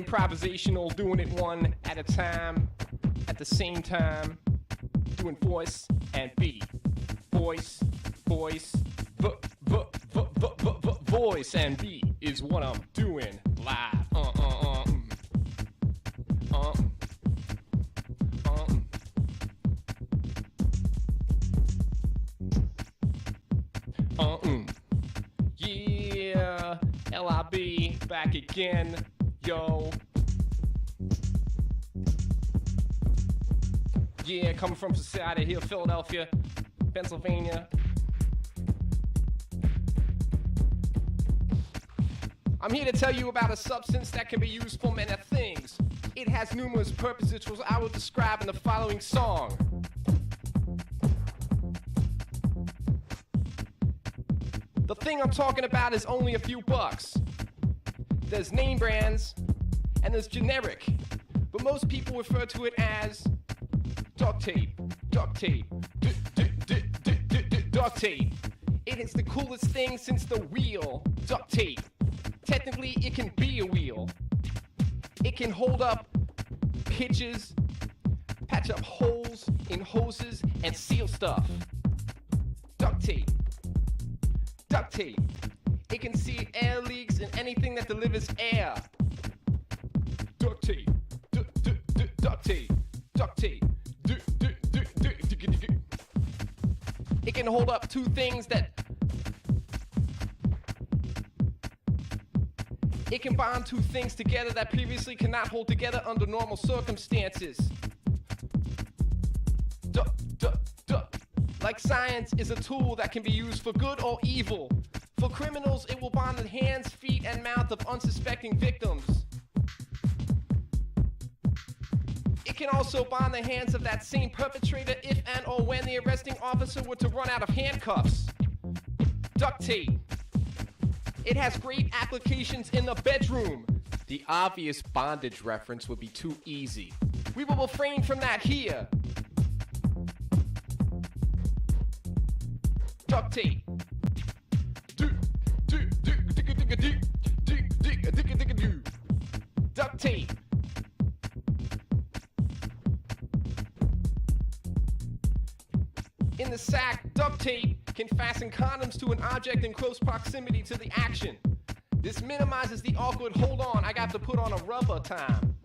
improvisational, doing it one at a time, at the same time, doing voice and beat. Voice, voice, voice and beat is what I'm doing live. Yeah, LIB back again, yo. Yeah, coming from Society Hill, Philadelphia, Pennsylvania. I'm here to tell you about a substance that can be used for many things. It has numerous purposes, which I will describe in the following song. The thing I'm talking about is only a few bucks. There's name brands, and there's generic, but most people refer to it as duct tape, duct tape, duct tape. It is the coolest thing since the wheel, duct tape. Technically, it can be a wheel. It can hold up pitches, patch up holes in hoses, and seal stuff. Duct tape. Duct tape. It can seal air leaks and anything that delivers air. Duct tape. Duct tape. Duct tape. It can hold up two things that... It can bond two things together that previously cannot hold together under normal circumstances. Like science is a tool that can be used for good or evil. For criminals, it will bond the hands, feet, and mouth of unsuspecting victims. It can also bond the hands of that same perpetrator if and or when the arresting officer were to run out of handcuffs. Duct tape. It has great applications in the bedroom. The obvious bondage reference would be too easy. We will refrain from that here. Duct tape. Duct tape. In the sack, duct tape can fasten condoms to an object in close proximity to the action. This minimizes the awkward hold on, I got to put on a rubber time.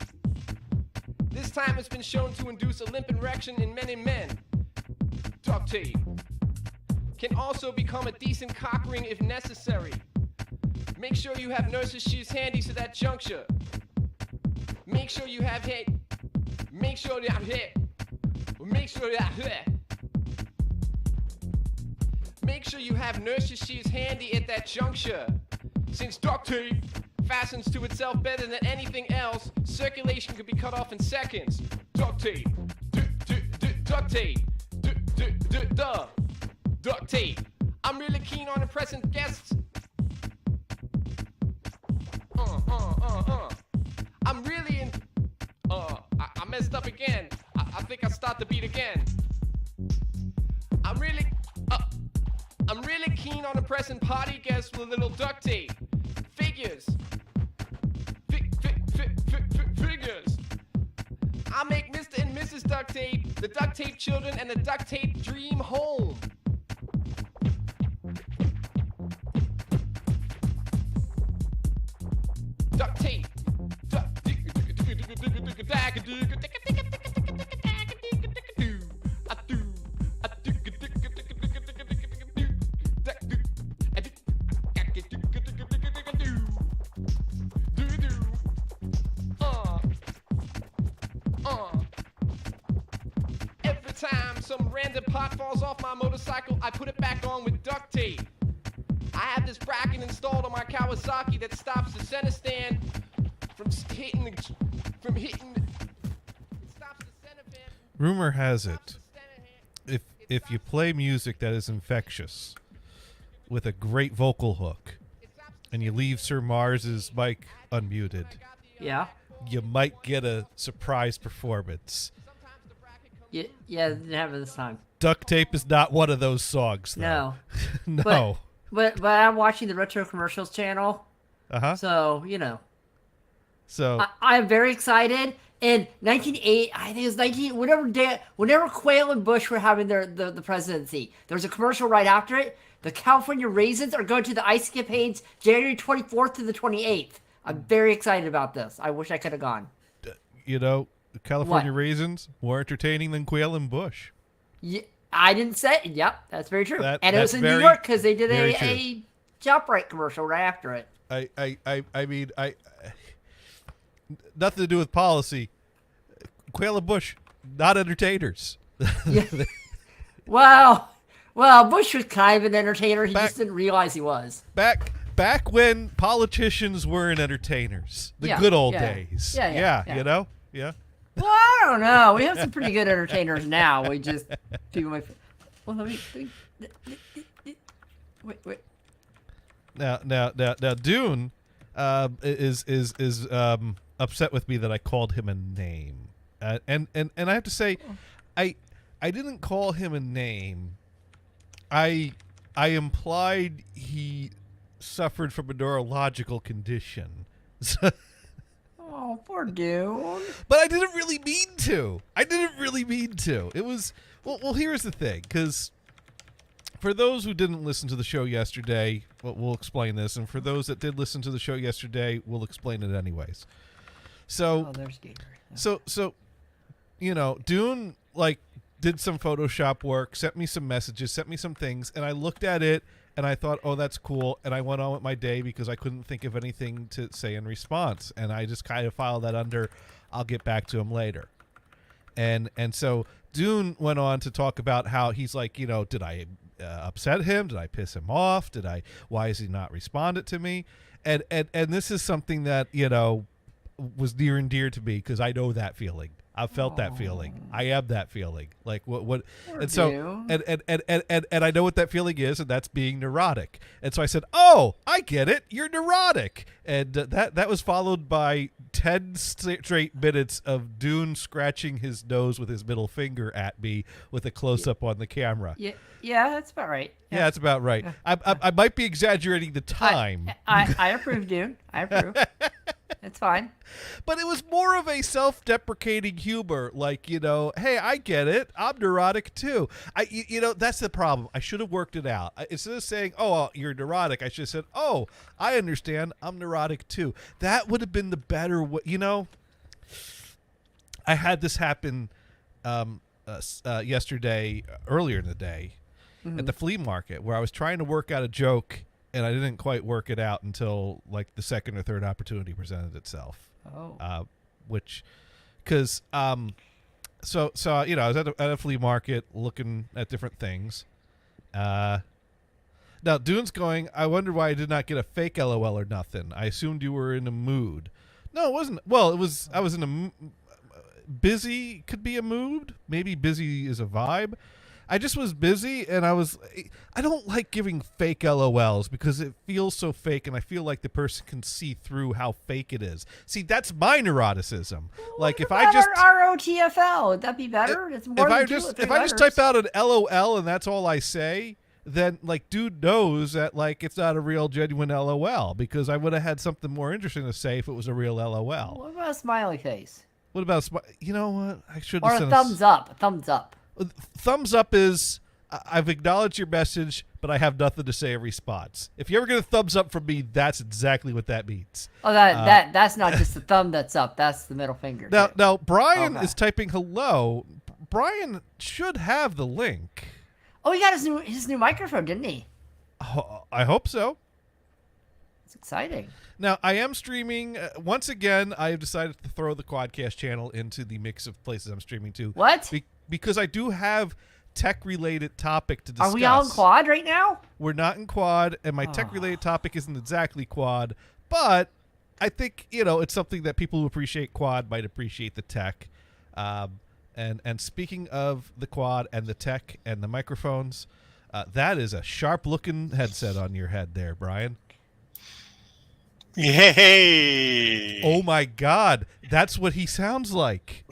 This time it's been shown to induce a limp erection in many men. Duct tape can also become a decent cock ring if necessary. Make sure you have nurse's shoes handy to that juncture. Make sure you have hit. Make sure you have hit. Make sure you have hit. Make sure you have nurse's shoes handy at that juncture. Since duct tape fastens to itself better than anything else, circulation could be cut off in seconds. Duct tape. Duct tape. Duct tape. I'm really keen on impressing guests. I'm really in... I messed up again. I think I start the beat again. I'm really keen on impressing party guests with a little duct tape. Figures. Figures. I'll make Mr. and Mrs. Duct Tape, the duct tape children, and the duct tape dream home. Duct tape. Every time some random pot falls off my motorcycle, I put it back on with duct tape. I have this bracket installed on my Kawasaki that stops the center stand from hitting. It stops the center band. Rumor has it, if you play music that is infectious with a great vocal hook, and you leave Sir Mars's mic unmuted, Yeah. you might get a surprise performance. Yeah, it didn't happen this time. Duct Tape is not one of those songs, though. No. No. But I'm watching the Retro Commercials channel, Uh-huh. so, you know. So I am very excited. In 1980, I think it was 19, whenever Quayle and Bush were having the presidency, there was a commercial right after it. The California Raisins are going to the ice campaigns January 24th to the 28th. I'm very excited about this. I wish I could have gone. you know, California What? Raisins more entertaining than Quayle and Bush. Yeah, I didn't say. Yep, that's very true. That- and it was that's in New very- York because they did very true. a ShopRite commercial right after it. I mean, nothing to do with policy. Quayle and Bush, not entertainers. Yeah. Well, Bush was kind of an entertainer. He Back- just didn't realize he was. Back when politicians weren't entertainers, the Yeah, good old yeah. days. Yeah. You know, yeah. Well, I don't know. We have some pretty good entertainers now. We just people might. Well, let me wait. Now, Dune is upset with me that I called him a name, and I have to say, I didn't call him a name. I implied he suffered from a neurological condition. Oh, poor dude. But I didn't really mean to. It was well. Here's the thing, because for those who didn't listen to the show yesterday, we'll explain this, and for those that did listen to the show yesterday, we'll explain it anyways. So, Oh, there's Gator. so, you know, Dune did some Photoshop work, sent me some messages, sent me some things, and I looked at it and I thought, oh, that's cool, and I went on with my day because I couldn't think of anything to say in response, and I just kind of filed that under, I'll get back to him later. And so Dune went on to talk about how he's like, you know, did I upset him? Did I piss him off? Why has he not responded to me? And this is something that, you know, was near and dear to me because I know that feeling. I've felt that feeling. I am that feeling. Like what and so and I know what that feeling is, and that's being neurotic. And so I said, "Oh, I get it. You're neurotic." And that was followed by 10 straight minutes of Dune scratching his nose with his middle finger at me with a close up on the camera. Yeah, that's about right. Yeah, that's about right. I might be exaggerating the time. I approve, dude. I approve. It's fine. But it was more of a self-deprecating humor, like, you know, hey, I get it. I'm neurotic too. You know, that's the problem. I should have worked it out. Instead of saying, oh, you're neurotic, I should have said, oh, I understand. I'm neurotic too. That would have been the better way. You know, I had this happen yesterday, earlier in the day, at the flea market, where I was trying to work out a joke and I didn't quite work it out until like the second or third opportunity presented itself. Oh. Because so you know, I was at a flea market looking at different things. Now Dune's going, I wonder why I did not get a fake LOL or nothing. I assumed you were in a mood. No, it wasn't. Well, it was. I was in a busy. Could be a mood. Maybe busy is a vibe. I just was busy, and I don't like giving fake LOLs because it feels so fake, and I feel like the person can see through how fake it is. See, that's my neuroticism. Like if I just ROTFL, would that be better? It's more if than I two or just three if I just letters. type out an LOL and that's all I say, then like dude knows that like it's not a real genuine LOL because I would have had something more interesting to say if it was a real LOL. What about a smiley face? What about you know what? I should Or have a sent thumbs up. A thumbs up. Thumbs up is I've acknowledged your message, but I have nothing to say in response. If you ever get a thumbs up from me, that's exactly what that means. Oh, that's not just the thumb that's up. That's the middle finger. too. Now Brian Okay. is typing hello. Brian should have the link. Oh, he got his new microphone, didn't he? I hope so. It's exciting. Now, I am streaming. Once again, I have decided to throw the Quadcast channel into the mix of places I'm streaming to. What? Because I do have tech-related topic to discuss. Are we all in quad right now? We're not in quad, and my tech-related topic isn't exactly quad, but I think, you know, it's something that people who appreciate quad might appreciate the tech. And speaking of the quad and the tech and the microphones, that is a sharp-looking headset on your head there, Brian. Yay! Oh my God, that's what he sounds like.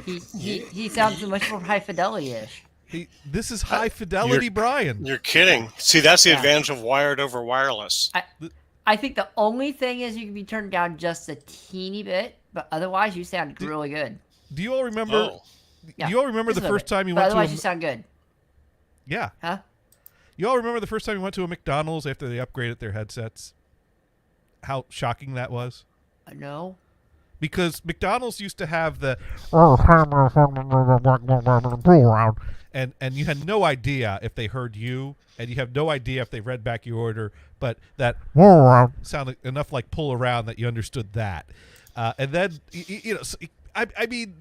He sounds much more high fidelity-ish. This is high fidelity, Brian. You're kidding. See, that's the Yeah. advantage of wired over wireless. I think the only thing is you can be turned down just a teeny bit, but otherwise you sound really good. Do you all remember? Oh. Yeah, Do you all remember just the a little first bit. time you But went to? otherwise you sound good, Yeah. huh? You all remember the first time you went to a McDonald's after they upgraded their headsets? How shocking that was. No. Because McDonald's used to have the and you had no idea if they heard you, and you have no idea if they read back your order, but that sounded enough like pull around that you understood that. And then I mean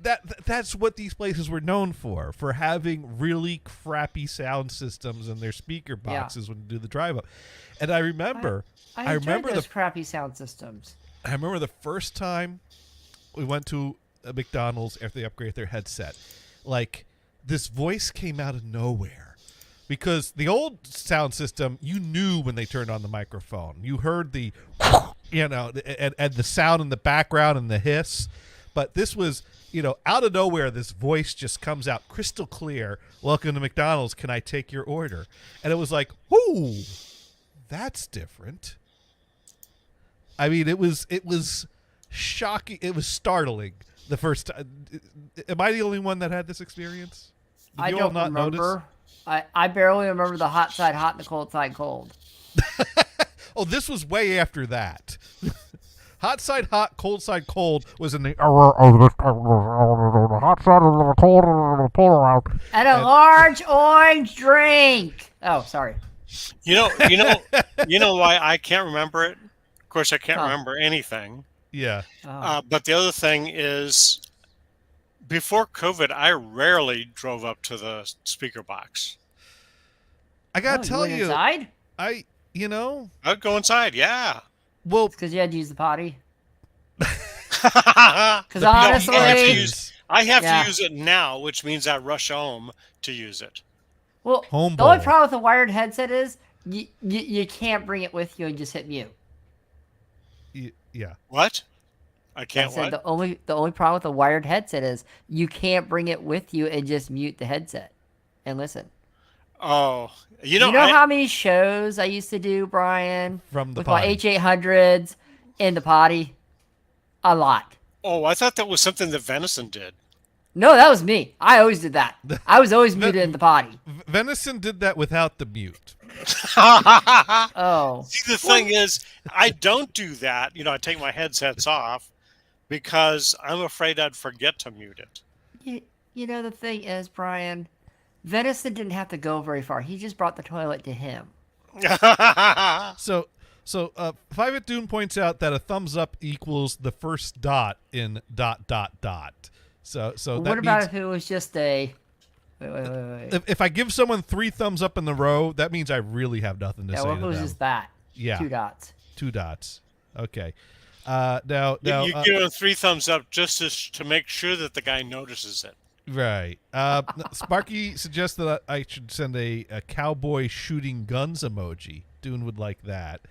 that's what these places were known for having really crappy sound systems in their speaker boxes when you do the drive up. And I remember I remember those the crappy sound systems. I remember the first time we went to a McDonald's after they upgraded their headset. Like, this voice came out of nowhere. Because the old sound system, you knew when they turned on the microphone. You heard the, and the sound in the background and the hiss. But this was, out of nowhere, this voice just comes out crystal clear. Welcome to McDonald's. Can I take your order? And it was like, ooh, that's different. I mean, it was shocking. It was startling the first time. Am I the only one that had this experience? Did I you don't all not remember. notice? I barely remember the hot side hot and the cold side cold. Oh, this was way after that. Hot side hot, cold side cold was in the hot side of the cold and pull around. And a large orange drink. Oh, sorry. You know why I can't remember it? Of course, I can't remember anything. Yeah. Oh. But the other thing is, before COVID, I rarely drove up to the speaker box. I gotta Oh, tell went you, inside? I'd go inside, yeah. well, Because you had to use the potty. Because Because honestly, I have Yeah. to use it now, which means I rush home to use it. well, Home the only bowl. problem with a wired headset is you can't bring it with you and just hit mute. yeah. What? I I can't said what? the only problem with a wired headset is you can't bring it with you and just mute the headset and listen. Oh, You know how many shows I used to do, Brian, From the with my potty. H800s in the potty? A lot. Oh, I thought that was something that Venison did. No, that was me. I always did that. I was always muted in the potty. Venison did that without the mute. Oh. See, the thing is, I don't do that. I take my headsets off because I'm afraid I'd forget to mute it. You know, the thing is, Brian, Venison didn't have to go very far. He just brought the toilet to him. So Five at Dune points out that a thumbs up equals the first dot in ... So Well, that what about means if it was just a... Wait. if I give someone 3 thumbs up in the row, that means I really have nothing to Yeah, say what if to it was them. just that? Yeah. 2 dots. 2 dots. Okay. Now You give him 3 thumbs up just to make sure that the guy notices it. right. Sparky suggests that I should send a cowboy shooting guns emoji. Dune would like that.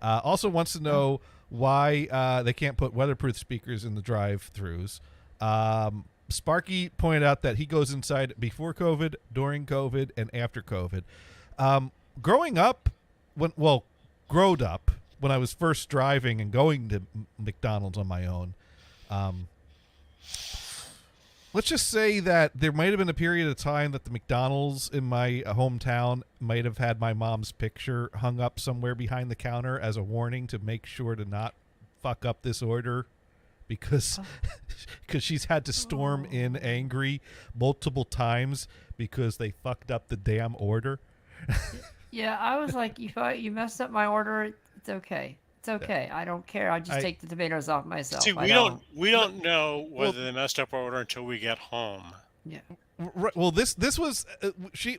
Also wants to know why they can't put weatherproof speakers in the drive-thrus. Sparky pointed out that he goes inside before COVID, during COVID, and after COVID. Growing up, growed up, when I was first driving and going to McDonald's on my own, let's just say that there might have been a period of time that the McDonald's in my hometown might have had my mom's picture hung up somewhere behind the counter as a warning to make sure to not fuck up this order, because she's had to storm in angry multiple times because they fucked up the damn order. Yeah, I was like, you messed up my order. It's okay. It's okay. I don't care. I'll just take the tomatoes off myself. See, we don't know whether they messed up our order until we get home. Yeah. Right, well, this was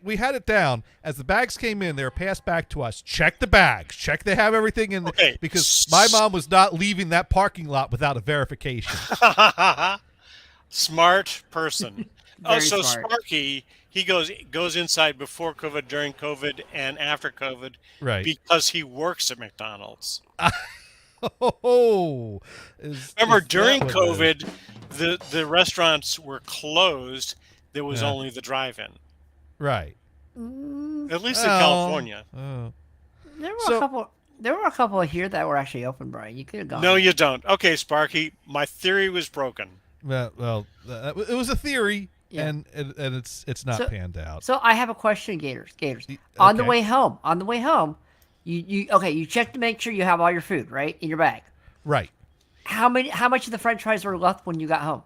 we had it down as the bags came in. They were passed back to us. Check the bags. Check they have everything in. Okay. Because my mom was not leaving that parking lot without a verification. Smart person. Very So smart. Sparky, he goes inside before COVID, during COVID, and after COVID, Right. because he works at McDonald's. Oh, Remember, during COVID, the restaurants were closed. There was only the drive-in, right? at least in Well, California. There were So- a couple. There were a couple here that were actually open, Brian. You could have gone. No, you don't. Okay, Sparky, my theory was broken. Well, it was a theory, Yeah. and it's not So- panned out. So I have a question, Gators. On the okay. way home, you check to make sure you have all your food right in your bag. Right. How much of the French fries were left when you got home?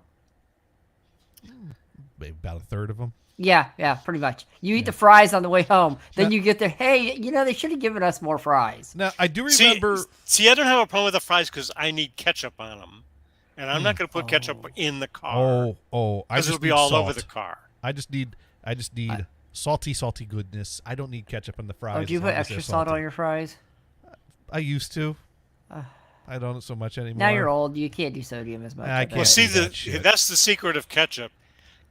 Maybe about a third of them. Yeah, pretty much. You eat the fries on the way home, then you get there. Hey, they should have given us more fries. Now I do See, remember. I don't have a problem with the fries because I need ketchup on them, and I'm not going to put ketchup in the car I because just it'll be need all salt. over the car. I just need salty goodness. I don't need ketchup on the fries. Oh, do you as put long as extra they're salt on salty. your fries? I used to. I don't so much anymore. Now you're old. You can't do sodium as much. I I can't bet. Well, see, do that shit. that's the secret of ketchup.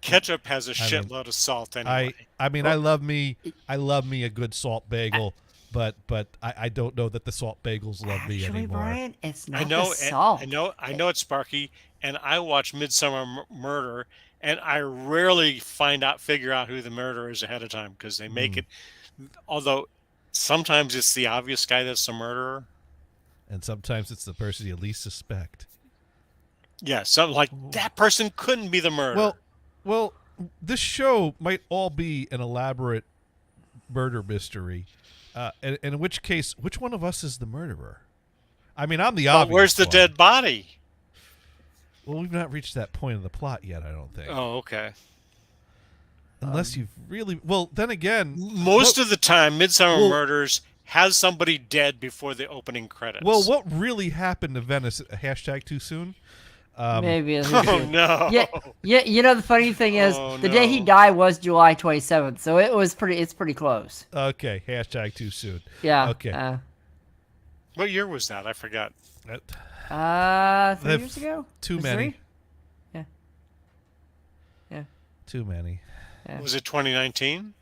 Ketchup has a mean, shitload of salt anyway. I mean, I love me a good salt bagel, but I don't know that the salt bagels love me Actually, anymore. Brian, it's not I know, the salt. I know it's Sparky, and I watch Midsummer Murder, and I rarely figure out who the murderer is ahead of time because they make it. Although sometimes it's the obvious guy that's the murderer. And sometimes it's the person you least suspect. Yeah, something like that person couldn't be the murderer. Well, this show might all be an elaborate murder mystery, and in which case, which one of us is the murderer? I mean, I'm the But obvious where's the one. dead body? Well, we've not reached that point of the plot yet, I don't think. Oh, okay. Unless you've really... Well, then again... Most of the time, Midsummer well- Murders has somebody dead before the opening credits. Well, what really happened to Venice? Hashtag too soon? Maybe. It's Oh no! Yeah. The funny thing is, Oh, the day he no. died was July 27th, so it's pretty close. Okay, hashtag too soon. Yeah. Okay. What year was that? I forgot. 3 They've- years ago. Too Was many. 3? Yeah. Too many. Yeah. Was it 2019?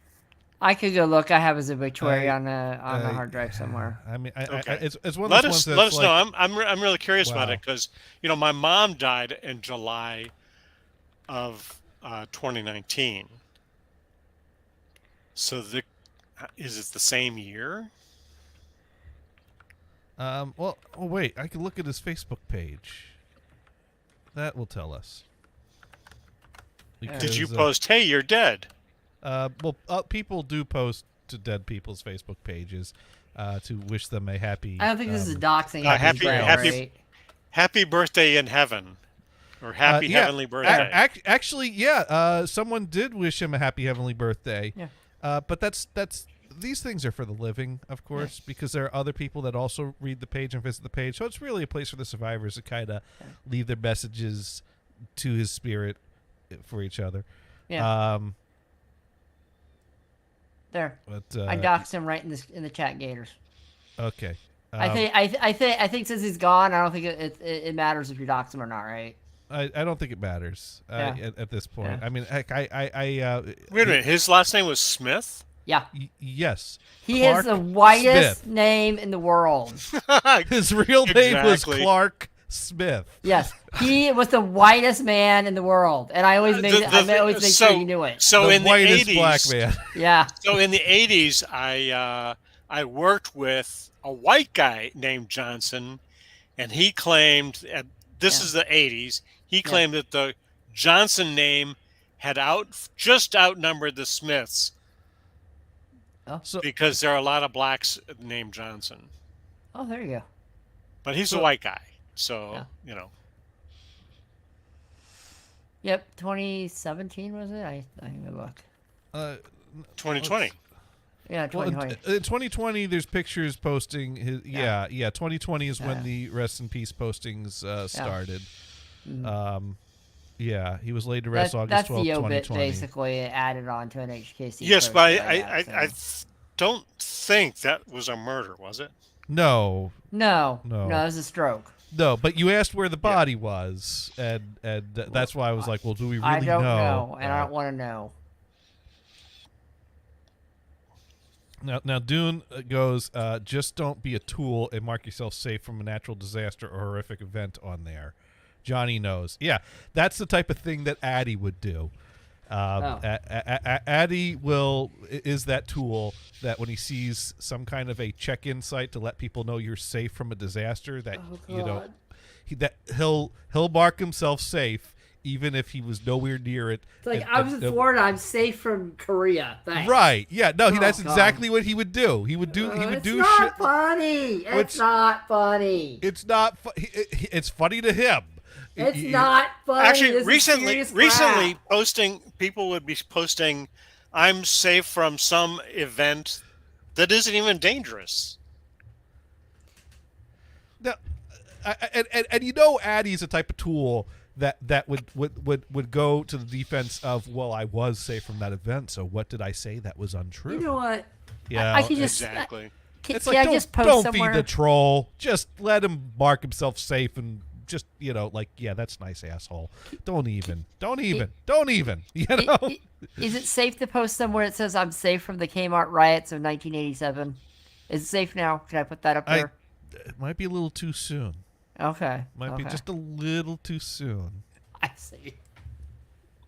I could go look. I have his obituary I- on the hard drive somewhere. I mean, Okay. it's one of Let those us ones let that's us like, know. I'm really curious about Wow. it because my mom died in July of 2019. So is it the same year? Well, wait. I can look at his Facebook page. That will tell us. Did you Because, post, "Hey, you're dead"? Well, people do post to dead people's Facebook pages to wish them a happy. I don't think this is doxing. happy- right? Happy birthday in heaven, or happy yeah, heavenly birthday. Actually, yeah. Someone did wish him a happy heavenly birthday. Yeah. But that's these things are for the living, of course, because there are other people that also read the page and visit the page. So it's really a place for the survivors to kind of leave their messages to his spirit for each other. Yeah. There. But I doxed him right in the chat, Gators. okay. I think since he's gone, I don't think it matters if you dox him or not, right? I don't think it matters Yeah. at this point. Yeah. I mean, heck, Wait a minute, his last name was Smith. Yeah. Yes. He Clark has the whitest Smith. name in the world. His real name was Exactly. Clark Smith. Yes, he was the whitest man in the world, and I always make sure you knew it. So the in the whitest 80s, black man. Yeah. So in the 80s, I worked with a white guy named Johnson, and he claimed this is the 80s. He claimed that the Johnson name had just outnumbered the Smiths So because there are a lot of blacks named Johnson. Oh, there you go. But he's a white guy, so Yep, 2017 was it? I can go look. 2020. Yeah, well, 2020. in 2020, there's pictures posting. 2020 is when the rest in peace postings started. Yeah, he was laid to rest August That's 12th, the obit 2020. basically added on to an HKC. Yes, post but that I got, don't think that was a murder, was it? No, No, it No. was a stroke. no, but you asked where the body was, and that's why I was like, well, do we really I don't know? know, and I don't want to know. Now Dune goes, just don't be a tool and mark yourself safe from a natural disaster or horrific event on there. Johnny knows. Yeah, that's the type of thing that Addie would do. Addy is that tool that when he sees some kind of a check-in site to let people know you're safe from a disaster, that he'll mark himself safe even if he was nowhere near it. It's like, I was in Florida. I'm safe from Korea. Thanks. Right? Yeah. No, that's God. exactly what he would do. He would do. It's do not shit. funny. It's not funny. It's not. It's funny to him. It's not funny. Actually, This is serious recently, crap. people would be posting, "I'm safe from some event that isn't even dangerous." No, and Addy's the type of tool that would go to the defense of, well, I was safe from that event, so what did I say that was untrue? You know what? Yeah, I can just Exactly. it's can like I just post don't somewhere? feed the troll. Just let him mark himself safe and just yeah, that's nice, asshole. Don't even. You know. Is it safe to post somewhere that says I'm safe from the Kmart riots of 1987? Is it safe now? Can I put that up there? It might be a little too soon. Okay. Might be just a little too soon. I see.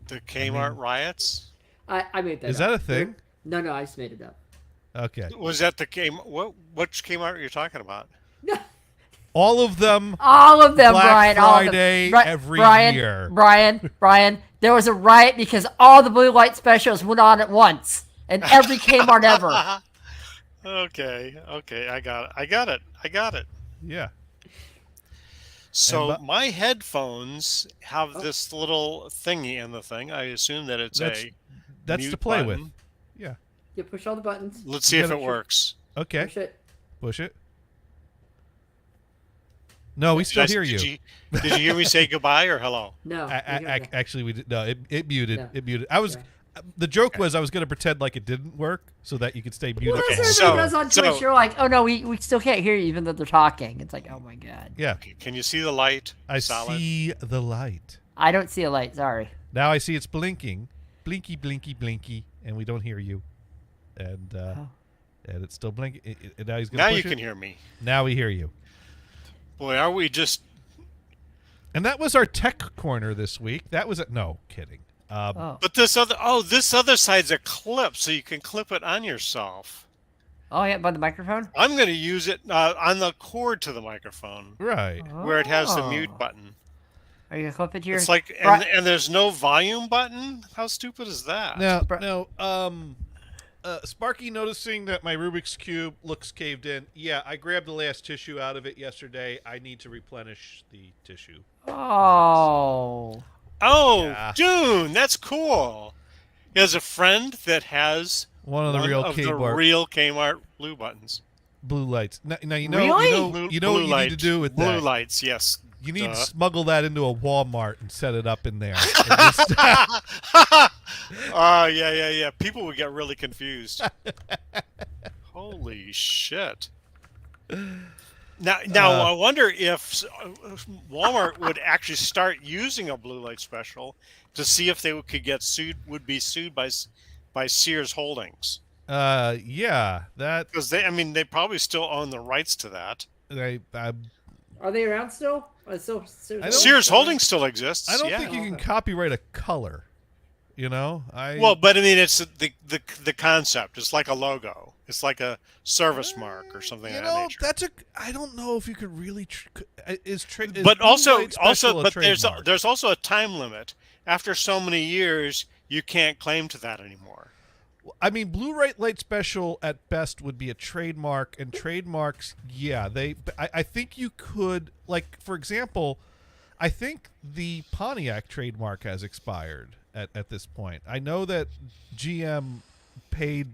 The Kmart riots? I made that. Is up. that a thing? No, I just made it up. Okay. Was that the Kmart? Which Kmart are you talking about? All of them. All of them, Black Brian. Friday all of them. every Brian, year. Brian. There was a riot because all the blue light specials went on at once, and every Kmart ever. Okay, I got it. Yeah. So my headphones have this little thingy in the thing. I assume that it's That's mute to play button. with. Yeah. You push all the buttons. Let's see if gotta it works. Okay. Push it. Push it. No, we still hear you. Did you hear me say goodbye or hello? No. Actually, we did. No, it muted. No. It muted. I was. The joke was I was going to pretend like it didn't work so that you could stay muted. Well, Okay, that's so- what everybody does on Twitch. You're like, oh no, we still can't hear you even though they're talking. It's like, oh my god. Yeah. Can you see the light? I Solid? see the light. I don't see a light. Sorry. Now I see it's blinking. Blinky, blinky, blinky. And we don't hear you. And and it's still blinking. And now he's going to Now push you it. can hear me. Now we hear you. Boy, are we just... And that was our tech corner this week. That was no kidding. But this other side's a clip, so you can clip it on yourself. Oh yeah, by the microphone. I'm going to use it on the cord to the microphone, Right. where it has the Oh. mute button. Are you gonna clip it to your? It's like, Bri- and there's no volume button. How stupid is that? Sparky noticing that my Rubik's Cube looks caved in. Yeah, I grabbed the last tissue out of it yesterday. I need to replenish the tissue. Oh. Oh, Yeah. Dune, that's cool. He has a friend that has One of the real the keyboard real Kmart blue buttons. blue lights. Now you know Really? you know what you need to do with blue that. lights, yes. You need Duh. to smuggle that into a Walmart and set it up in there. And just- Yeah. People would get really confused. Holy shit. Now I wonder if Walmart would actually start using a blue light special to see if they would be sued by Sears Holdings. yeah, that Because they probably still own the rights to that. Are they around still? I don't- Sears Holdings still exists. I don't yeah. think you can copyright a color. You know, Well, but I mean, it's the concept. It's like a logo. It's like a service mark or something you of know, that nature. I don't know if you could really is But Blue Light Special a but trademark? there's also a time limit. After so many years, you can't claim to that anymore. I mean, Blue Light Special at best would be a trademark, and trademarks, yeah, I think you could, like, for example, I think the Pontiac trademark has expired at this point. I know that GM paid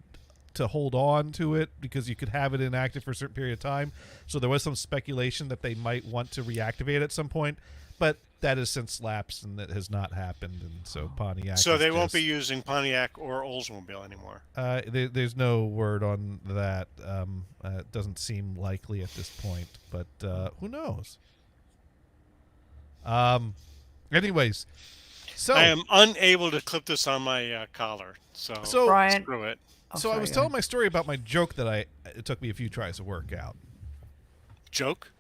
to hold on to it because you could have it inactive for a certain period of time. So there was some speculation that they might want to reactivate at some point, but that has since lapsed and that has not happened. And so Pontiac. So is they won't just- be using Pontiac or Oldsmobile anymore. there's no word on that. It doesn't seem likely at this point, but who knows? Anyways, so I am unable to clip this on my collar. So Brian. screw it. so I was telling my story about my joke that it took me a few tries to work out. Joke?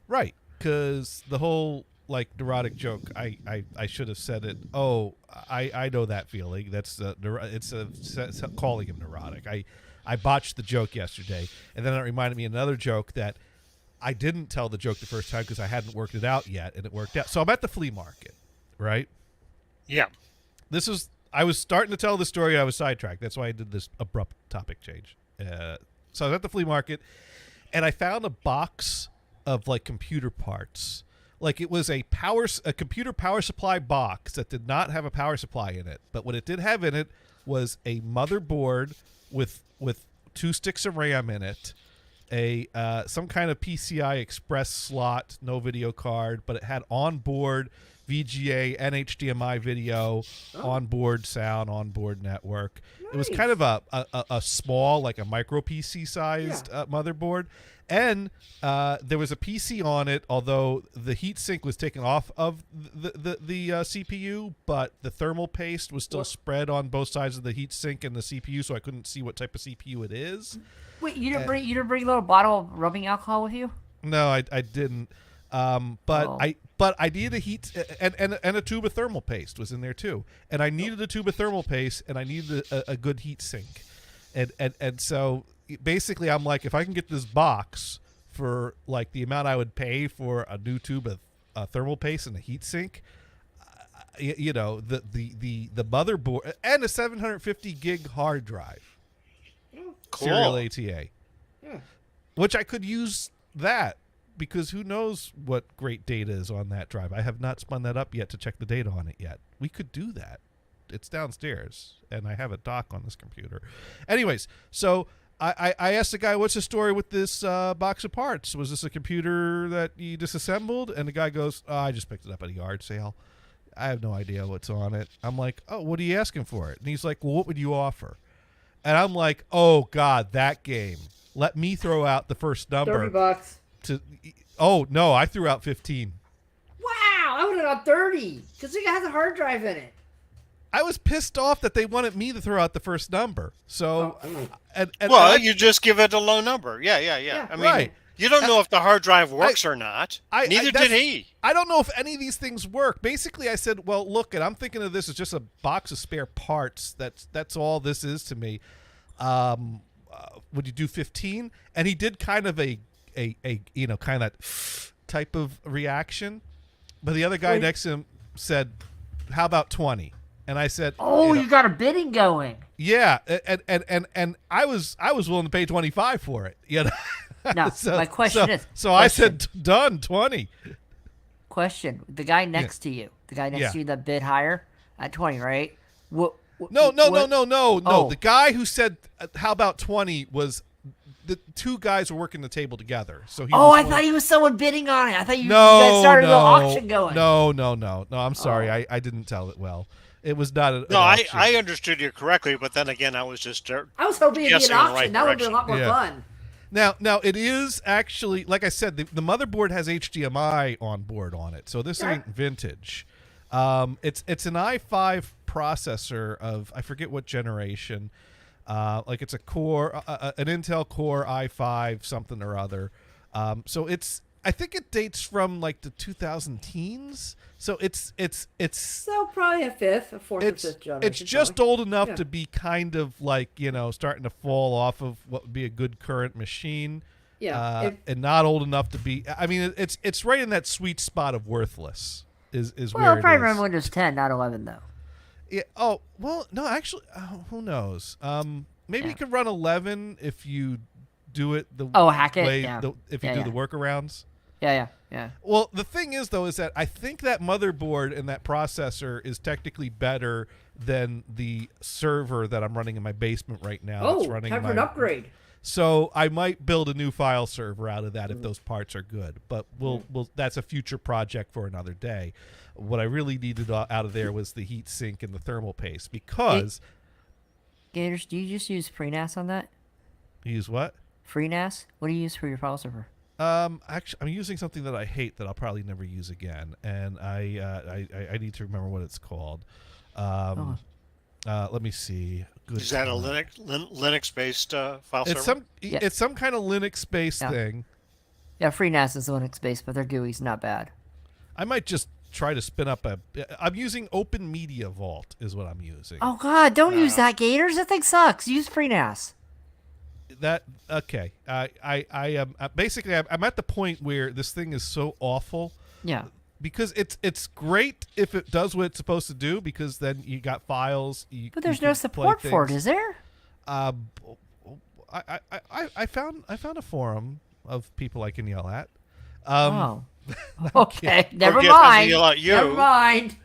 Right, because the whole like neurotic joke, I should have said it. Oh, I know that feeling. That's calling him neurotic. I botched the joke yesterday, and then it reminded me of another joke that I didn't tell the joke the first time because I hadn't worked it out yet, and it worked out. So I'm at the flea market, right? Yeah. I was starting to tell the story. I was sidetracked. That's why I did this abrupt topic change. So I was at the flea market, and I found a box of like computer parts. Like it was a computer power supply box that did not have a power supply in it. But what it did have in it was a motherboard with 2 sticks of RAM in it, some kind of PCI Express slot, no video card, but it had onboard VGA and HDMI video, onboard sound, onboard network. Nice. It was kind of a small, like a micro PC sized motherboard. And there was a PC on it, although the heatsink was taken off of the CPU, but the thermal paste was still spread on both sides of the heatsink and the CPU, so I couldn't see what type of CPU it is. Wait, you didn't bring a little bottle of rubbing alcohol with you? No, I didn't. But I needed a heat and a tube of thermal paste was in there too, and I needed a tube of thermal paste and I needed a good heat sink, and so basically I'm like, if I can get this box for like the amount I would pay for a new tube of thermal paste and a heat sink, you know, the motherboard and a 750 gig hard drive, Cool. serial ATA, which I could use that. Because who knows what great data is on that drive. I have not spun that up yet to check the data on it yet. We could do that. It's downstairs, and I have a dock on this computer. Anyways, so I asked the guy, what's the story with this box of parts? Was this a computer that you disassembled? And the guy goes, I just picked it up at a yard sale. I have no idea what's on it. I'm like, oh, what are you asking for it? And he's like, well, what would you offer? And I'm like, oh, God, that game. Let me throw out the first number. $30. No, I threw out 15. Wow, I would have got 30 because it has a hard drive in it. I was pissed off that they wanted me to throw out the first number. So, you just give it a low number. Yeah. I mean, right. You don't know if the hard drive works or not. Neither did he. I don't know if any of these things work. Basically, I said, well, look, and I'm thinking of this as just a box of spare parts. That's all this is to me. Would you do 15? And he did kind of a kind of type of reaction, but the other guy next to him said, how about 20? And I said, you got a bidding going. Yeah, and I was willing to pay 25 for it, you know. Now, my question is, I said, done, 20. Question, the guy next to you, to you that bid higher at 20, right? No. The guy who said, how about 20 was the two guys were working the table together. So I thought he was someone bidding on it. I thought you guys started the auction going. No. I'm sorry. I didn't tell it well. It was not an auction. I understood you correctly, but then again, I was just I was hoping it'd be an auction. Right that would be a lot more fun. Now it is actually, like I said, the motherboard has HDMI on board on it, so this ain't vintage. It's an i5 processor of, I forget what generation. Like it's a core, an Intel Core i5 something or other. So I think it dates from like the 2000 teens. So it's so probably a fourth or fifth generation. It's just old enough to be kind of like, starting to fall off of what would be a good current machine. Yeah. And not old enough to be. I mean, it's right in that sweet spot of worthless. Is where it probably is. run Windows 10, not 11 though. Yeah. Oh well, no. Actually, who knows? Maybe you could run 11 if you do it the hack it. way if you do the workarounds. Yeah. Well, the thing is though, is that I think that motherboard and that processor is technically better than the server that I'm running in my basement right now. That's running time for an upgrade. So I might build a new file server out of that if those parts are good. But we'll that's a future project for another day. What I really needed out of there was the heat sink and the thermal paste because. Gators, do you just use FreeNAS on that? Use what? FreeNAS? What do you use for your file server? Actually, I'm using something that I hate that I'll probably never use again, and I need to remember what it's called. Let me see. Is that a Linux-based file server? It's some kind of Linux-based thing. Yeah, FreeNAS is Linux-based, but their GUI's not bad. I might just try to spin up a. I'm using Open Media Vault is what I'm using. Oh God, don't use that, Gators. That thing sucks. Use FreeNAS. That okay. I am basically I'm at the point where this thing is so awful. Yeah. Because it's great if it does what it's supposed to do, because then you got files. But there's no support for it, is there? I found a forum of people I can yell at. Oh. Okay. Never Forget them to mind. yell at you. Never mind.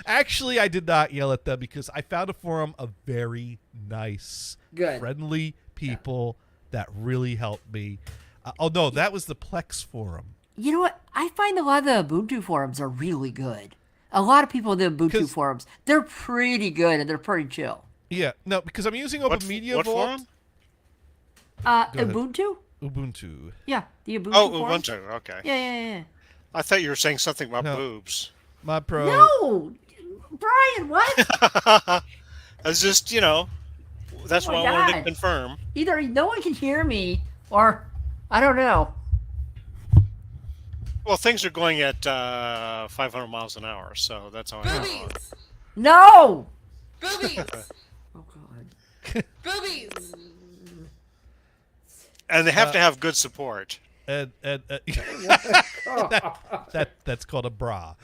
Actually, I did not yell at them because I found a forum of very nice, Good. friendly people that really helped me. Oh no, that was the Plex forum. You know what? I find a lot of the Ubuntu forums are really good. A lot of people in the Ubuntu 'Cause- forums, they're pretty good and they're pretty chill. Yeah, no, because I'm using Open Media what Vault. forum? ahead. Ubuntu? Ubuntu. Yeah, the Ubuntu Oh, forum. Ubuntu. Okay. Yeah. I thought you were saying something about No. boobs. Mod Pro. No! Brian, what? That's just, that's Oh what my I wanted to God. confirm. Either no one can hear me or I don't know. Well, things are going at 500 miles an hour, so that's how I know. Boobies! No! Boobies! Oh God. Boobies! And they have to have good support. And that's called a bra.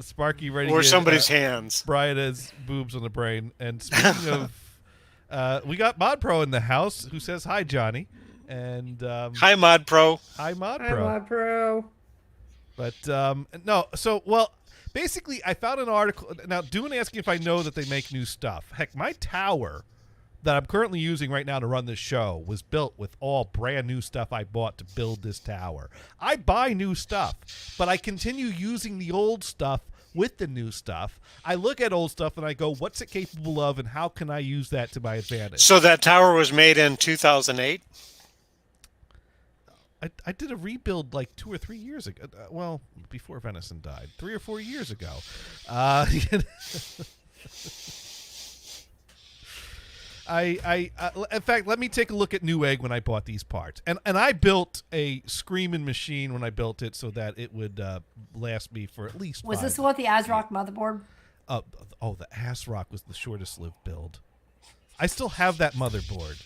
Sparky ready Or to get, somebody's hands. Brian has boobs on the brain. And speaking of, we got Mod Pro in the house who says hi, Johnny, and Hi, Mod Pro. hi, Mod Pro. Pro. But no, so well, basically, I found an article. Now, Dune asking if I know that they make new stuff. Heck, my tower that I'm currently using right now to run this show was built with all brand new stuff I bought to build this tower. I buy new stuff, but I continue using the old stuff with the new stuff. I look at old stuff and I go, what's it capable of, and how can I use that to my advantage? So that tower was made in 2008? I did a rebuild like 2 or 3 years ago. Well, before Venison died, 3 or 4 years ago. In fact, let me take a look at Newegg when I bought these parts, and I built a screaming machine when I built it so that it would last me for at least. Was 5 this the one with the ASRock motherboard? the ASRock was the shortest lived build. I still have that motherboard.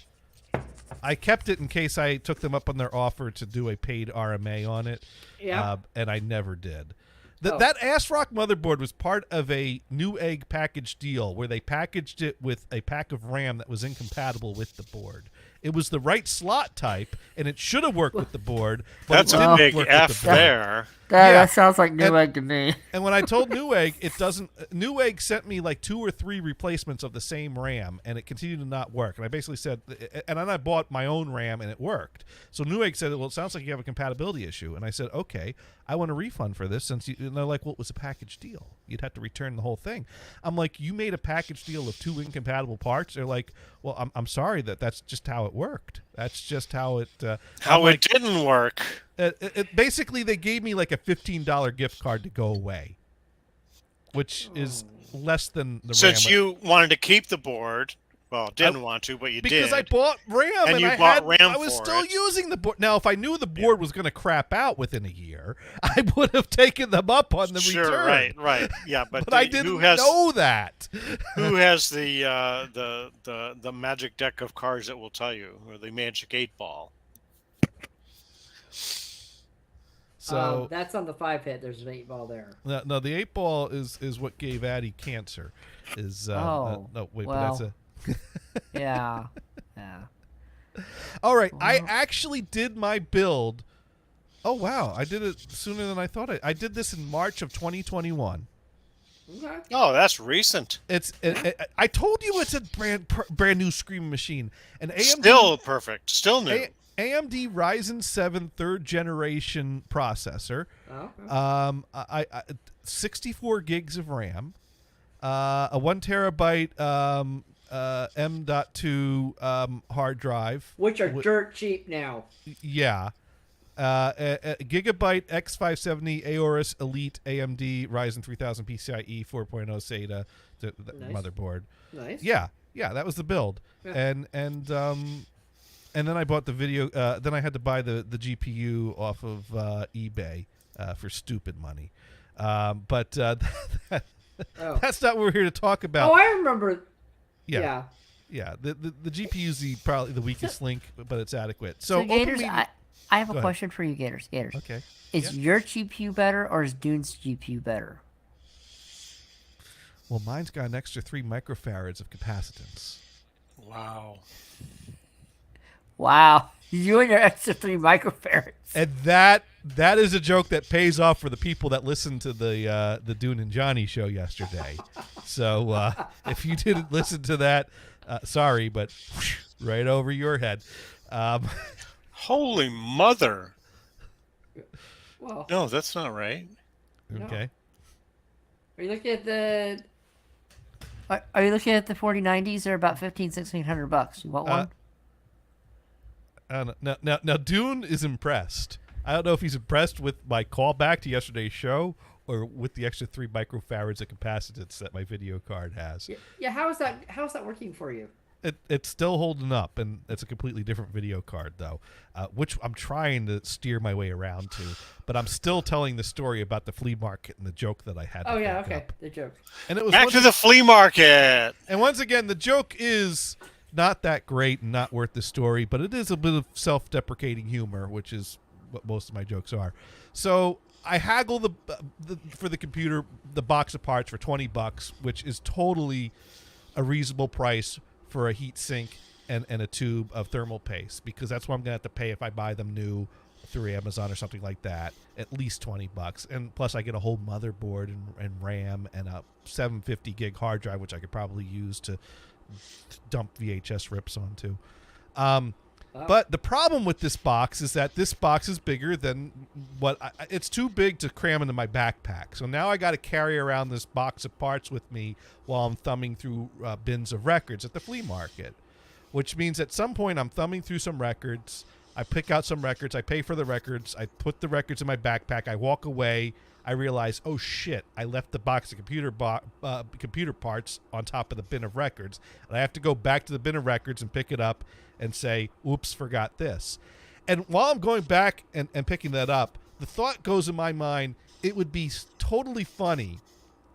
I kept it in case I took them up on their offer to do a paid RMA on it. Yeah. And I never did. That ASRock motherboard was part of a Newegg package deal where they packaged it with a pack of RAM that was incompatible with the board. It was the right slot type, and it should have worked with the board. But That's it a didn't big work F with the board. there. That sounds like Newegg to me. And when I told Newegg, it doesn't. Newegg sent me like 2 or 3 replacements of the same RAM, and it continued to not work. And I basically said, and then I bought my own RAM, and it worked. So Newegg said, "Well, it sounds like you have a compatibility issue." And I said, "Okay, I want a refund for this." Since and they're like, "Well, it was a package deal. You'd have to return the whole thing." I'm like, "You made a package deal of 2 incompatible parts?" They're like, "Well, I'm sorry that's just how it worked. That's just how it." How I'm it didn't work. basically, they gave me like a $15 gift card to go away, which is less than the Since RAM. you wanted to keep the board, well, didn't want to, but you because did. I bought RAM And you I bought had, RAM I was for still it. using the board. Now, if I knew the board was going to crap out within a year, I would have taken them up on the Sure, return. right. Yeah, but, I who didn't has know that. who has the magic deck of cards that will tell you, or the magic 8-ball? So That's on the 5-hit. There's an 8-ball there. no, the 8-ball is what gave Addie cancer. No, wait, well. but that's a. Yeah. All right, I actually did my build. Oh wow, I did it sooner than I thought. I did this in March of 2021. Okay. Oh, that's recent. I told you it's a brand new Screaming machine. An AMD Still perfect. Still new. AMD Ryzen 7 3rd generation processor. Oh, okay. 64 gigs of RAM, a 1 terabyte M.2 hard drive. Which are dirt cheap now. Yeah. A Gigabyte X570 Aorus Elite AMD Ryzen 3000 PCIe 4.0 SATA Nice. motherboard. Nice. Yeah. Yeah, that was the build. Yeah. And then I bought the video. Then I had to buy the GPU off of eBay for stupid money. But Oh. that's not what we're here to talk about. Oh, I remember. Yeah. Yeah, the GPU's probably the weakest link, but it's adequate. So, Gators, OpenMedia- I have Go a ahead. question for you, Gators. Gators. Okay. Is Yeah. your GPU better or is Dune's GPU better? Well, mine's got an extra 3 microfarads of capacitance. Wow. Wow. You and your extra 3 microfarads. And that is a joke that pays off for the people that listened to the Dune and Johnny show yesterday. So if you didn't listen to that, sorry, but right over your head. Holy mother. Well, No, that's not right. Okay. are you looking at the? Are you looking at the 4090s? They're about $1,500-$1,600. You want one? Now Dune is impressed. I don't know if he's impressed with my callback to yesterday's show or with the extra 3 microfarads of capacitance that my video card has. Yeah. How is that working for you? It's still holding up, and it's a completely different video card, though, which I'm trying to steer my way around to. But I'm still telling the story about the flea market and the joke that I had. Oh to yeah. think Okay. up. The joke. And it was Back to the flea market. And once again, the joke is not that great and not worth the story, but it is a bit of self-deprecating humor, which is what most of my jokes are. So I haggle for the computer, the box of parts for $20, which is totally a reasonable price for a heat sink and a tube of thermal paste, because that's what I'm going to have to pay if I buy them new through Amazon or something like that, at least $20. And plus I get a whole motherboard and RAM and a 750 gig hard drive, which I could probably use to dump VHS rips onto. But the problem with this box is that this box is bigger than it's too big to cram into my backpack. So now I got to carry around this box of parts with me while I'm thumbing through bins of records at the flea market, which means at some point I'm thumbing through some records. I pick out some records. I pay for the records. I put the records in my backpack. I walk away. I realize, oh shit, I left the box of computer parts on top of the bin of records. And I have to go back to the bin of records and pick it up and say, oops, forgot this. And while I'm going back and picking that up, the thought goes in my mind, it would be totally funny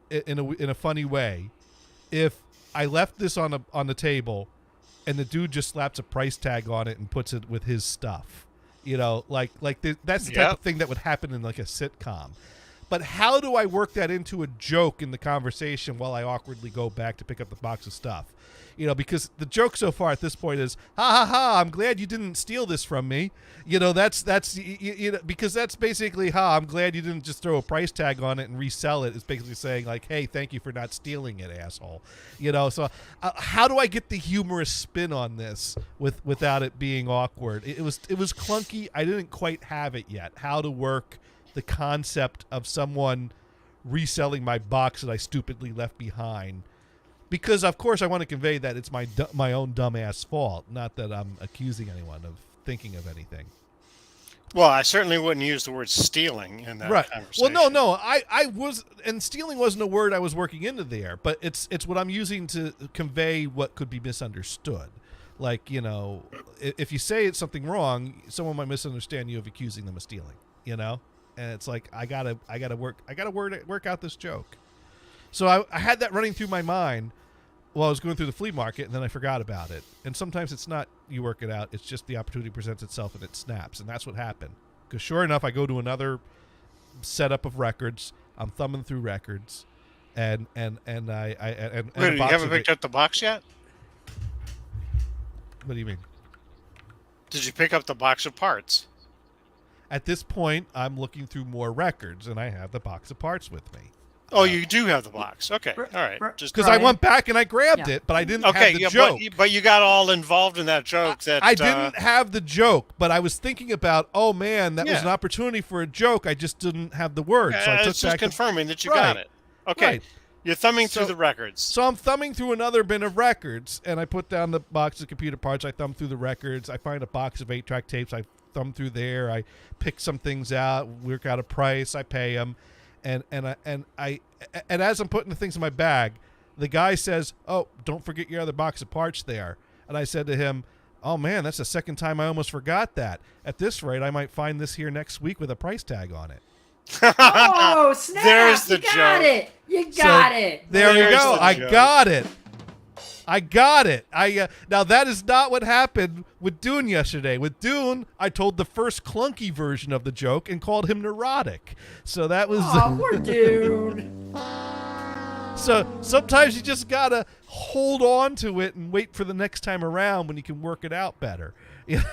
in a funny way if I left this on the table and the dude just slaps a price tag on it and puts it with his stuff. You know, that's the type of thing that would happen in like a sitcom. But how do I work that into a joke in the conversation while I awkwardly go back to pick up the box of stuff? You know, because the joke so far at this point is, ha ha ha, I'm glad you didn't steal this from me. You know, that's you know, because that's basically, I'm glad you didn't just throw a price tag on it and resell it. It's basically saying like, hey, thank you for not stealing it, asshole. You know, so how do I get the humorous spin on this without it being awkward? It was clunky. I didn't quite have it yet. How to work the concept of someone reselling my box that I stupidly left behind. Because, of course, I want to convey that it's my own dumbass fault, not that I'm accusing anyone of thinking of anything. Well, I certainly wouldn't use the word stealing in that conversation. Well, no. I was, and stealing wasn't a word I was working into there, but it's what I'm using to convey what could be misunderstood. Like, you know, if you say it's something wrong, someone might misunderstand you of accusing them of stealing, you know? And it's like, I gotta work out this joke. So I had that running through my mind while I was going through the flea market, and then I forgot about it. And sometimes it's not you work it out; it's just the opportunity presents itself and it snaps, and that's what happened. Because sure enough, I go to another setup of records. I'm thumbing through records, and Wait, you haven't picked up the box yet? What do you mean? Did you pick up the box of parts? At this point, I'm looking through more records, and I have the box of parts with me. Oh, you do have the box. Okay, all right. Just Because I went back and I grabbed it, but I didn't have the joke. But you got all involved in that joke. I didn't have the joke, but I was thinking about, oh man, that was an opportunity for a joke. I just didn't have the words. So I took it's just back confirming that you got it. Okay. Right. You're thumbing through the records. So I'm thumbing through another bin of records, and I put down the box of computer parts. I thumb through the records. I find a box of 8-track tapes. I thumb through there. I pick some things out, work out a price. I pay them, and as I'm putting the things in my bag, the guy says, "Oh, don't forget your other box of parts there." And I said to him, "Oh man, that's the second time I almost forgot that. At this rate, I might find this here next week with a price tag on it." Oh, snap! There's the you got joke. it. You got So, it. There you There's go. the I joke. got it. I got it. Now that is not what happened with Dune yesterday. With Dune, I told the first clunky version of the joke and called him neurotic. So that was. Oh, poor dude. So sometimes you just gotta hold on to it and wait for the next time around when you can work it out better. Yeah.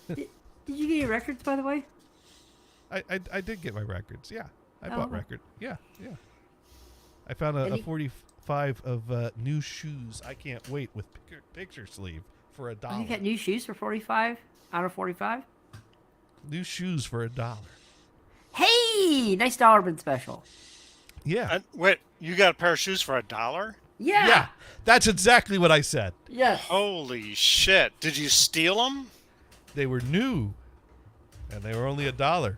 Did you get your records, by the way? I did get my records. Yeah, I Oh. bought record. Yeah. I found a Any- 45 of new shoes. I can't wait with picture sleeve for Oh, you $1. got new shoes for 45 out of 45? New shoes for $1. Hey, nice dollar bin special. Yeah. Wait, you got a pair of shoes for $1? Yeah. Yeah. That's exactly what I said. Yes. Holy shit! Did you steal them? They were new, and they were only $1.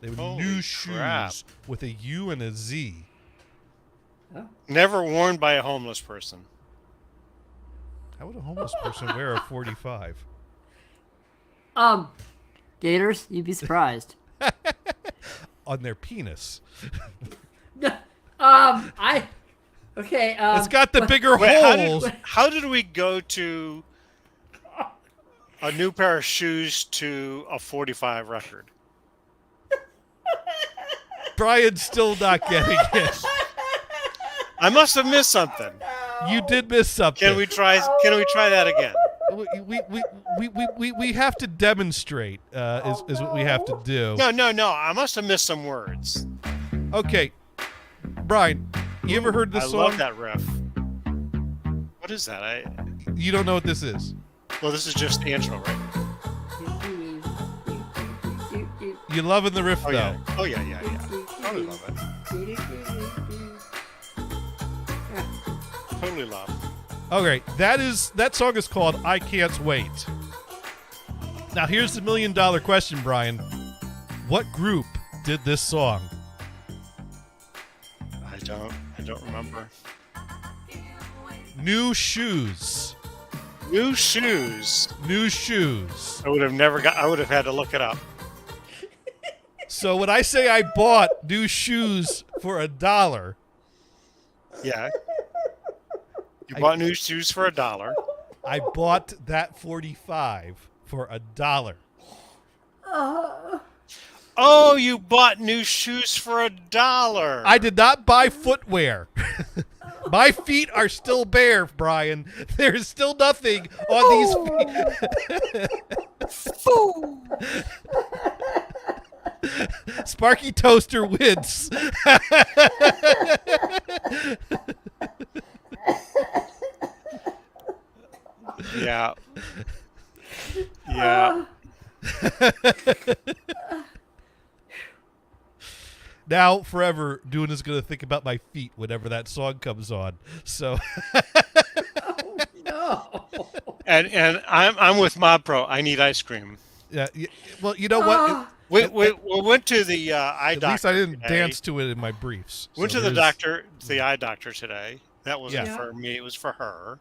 They were Holy new crap. shoes with a U and a Z. Never worn by a homeless person. How would a homeless person wear a 45? Gators, you'd be surprised. On their penis. Okay. It's got the bigger Wait, holes. how did we go to a new pair of shoes to a 45 record? Brian's still not getting it. I must have missed something. You did miss something. Can we try that again? We have to demonstrate is what we have to do. No. I must have missed some words. Okay, Brian, you ever heard this I song? love that riff. What is that? You don't know what this is. Well, this is just the intro, right? You loving the riff Oh though? yeah. Oh yeah. Totally love it. Totally love. Okay, that song is called "I Can't Wait." Now here's the $1 million question, Brian. What group did this song? I don't remember. New Shoes. New shoes. New Shoes. I would have had to look it up. So when I say I bought new shoes for $1, Yeah. You bought new shoes for $1. I bought that 45 for $1. Oh, you bought new shoes for $1. I did not buy footwear. My feet are still bare, Brian. There's still nothing on these feet. Sparky Toaster wins. Yeah. Yeah. Now, forever, Dune is going to think about my feet whenever that song comes on. So, No. And I'm with Mob Pro. I need ice cream. yeah. Well, you know what? We went to the eye At doctor. least I didn't today. dance to it in my briefs. Went So to the there's- eye doctor today. That wasn't Yeah. for me. It was for her.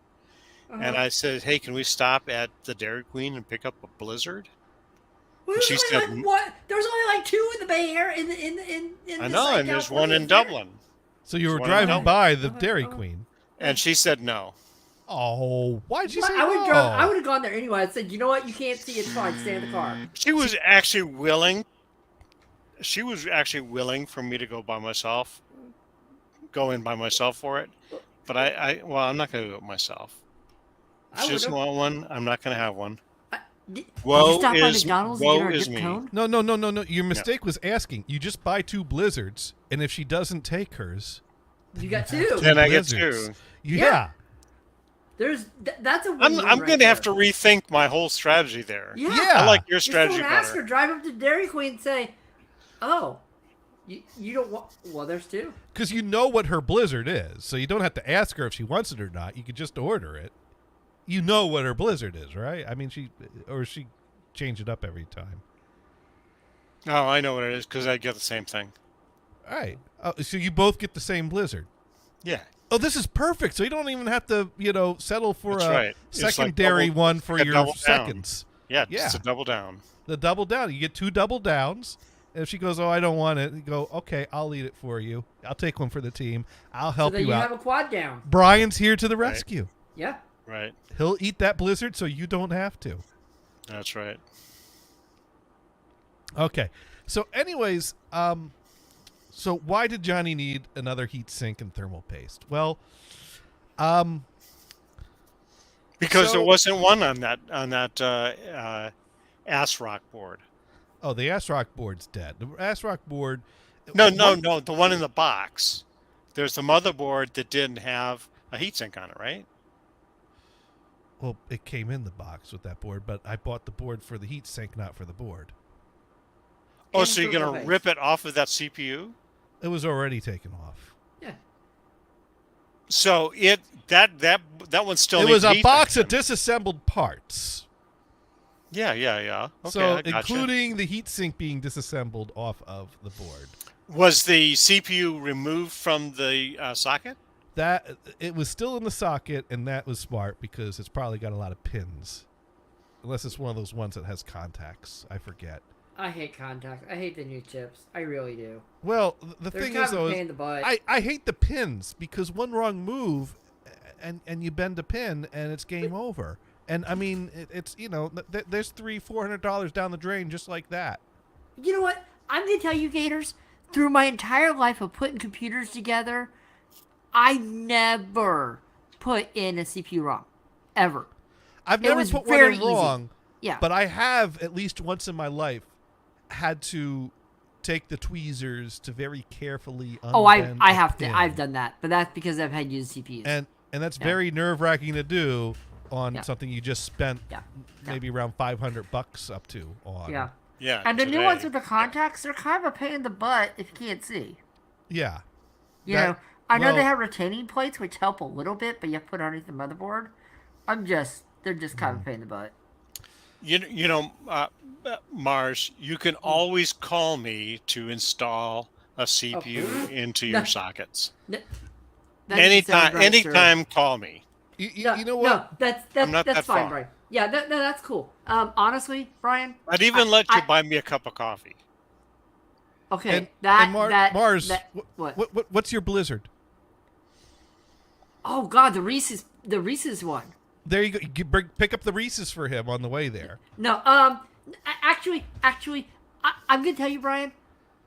Uh-huh. And I said, "Hey, can we stop at the Dairy Queen and pick up a Blizzard?" Well, She there's said- only like what? There's only like 2 in the Bay Area. In I this, know, like, and there's California one in area. Dublin. So you were One driving down. by the Dairy Queen. And she said no. Oh, why'd you Well, say I would no? I would have gone there anyway. I said, you know what? You can't see it, fine. Stay in the car. She was actually willing. She was actually willing for me to go in by myself for it. But I'm not going to do it myself. If I she doesn't would've. want one, I'm not going to have one. Did Woe you stop by is- McDonald's woe and get her a is dip me. cone? No. Your mistake was asking. You just buy 2 Blizzards, and if she doesn't take hers, You got you have 2. Then I get Blizzards. 2. Yeah. That's a I'm win-win going to have to rethink my whole strategy there. Yeah. Yeah. I like your Just strategy don't ask her. better. Drive up to Dairy Queen and say, "Oh, you don't want." Well, there's 2. Because you know what her Blizzard is, so you don't have to ask her if she wants it or not. You could just order it. You know what her Blizzard is, right? I mean, she change it up every time. Oh, I know what it is because I get the same thing. All right. So you both get the same Blizzard. Yeah. oh, this is perfect. So you don't even have to, settle for That's a right. It's like secondary double- one for like a your double down. seconds. Yeah, Yeah. it's a double down. The double down. You get 2 double downs. And if she goes, oh, I don't want it, you go, okay, I'll eat it for you. I'll take one for the team. I'll So help then you you out. have a quad down. Brian's here to the Right. rescue. Yeah. Right. He'll eat that blizzard so you don't have to. That's right. Okay. So anyways, so why did Johnny need another heat sink and thermal paste? Well, Because So- there wasn't one on that ASRock board. oh, the ASRock board's dead. The ASRock board. No, the one in the box. There's the motherboard that didn't have a heatsink on it, right? Well, it came in the box with that board, but I bought the board for the heat sink, not for the board. Oh, And so you're thermal gonna paste. rip it off of that CPU? It was already taken off. Yeah. So that one still It needs was a heat box sink of disassembled parts. then. Yeah. Okay, So I gotcha. including the heat sink being disassembled off of the board. Was the CPU removed from the socket? That it was still in the socket, and that was smart because it's probably got a lot of pins. Unless it's one of those ones that has contacts. I forget. I hate contacts. I hate the new chips. I really do. Well, the They're thing kind is, of though, a pain is in the butt. I hate the pins because one wrong move, and you bend a pin, and it's game over. And I mean, it's there's $400 down the drain just like that. You know what? I'm gonna tell you, Gators. Through my entire life of putting computers together, I never put in a CPU ROM, ever. I've It never was put one very in easy. wrong, Yeah. but I have at least once in my life had to take the tweezers to very carefully unbend Oh, I a have to. pin. I've done that, but that's because I've had used CPUs. and that's Yeah. very nerve-wracking to do on Yeah. something you just spent Yeah. maybe around $500 up to on. Yeah. Yeah. And the new today. ones with the contacts, they're kind of a pain in the butt if you can't see. Yeah. You That- know, I know well- they have retaining plates which help a little bit, but you have to put underneath the motherboard. They're just kind of a pain in the butt. Mars, you can always call me to install a CPU into your No. sockets. That doesn't sound right, sir. Anytime, call me. You know what? No, that's I'm not that's that fine, far. Brian. Yeah, that's cool. Honestly, Brian. I'd even let you I- buy me a cup of coffee. Okay, And Mars. what what's your blizzard? Oh God, the Reese's one. There you go. You pick up the Reese's for him on the way there. No, actually, I'm gonna tell you, Brian.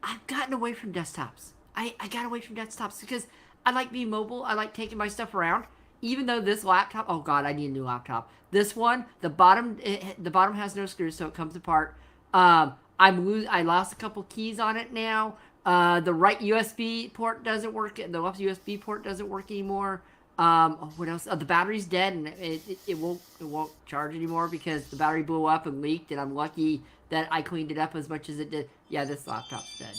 I've gotten away from desktops. I got away from desktops because I like being mobile. I like taking my stuff around. Even though this laptop, oh God, I need a new laptop. This one, the bottom has no screws, so it comes apart. I lost a couple keys on it now. The right USB port doesn't work. The left USB port doesn't work anymore. What else? The battery's dead, and it won't charge anymore because the battery blew up and leaked. And I'm lucky that I cleaned it up as much as it did. Yeah, this laptop's dead.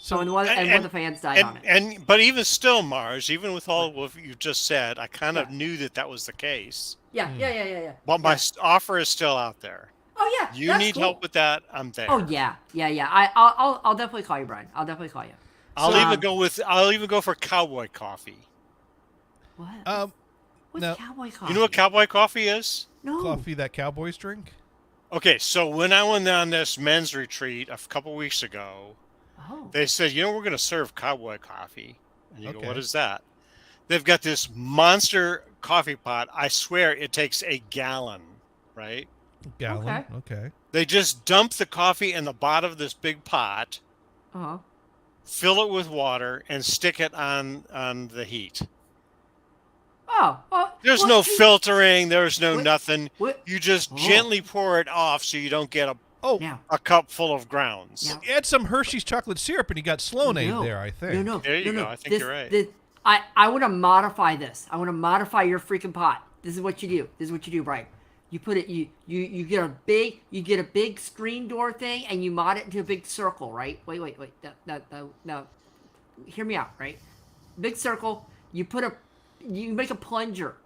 So and one of the fans died on it. But even still, Mars, even with all of what you just said, I kind of knew that was the case. Yeah. But my offer is still out there. Oh yeah. You that's need cool. help with that? I'm there. Oh yeah. I'll definitely call you, Brian. I'll definitely call you. I'll even go for cowboy coffee. What? What's no. cowboy coffee? You know what cowboy coffee is? No. Coffee that cowboys drink. Okay, so when I went on this men's retreat a couple weeks ago, Oh. they said, we're going to serve cowboy coffee. And you go, Okay. what is that? They've got this monster coffee pot. I swear it takes a gallon, right? Gallon. Okay. They just dump the coffee in the bottom of this big pot, Uh-huh. fill it with water, and stick it on the heat. Oh. There's well, no see- filtering. There's no What- nothing. what- You just Oh. gently pour it off so you don't get Oh, Now. a cup full of grounds. Now. add some Hershey's chocolate syrup, and you got Sloanade there. I think. No. There you no, go. no. I think you're right. I want to modify this. I want to modify your freaking pot. This is what you do. This is what you do, Brian. You put it. You get a big screen door thing, and you mod it into a big circle, right? Wait. No. Hear me out, right? Big circle. You make a plunger,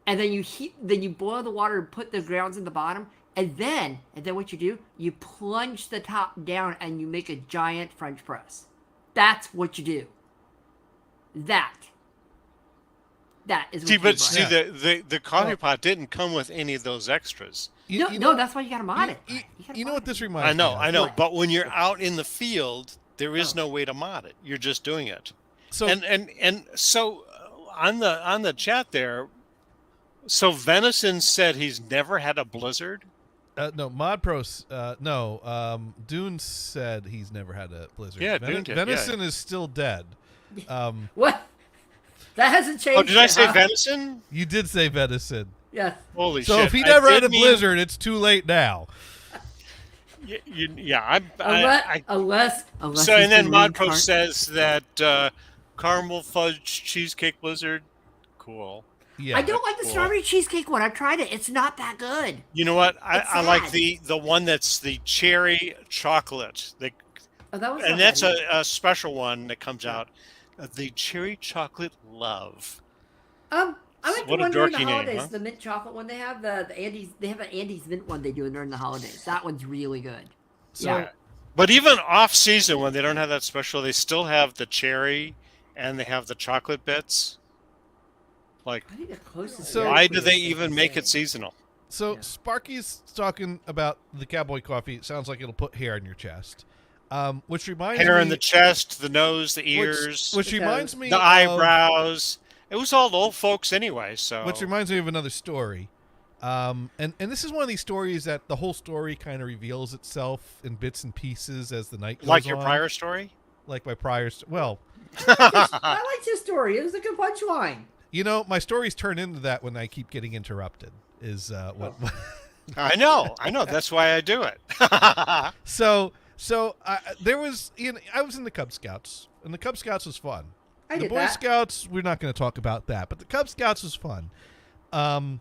and then you boil the water and put the grounds in the bottom. And then what you do, you plunge the top down and you make a giant French press. That's what you do. That. That is what See, you but buy. see, Yeah. the coffee Well- pot didn't come with any of those extras. No, that's why you gotta mod it. You know what this reminds I know, me of? I know. What? But when you're out in the field, there is Oh. no way to mod it. You're just doing it. So And so on the chat there, so Venison said he's never had a blizzard. no, ModPro. No, Dune said he's never had a blizzard. Yeah, Dune did, Venison is still dead. What? That hasn't changed. Oh, did I yet, say huh? venison? You did say venison. Yes. Holy So shit! if he I never did had a mean- blizzard, it's too late now. Yeah, Unless so and he's then been ModPro reincarn- says that caramel fudge cheesecake blizzard, cool. Yeah. I don't like the Cool. strawberry cheesecake one. I tried it. It's not that good. You know what? It's I like sad. the one that's the cherry chocolate. Oh, that was And not that's bad either. a special one that comes out. The cherry chocolate love. I like the What a one during the dorky name, holidays. huh? The mint chocolate one they have. The Andes. They have an Andes mint one they do during the holidays. That one's really good. So- yeah. But even off season when they don't have that special, they still have the cherry and they have the chocolate bits. Like, I think the closest. So- why to do it they is even the make it same. seasonal? So Yeah. Sparky's talking about the cowboy coffee. It sounds like it'll put hair in your chest, which reminds Hair me in the chest, the nose, the ears, which It reminds does. me the of- eyebrows. It was all old folks anyway, so. Which reminds me of another story. And this is one of these stories that the whole story kind of reveals itself in bits and pieces as the night goes like your on. prior story? Like my prior. Well, I liked his story. It was a good punchline. you know, my stories turn into that when I keep getting interrupted. Is what. I know. That's why I do it. So there was. I was in the Cub Scouts, and the Cub Scouts was fun. I The did Boy that. Scouts, we're not going to talk about that, but the Cub Scouts was fun. And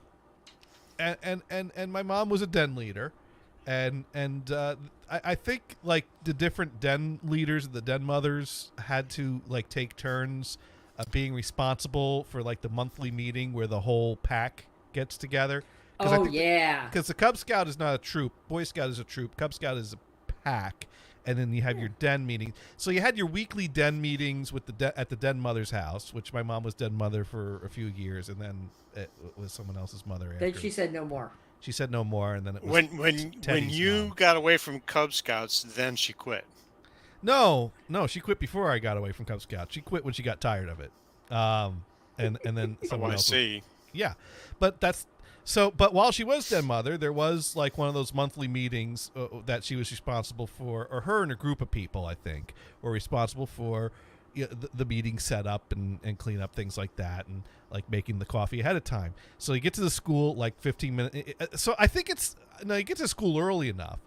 my mom was a den leader, and I think like the different den leaders, the den mothers had to like take turns being responsible for like the monthly meeting where the whole pack gets together. Oh yeah. Because the Cub Scout is not a troop. Boy Scout is a troop. Cub Scout is a pack. And then you have your den meeting. So you had your weekly den meetings with at the den mother's house, which my mom was den mother for a few years, and then it was someone else's mother. Then After. she said no more. She said no more, and then it was when Teddy's you mom. got away from Cub Scouts, then she quit. No, she quit before I got away from Cub Scout. She quit when she got tired of it. And then Oh, someone I else. see. Yeah, but that's so. But while she was den mother, there was like one of those monthly meetings that she was responsible for, or her and a group of people, I think, were responsible for the meeting set up and clean up things like that, and like making the coffee ahead of time. So you get to the school like 15 minutes. So I think you get to school early enough,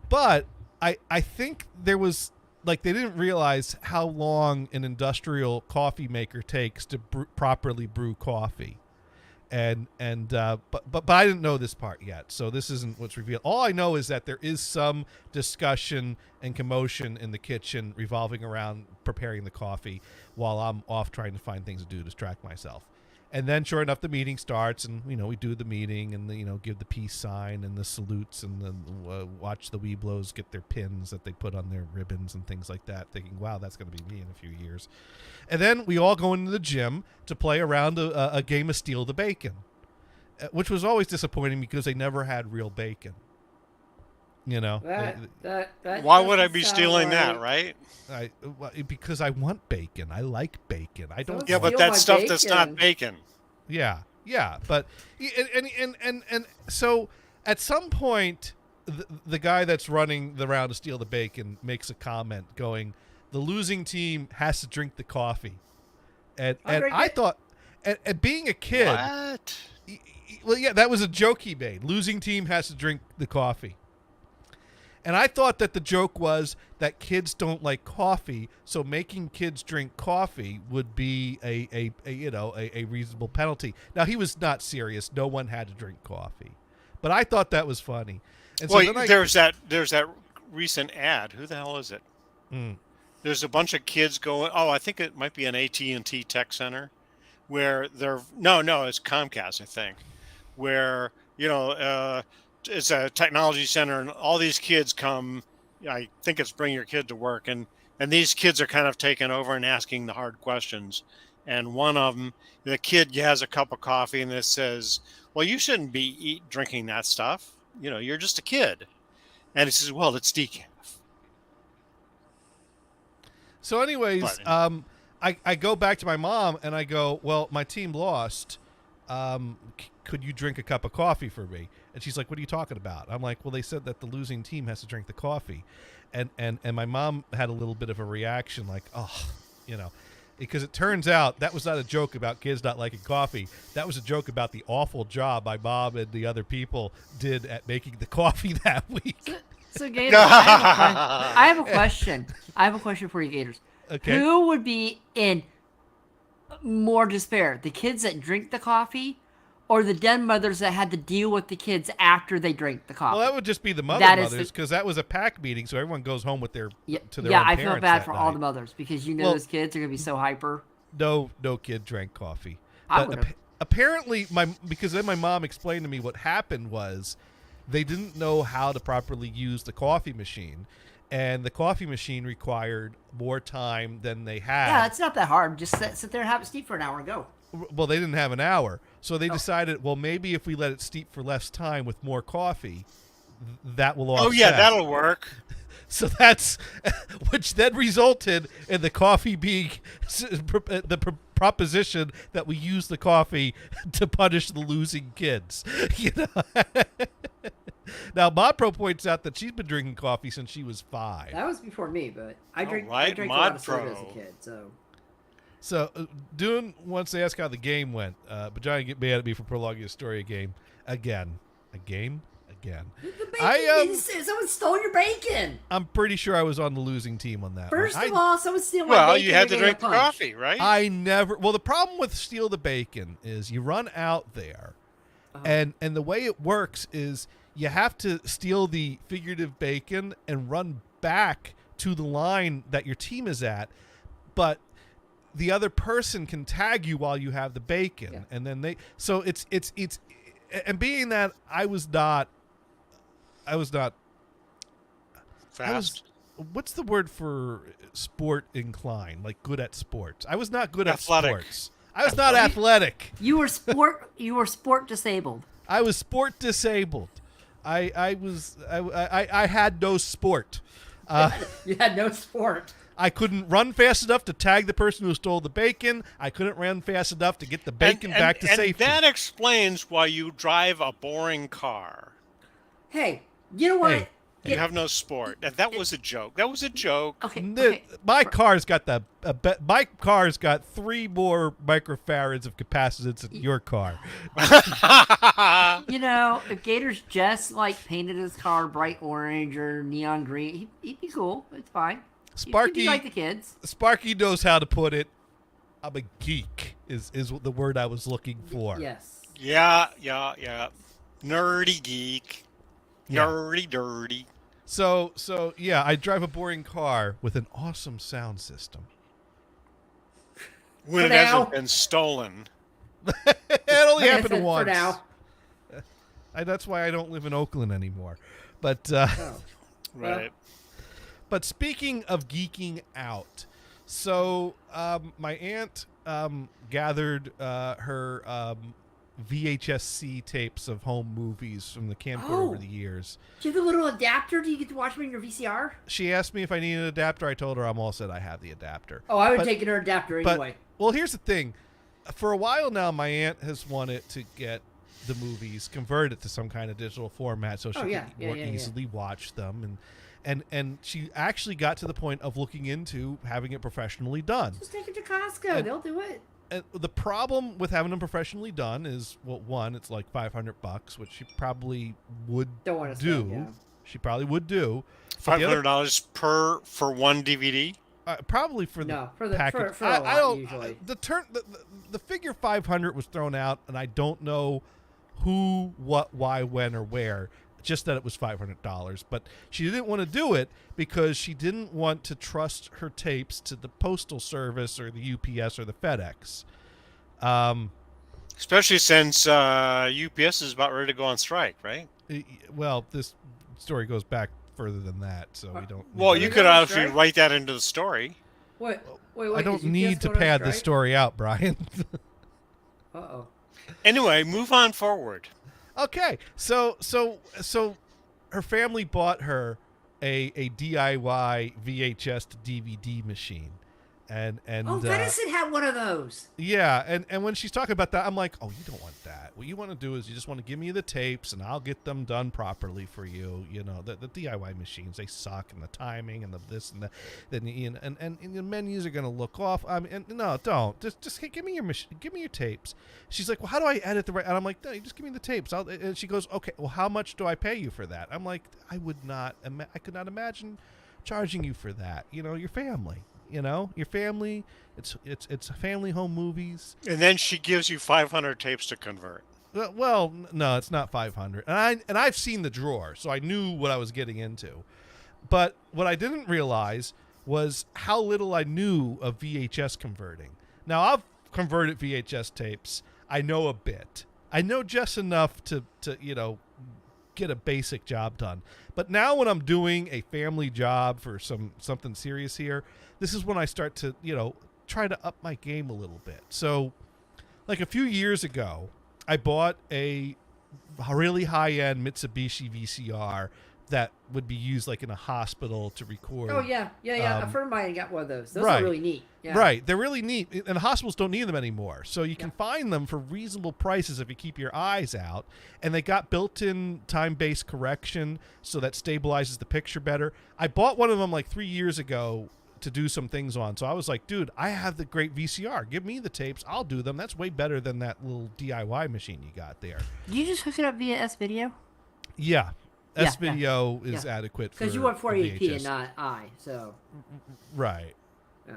but I think there was. Like they didn't realize how long an industrial coffee maker takes to properly brew coffee, but I didn't know this part yet, so this isn't what's revealed. All I know is that there is some discussion and commotion in the kitchen revolving around preparing the coffee while I'm off trying to find things to do to distract myself. And then, sure enough, the meeting starts, and we do the meeting, and give the peace sign and the salutes, and then watch the Weeblos get their pins that they put on their ribbons and things like that. Thinking, wow, that's going to be me in a few years. And then we all go into the gym to play around a game of Steal the Bacon, which was always disappointing because they never had real bacon. That Why would I doesn't be sound stealing that, right? Because I want bacon. I like bacon. I don't. Yeah, but Steal that my stuff that's not bacon. bacon. Yeah, but and so at some point, the guy that's running the round to steal the bacon makes a comment going, "The losing team has to drink the coffee," and drink I it. thought, and being a kid, What? well, yeah, that was a joke he made. Losing team has to drink the coffee. And I thought that the joke was that kids don't like coffee, so making kids drink coffee would be a reasonable penalty. Now he was not serious. No one had to drink coffee, but I thought that was funny. And so Well, then there's that recent ad. Who the hell is it? Mm. There's a bunch of kids going. Oh, I think it might be an AT&T Tech Center, where they're no, it's Comcast, I think, where it's a technology center, and all these kids come. I think it's bring your kid to work, and these kids are kind of taking over and asking the hard questions, and one of them, the kid has a cup of coffee, and it says, "Well, you shouldn't be drinking that stuff. You're just a kid." And he says, "Well, it's decaf." So, anyways, But- I go back to my mom and I go, "Well, my team lost. Could you drink a cup of coffee for me?" And she's like, "What are you talking about?" I'm like, "Well, they said that the losing team has to drink the coffee," and my mom had a little bit of a reaction, like, "Oh, because it turns out that was not a joke about kids not liking coffee. That was a joke about the awful job my mom and the other people did at making the coffee that week." So Gators, I have a question. I have a question for you, Gators. Okay. Who would be in more despair? The kids that drink the coffee, or the den mothers that had to deal with the kids after they drink the coffee? Well, that would just be the That is mothers, because that was a pack meeting, so everyone goes home with their to their yeah, own I feel parents bad that for all night. the mothers because Well- those kids are gonna be so hyper. No kid drank coffee. I But would've. apparently, because then my mom explained to me what happened was they didn't know how to properly use the coffee machine, and the coffee machine required more time than they had. Yeah, it's not that hard. Just sit there and have it steep for an hour and go. Well, they didn't have an hour, so they decided, well, maybe if we let it steep for less time with more coffee, that will offset. Oh yeah, that'll work. So that's, which then resulted in the coffee being the proposition that we use the coffee to punish the losing kids. Now, Modpro points out that she's been drinking coffee since she was 5. That was before me, but I All I right, drank a lot of soda Mod as a Pro. kid. So So, Dune wants to ask how the game went, but Johnny get mad at me for prolonging the story again. A game? Again? the I, someone stole your bacon. I'm pretty sure I was on the losing team on that First one. of all, someone steal my Well, bacon. you had they're to gonna drink the get punched. coffee, right? I never. Well, the problem with Steal the Bacon is you run out there, and the way it works is you have to steal the figurative bacon and run back to the line that your team is at, but the other person can tag you while you have the bacon, Yeah. and then they. So it's and being that I was not. Fast. What's the word for sport inclined? Like good at sports. I was not good Athletic. at sports. I was not athletic. You were sport disabled. I was sport disabled. I had no sport. You had no sport. I couldn't run fast enough to tag the person who stole the bacon. I couldn't run fast enough to get the bacon back to and safety. that explains why you drive a boring car. Hey, you know what? Hey. You have no sport. That was a joke. That was a joke. Okay. My car's got my car's got 3 more microfarads of capacitance than your car. You know, if Gators just painted his car bright orange or neon green, he'd be cool. It's fine. He'd Sparky be like the kids. Sparky knows how to put it. I'm a geek is the word I was looking for. Yes. Yeah. Nerdy geek. Yeah. Nerdy dirty. So yeah, I drive a boring car with an awesome sound system. When For it hasn't now. been stolen. It only happened For once. now. That's why I don't live in Oakland anymore. But Oh. Right. but speaking of geeking out, so my aunt gathered her VHS-C tapes of home movies from the camcorder over Oh. the years. Do you have the little adapter? Do you get to watch them in your VCR? She asked me if I needed an adapter. I told her I'm all set. I have the adapter. Oh, I would But- take her adapter But anyway. well, here's the thing. For a while now, my aunt has wanted to get the movies converted to some kind of digital format so she Oh, yeah. can Yeah, more yeah, yeah. easily watch them, and she actually got to the point of looking into having it professionally done. Just take it to Costco. And- They'll do it. And the problem with having them professionally done is, well, one, it's like $500, which she probably would Don't want to do. spend, yeah. She probably would do. But the other- $500 for one DVD. Probably for the No, for the- package. for a lot, I don't. usually. The figure 500 was thrown out, and I don't know who, what, why, when, or where. Just that it was $500, but she didn't want to do it because she didn't want to trust her tapes to the postal service or the UPS or the FedEx. Especially since UPS is about ready to go on strike, right? Well, this story goes back further than that, so we don't. Well, They're you could going on actually strike? write that into the story. What? Wait, I don't is UPS need to going on pad this strike? story out, Brian. Uh-oh. Anyway, move on forward. Okay, so her family bought her a DIY VHS to DVD machine, and Oh, Venison had one of those. yeah, and when she's talking about that, I'm like, oh, you don't want that. What you want to do is you just want to give me the tapes, and I'll get them done properly for you. You know, the DIY machines, they suck, and the timing, and the this and the then and the menus are gonna look off. I mean, and, no, don't just give me give me your tapes. She's like, well, how do I edit the right? And I'm like, no, you just give me the tapes. And she goes, okay, well, how much do I pay you for that? I'm like, I could not imagine charging you for that. You know, your family. You know, your family. It's family home movies. And then she gives you 500 tapes to convert. Well, no, it's not 500. And I've seen the drawer, so I knew what I was getting into. But what I didn't realize was how little I knew of VHS converting. Now, I've converted VHS tapes. I know a bit. I know just enough to get a basic job done. But now when I'm doing a family job for something serious here, this is when I start to, try to up my game a little bit. So, like a few years ago, I bought a really high-end Mitsubishi VCR that would be used like in a hospital to record. Oh, yeah. A friend of mine got one of those. Those right. are really neat. Yeah. Right. They're really neat. And hospitals don't need them anymore. So you can find them for reasonable prices if you keep your eyes out. And they got built-in time-based correction so that stabilizes the picture better. I bought one of them like 3 years ago to do some things on. So I was like, dude, I have the great VCR. Give me the tapes. I'll do them. That's way better than that little DIY machine you got there. Did you just hook it up via S-Video? Yeah. Yeah, S-Video is adequate for because you want 480p VHS. and not I, so. Right. Yeah.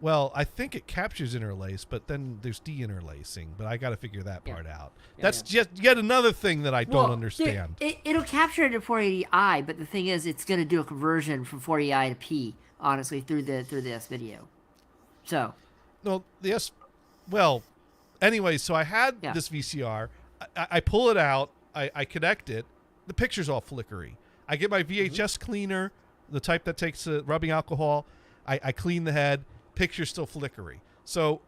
Well, I think it captures interlace, but then there's de-interlacing. But I got to figure that part out. Yeah, That's just yet another thing that I don't understand. It'll capture it in 480i, but the thing is, it's going to do a conversion from 480i to P, honestly, through the S-Video. So. No, yes. Well, anyway, so I had this VCR. I pull it out. I connect it. The picture's all flickery. I get my VHS cleaner, the type that takes rubbing alcohol. I clean the head. Picture's still flickery. So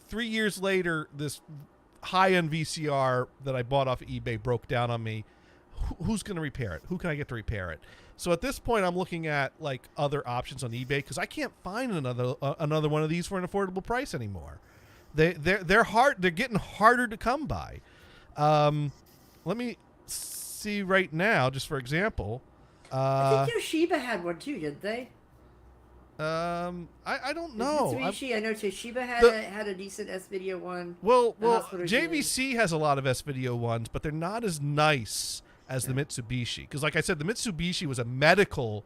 3 years later, this high-end VCR that I bought off of eBay broke down on me. Who's going to repair it? Who can I get to repair it? So at this point, I'm looking at like other options on eBay because I can't find another one of these for an affordable price anymore. They're hard. They're getting harder to come by. Let me see right now, just for example. I think Toshiba had one too, didn't they? I don't know. Mitsubishi, I know Toshiba had a decent S-Video one. Well, Hospital JVC has a lot of S-Video ones, but they're not as nice as the Mitsubishi. Because, like I said, the Mitsubishi was a medical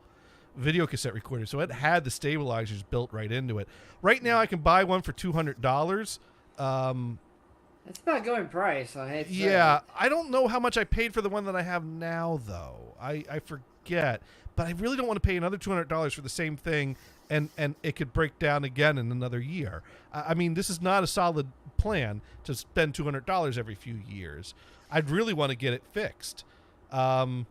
video cassette recorder, so it had the stabilizers built right into it. Right now, I can buy one for $200. That's about going price. Yeah, I don't know how much I paid for the one that I have now, though. I forget, but I really don't want to pay another $200 for the same thing, and it could break down again in another year. I mean, this is not a solid plan to spend $200 every few years. I'd really want to get it fixed, but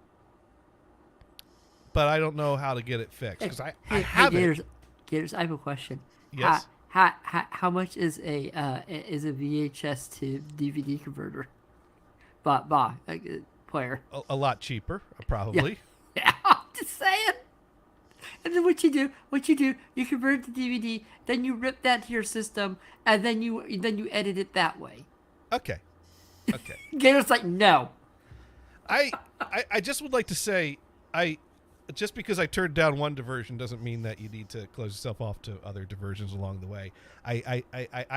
I don't know how to get it fixed because I have it. Gators, I have a question. Yes. How much is a VHS to DVD converter? Player. A lot cheaper, probably. Yeah, I'm just saying. And then what you do, you convert it to DVD, then you rip that to your system, and then you edit it that way. Okay. Gators like no. I just would like to say just because I turned down one diversion doesn't mean that you need to close yourself off to other diversions along the way. I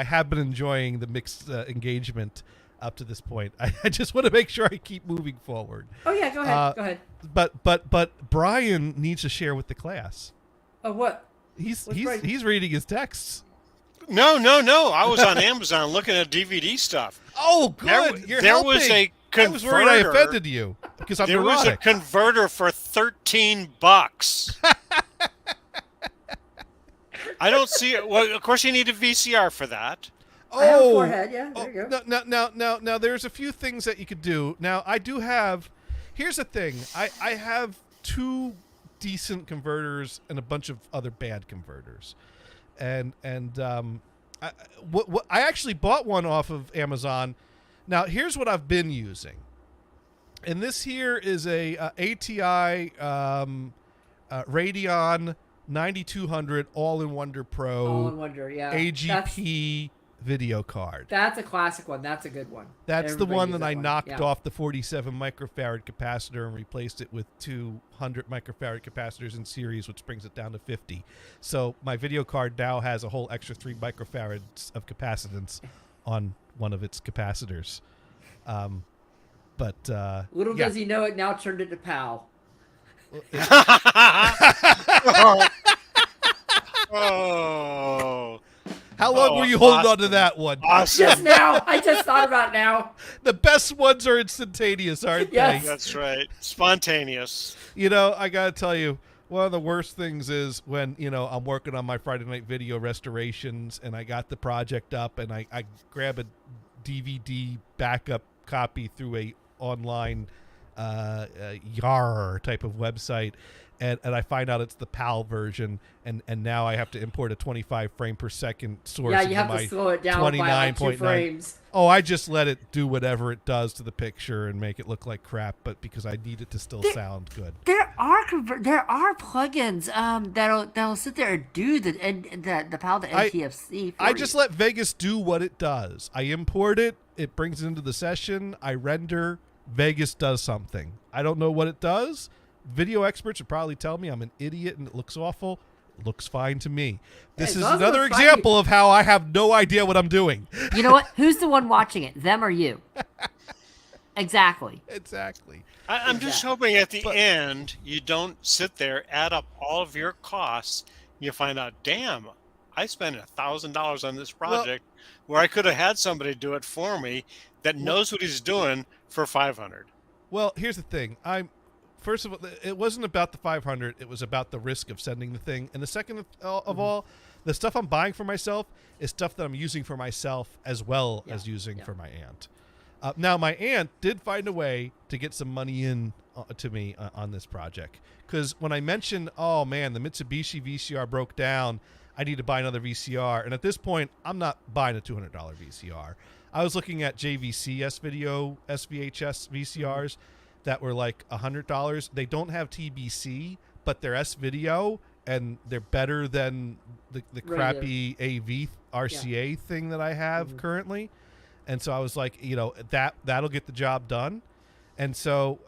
have been enjoying the mixed engagement up to this point. I just want to make sure I keep moving forward. Oh yeah, go ahead. But Brian needs to share with the class. Oh what? He's reading his texts. No. I was on Amazon looking at DVD stuff. Oh, good. There was a converter. I was worried I offended you because I'm There was a converter for $13. I don't see it. Well, of course you need a VCR for that. I have a forehead. Yeah, there you go. Now, there's a few things that you could do. Now, I do have. Here's the thing. I have 2 decent converters and a bunch of other bad converters. and I actually bought one off of Amazon. Now here's what I've been using, and this here is a ATI Radeon 9200 All-in-Wonder Pro All-in-Wonder, yeah. AGP video card. That's a classic one. That's a good one. That's the Everybody one uses that I one. knocked Yeah. off the 47 microfarad capacitor and replaced it with 200 microfarad capacitors in series, which brings it down to 50. So my video card now has a whole extra 3 microfarads of capacitance on one of its capacitors. Little yeah. does he know it now turned into PAL. Oh, How long Oh, were you holding on to awesome. that one? Just awesome. now. I just thought about now. The best ones are instantaneous, aren't Yes. they? That's right. Spontaneous. You know, I gotta tell you, one of the worst things is when, you know, I'm working on my Friday night video restorations and I got the project up and I grab a DVD backup copy through a online YAR type of website, and I find out it's the PAL version, and now I have to import a 25 frame per second source. Yeah, you into have my to slow it down by like 2 29.9. frames. Oh, I just let it do whatever it does to the picture and make it look like crap, but because I need it to still sound good. There are plugins that'll sit there and do the PAL to NTFC. I just let Vegas do what it does. I import it, it brings it into the session, I render, Vegas does something. I don't know what it does. Video experts would probably tell me I'm an idiot and it looks awful. It looks fine to me. This as is long as it another looks fine. example of how I have no idea what I'm doing. You know what? Who's the one watching it? Them or you? Exactly. Exactly. I'm just hoping at the end you don't sit there, add up all of your costs, you find out, damn, I spent $1,000 on this project where I could have had somebody do it for me that knows what he's doing for 500. Well, here's the thing. First of all, it wasn't about the 500. It was about the risk of sending the thing. And the second of all, the stuff I'm buying for myself is stuff that I'm using for myself as well as using for my aunt. Now, my aunt did find a way to get some money in to me on this project. Because when I mentioned, oh, man, the Mitsubishi VCR broke down, I need to buy another VCR. And at this point, I'm not buying a $200 VCR. I was looking at JVC S-Video SVHS VCRs that were like $100. They don't have TBC, but they're S-Video, and they're better than the crappy AV RCA thing that I have currently. And so I was like, you know, that'll get the job done. And so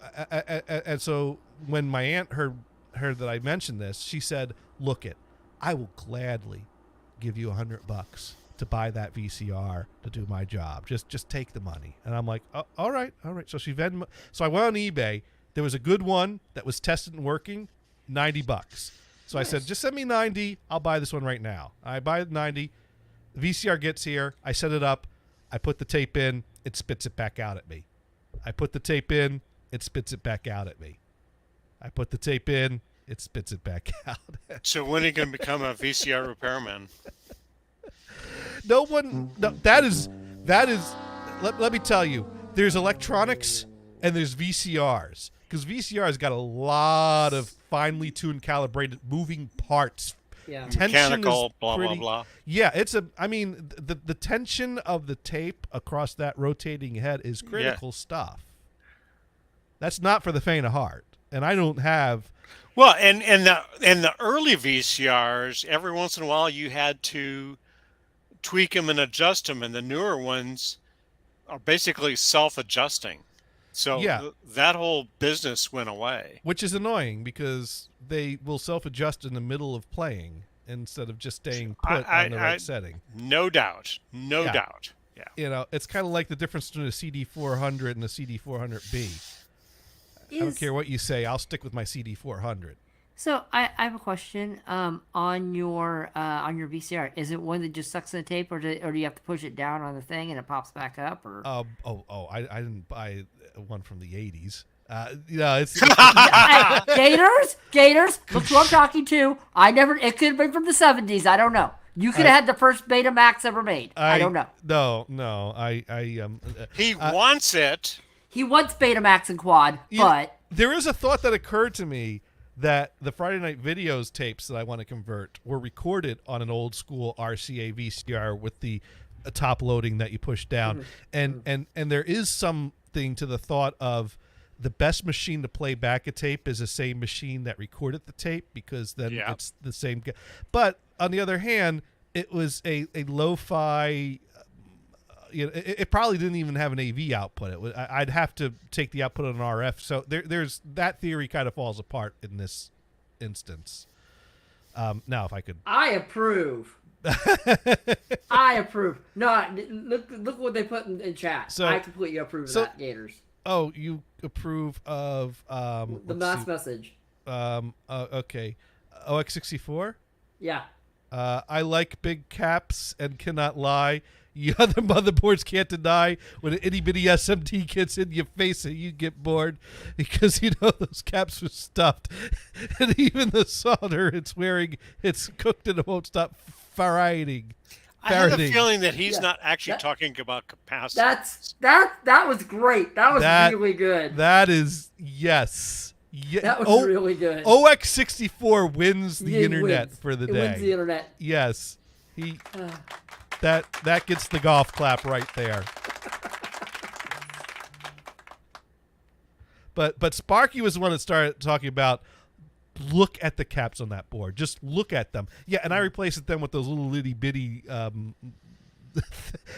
when my aunt heard that I mentioned this, she said, "Look it, I will gladly give you $100 to buy that VCR to do my job. Just take the money." And I'm like, oh, all right. So so I went on eBay. There was a good one that was tested and working, $90. So I said, just send me 90. I'll buy this one right now. I buy 90. The VCR gets here. I set it up. I put the tape in. It spits it back out at me. I put the tape in. It spits it back out at me. I put the tape in. It spits it back out. So when are you going to become a VCR repairman? No, that is let me tell you, there's electronics and there's VCRs, because VCR's got a lot of finely tuned, calibrated moving parts. Yeah. Tension Mechanical, is blah, pretty, blah, blah. Yeah, the tension of the tape across that rotating head is critical stuff. That's not for the faint of heart. And I don't have. Well, and the early VCRs, every once in a while you had to tweak them and adjust them, and the newer ones are basically self-adjusting. So that whole business went away. Which is annoying, because they will self-adjust in the middle of playing instead of just staying put on the right setting. No doubt. No doubt. Yeah. You know, it's kind of like the difference between a CD400 and a CD400B. I don't care what you say. I'll stick with my CD400. So I have a question. On your VCR, is it one that just sucks in the tape, or do you have to push it down on the thing and it pops back up? Or I didn't buy one from the 80s. It's Gators. Look who I'm talking to. It could have been from the 70s. I don't know. You could have had the first Betamax ever made. I don't know. No. He wants it. He wants Betamax and Quad, but there is a thought that occurred to me that the Friday Night Videos tapes that I want to convert were recorded on an old school RCA VCR with the top loading that you push down. And there is something to the thought of the best machine to play back a tape is the same machine that recorded the tape, because then it's the same. But on the other hand, it was a lo-fi. It probably didn't even have an AV output. I'd have to take the output on an RF. So there's that theory kind of falls apart in this instance. Now, if I could, I approve. I approve. No, look what they put in chat. So- I completely approve of that, Gators. oh, you approve of The mass message. okay, OX64. Yeah. I like big caps and cannot lie. You other motherboards can't deny when an itty bitty SMT gets in your face and you get bored because those caps are stuffed, and even the solder it's wearing, it's cooked and it won't stop farting. I have a feeling that he's not actually That- talking about capacity. That was great. That was really good. That is yes. Yeah. That was really good. OX64 wins the It internet wins. for the It day. wins the internet. Yes, he. That gets the golf clap right there. But Sparky was the one that started talking about, look at the caps on that board. Just look at them. Yeah, and I replaced them with those little itty bitty.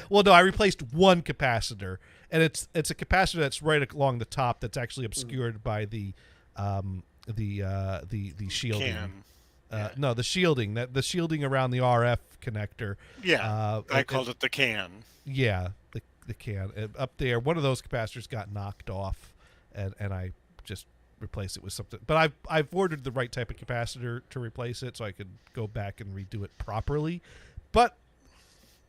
Well, no, I replaced one capacitor, and it's a capacitor that's right along the top that's actually obscured by the shielding. No, the shielding the shielding around the RF connector. Yeah, I called it the can. Yeah, the can up there. One of those capacitors got knocked off, and I just replaced it with something. But I've ordered the right type of capacitor to replace it, so I could go back and redo it properly. But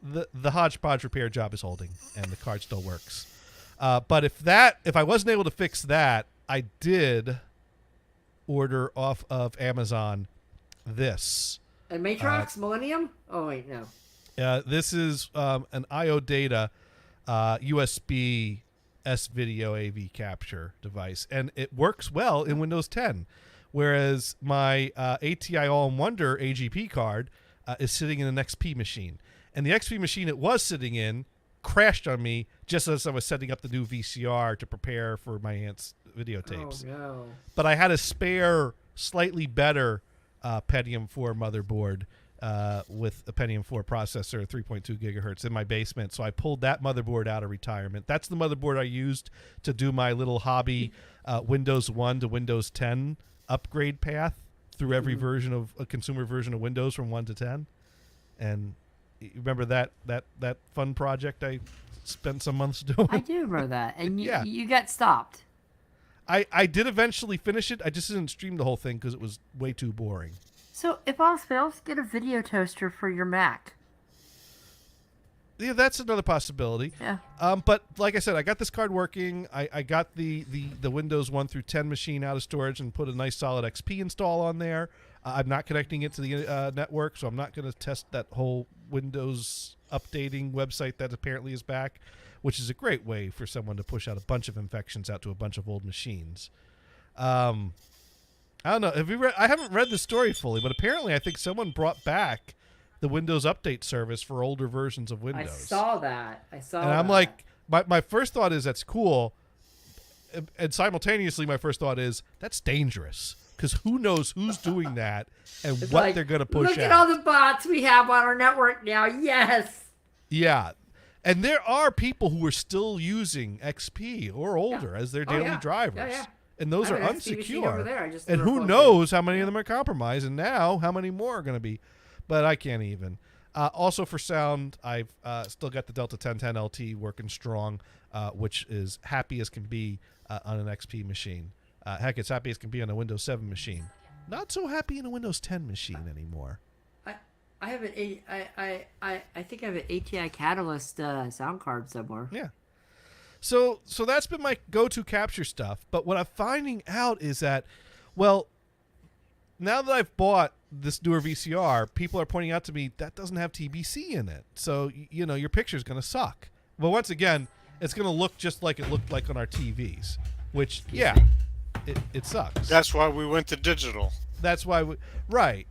the hodgepodge repair job is holding, and the card still works. But if I wasn't able to fix that, I did order off of Amazon this. And Matrox Millennium? Oh wait, no. This is an IO Data USB S-Video AV capture device, and it works well in Windows 10, whereas my ATI All-in-Wonder AGP card is sitting in an XP machine. And the XP machine it was sitting in crashed on me just as I was setting up the new VCR to prepare for my aunt's videotapes. Oh no. But I had a spare, slightly better Pentium 4 motherboard with a Pentium 4 processor, 3.2 gigahertz in my basement. So I pulled that motherboard out of retirement. That's the motherboard I used to do my little hobby Windows 1 to Windows 10 upgrade path through every version of a consumer version of Windows from 1 to 10. And you remember that fun project I spent some months doing? I do remember that. And Yeah. you got stopped. I did eventually finish it. I just didn't stream the whole thing because it was way too boring. So if all fails, get a video toaster for your Mac. Yeah, that's another possibility. Yeah. But like I said, I got this card working. I got the Windows 1 through 10 machine out of storage and put a nice solid XP install on there. I'm not connecting it to the network, so I'm not going to test that whole Windows updating website that apparently is back, which is a great way for someone to push out a bunch of infections out to a bunch of old machines. I don't know. Have you read? I haven't read the story fully, but apparently I think someone brought back the Windows Update service for older versions of Windows. I saw that. And I'm like, my first thought is that's cool, and simultaneously my first thought is that's dangerous because who knows who's doing that and It's what like, they're going to push look out. at all the bots we have on our network now. Yes. Yeah. And there are people who are still using XP or older as their daily drivers. Yeah, yeah. And those I are have an XP machine over there. I unsecure. just And never who plugged knows how many of them are compromised, and now how many more are going to be. But I can't even. Also for sound, I've still got the Delta 1010 LT working strong, which is happy as can be on an XP machine. Heck, it's happy as can be on a Windows 7 machine. Not so happy in a Windows 10 machine anymore. I have an I think I have an ATI Catalyst sound card somewhere. Yeah. So that's been my go-to capture stuff. But what I'm finding out is that, well, now that I've bought this newer VCR, people are pointing out to me that doesn't have TBC in it. So, your picture's going to suck. But once again, it's going to look just like it looked like on our TVs, which, yeah, it sucks. That's why we went to digital. That's why right.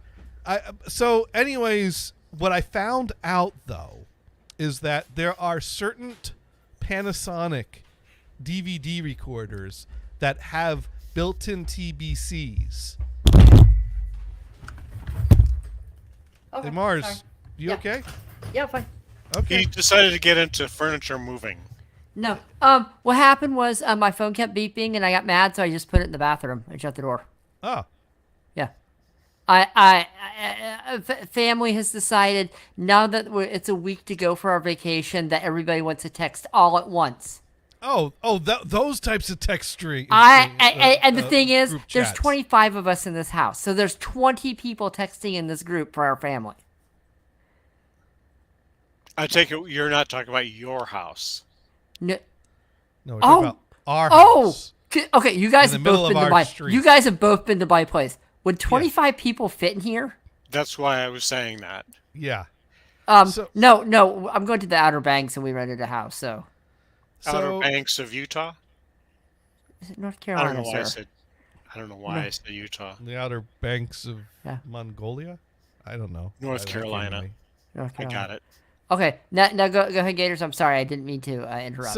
So anyways, what I found out though is that there are certain Panasonic DVD recorders that have built-in TBCs. Okay, Hey Mars, sorry. you Yeah. okay? Yeah, fine. Okay. He decided to get into furniture moving. No. What happened was my phone kept beeping and I got mad, so I just put it in the bathroom and shut the door. Oh, Yeah. Family has decided now that it's a week to go for our vacation that everybody wants to text all at once. those types of text string. And the thing is, group there's chats. 25 of us in this house, so there's 20 people texting in this group for our family. I take it you're not talking about your house. No, No, we're Oh! talking about our oh, house. okay. You guys In have the middle both of been to our my. street. You guys have both been to my place. Would 25 people fit in here? That's why I was saying that. Yeah. So- No. I'm going to the Outer Banks, and we rented a house. So, Outer Banks of Utah. is it North I Carolina, don't know why I sir? said. I don't know why I said Utah. The Outer Banks of Yeah. Mongolia? I don't know. North That came to Carolina. me. North I Carolina. got it. Okay, now go ahead, Gators. I'm sorry, I didn't mean to interrupt.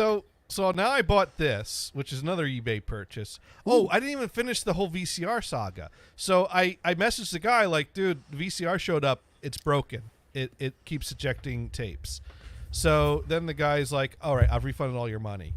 So now I bought this, which is another eBay purchase. Oh, I didn't even finish the whole VCR saga. So I messaged the guy like, dude, the VCR showed up. It's broken. It keeps ejecting tapes. So then the guy's like, all right, I've refunded all your money.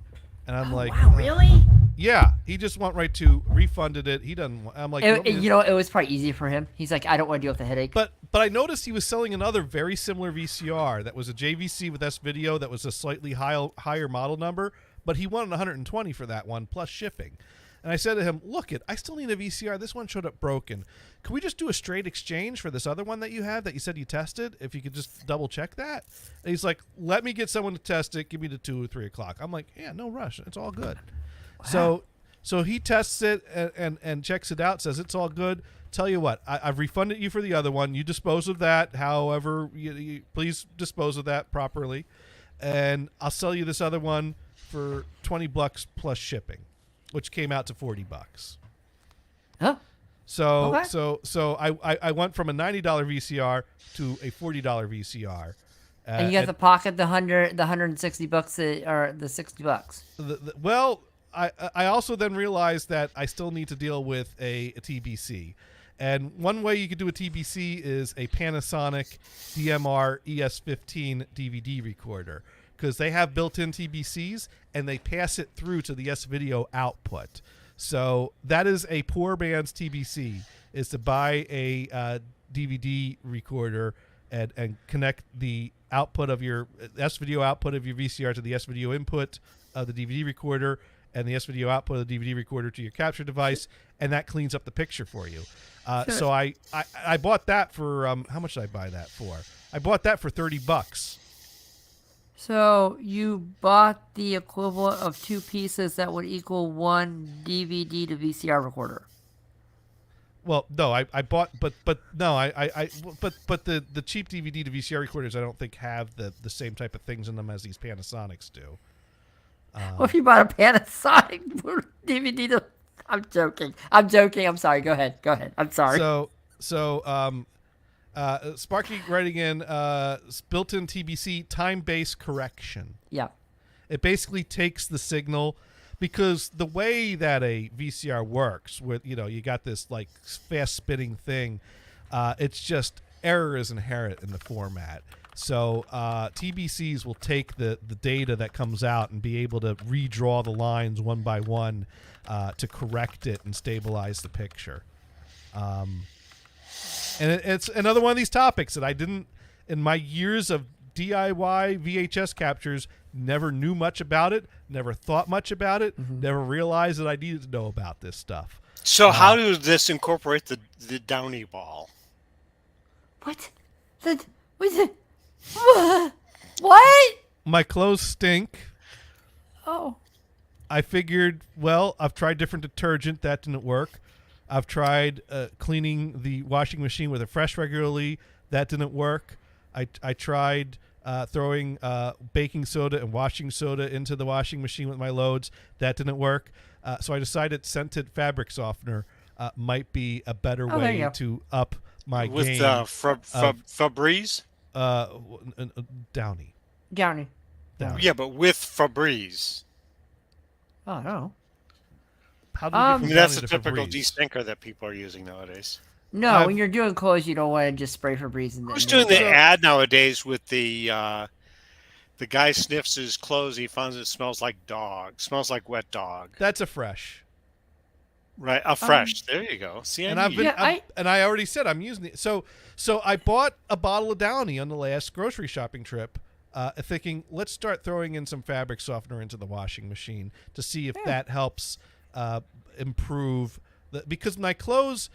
And I'm like, wow, really? yeah. He just went right to refunded it. He doesn't. I'm like, You know, it was probably easy for him. He's like, I don't want to deal with the headache. But I noticed he was selling another very similar VCR that was a JVC with S-Video that was a slightly higher model number, but he wanted 120 for that one plus shipping. And I said to him, look, I still need a VCR. This one showed up broken. Can we just do a straight exchange for this other one that you have that you said you tested? If you could just double check that. And he's like, let me get someone to test it. Give me to 2 or 3 o'clock. I'm like, yeah, no rush. It's all good. Wow. So he tests it and checks it out, says it's all good. Tell you what, I've refunded you for the other one. You dispose of that. However, you please dispose of that properly. And I'll sell you this other one for $20 plus shipping, which came out to $40. Huh? So Okay. so I went from a $90 VCR to a $40 VCR. And you got to pocket the 160 bucks or the $60. Well, I also then realized that I still need to deal with a TBC. And one way you could do a TBC is a Panasonic DMR ES15 DVD recorder, because they have built-in TBCs and they pass it through to the S-Video output. So that is a poor man's TBC, is to buy a DVD recorder and connect the output of your S-Video output of your VCR to the S-Video input of the DVD recorder, and the S-Video output of the DVD recorder to your capture device, and that cleans up the picture for you. So I bought that for how much did I buy that for? I bought that for $30. So you bought the equivalent of 2 pieces that would equal 1 DVD to VCR recorder. Well, no, I bought, but no, but the cheap DVD to VCR recorders I don't think have the same type of things in them as these Panasonics do. What if you bought a Panasonic DVD to... I'm joking. I'm sorry. Go ahead. I'm sorry. So Sparky writing in built-in TBC time-based correction. Yeah. It basically takes the signal, because the way that a VCR works, with you got this like fast spinning thing, it's just error is inherent in the format. So TBCs will take the data that comes out and be able to redraw the lines one by one to correct it and stabilize the picture. And it's another one of these topics that I didn't, in my years of DIY VHS captures, never knew much about it, never thought much about it, never realized that I needed to know about this stuff. So how does this incorporate the Downy ball? What? What? My clothes stink. Oh. I figured, well, I've tried different detergent. That didn't work. I've tried cleaning the washing machine with a fresh regularly. That didn't work. I tried throwing baking soda and washing soda into the washing machine with my loads. That didn't work. So I decided scented fabric softener might be a better Oh, there you way go. to up my With game. Febreze? Downy. Downey. Downy. Yeah, but with Febreze. Oh, I don't know. How do we I get mean, from that's Downy the to typical Febreze? de-stinker that people are using nowadays. No, I've- when you're doing clothes, you don't want to just spray Febreze and Who's then doing the ad nowadays with the guy sniffs his clothes, he finds it smells like dog, smells like wet dog. That's a fresh. Right, a fresh. There you go. See, And I've been, Yeah, and I already said I'm using it. So I bought a bottle of Downy on the last grocery shopping trip, thinking let's start throwing in some fabric softener into the washing machine to see if that helps improve because my clothes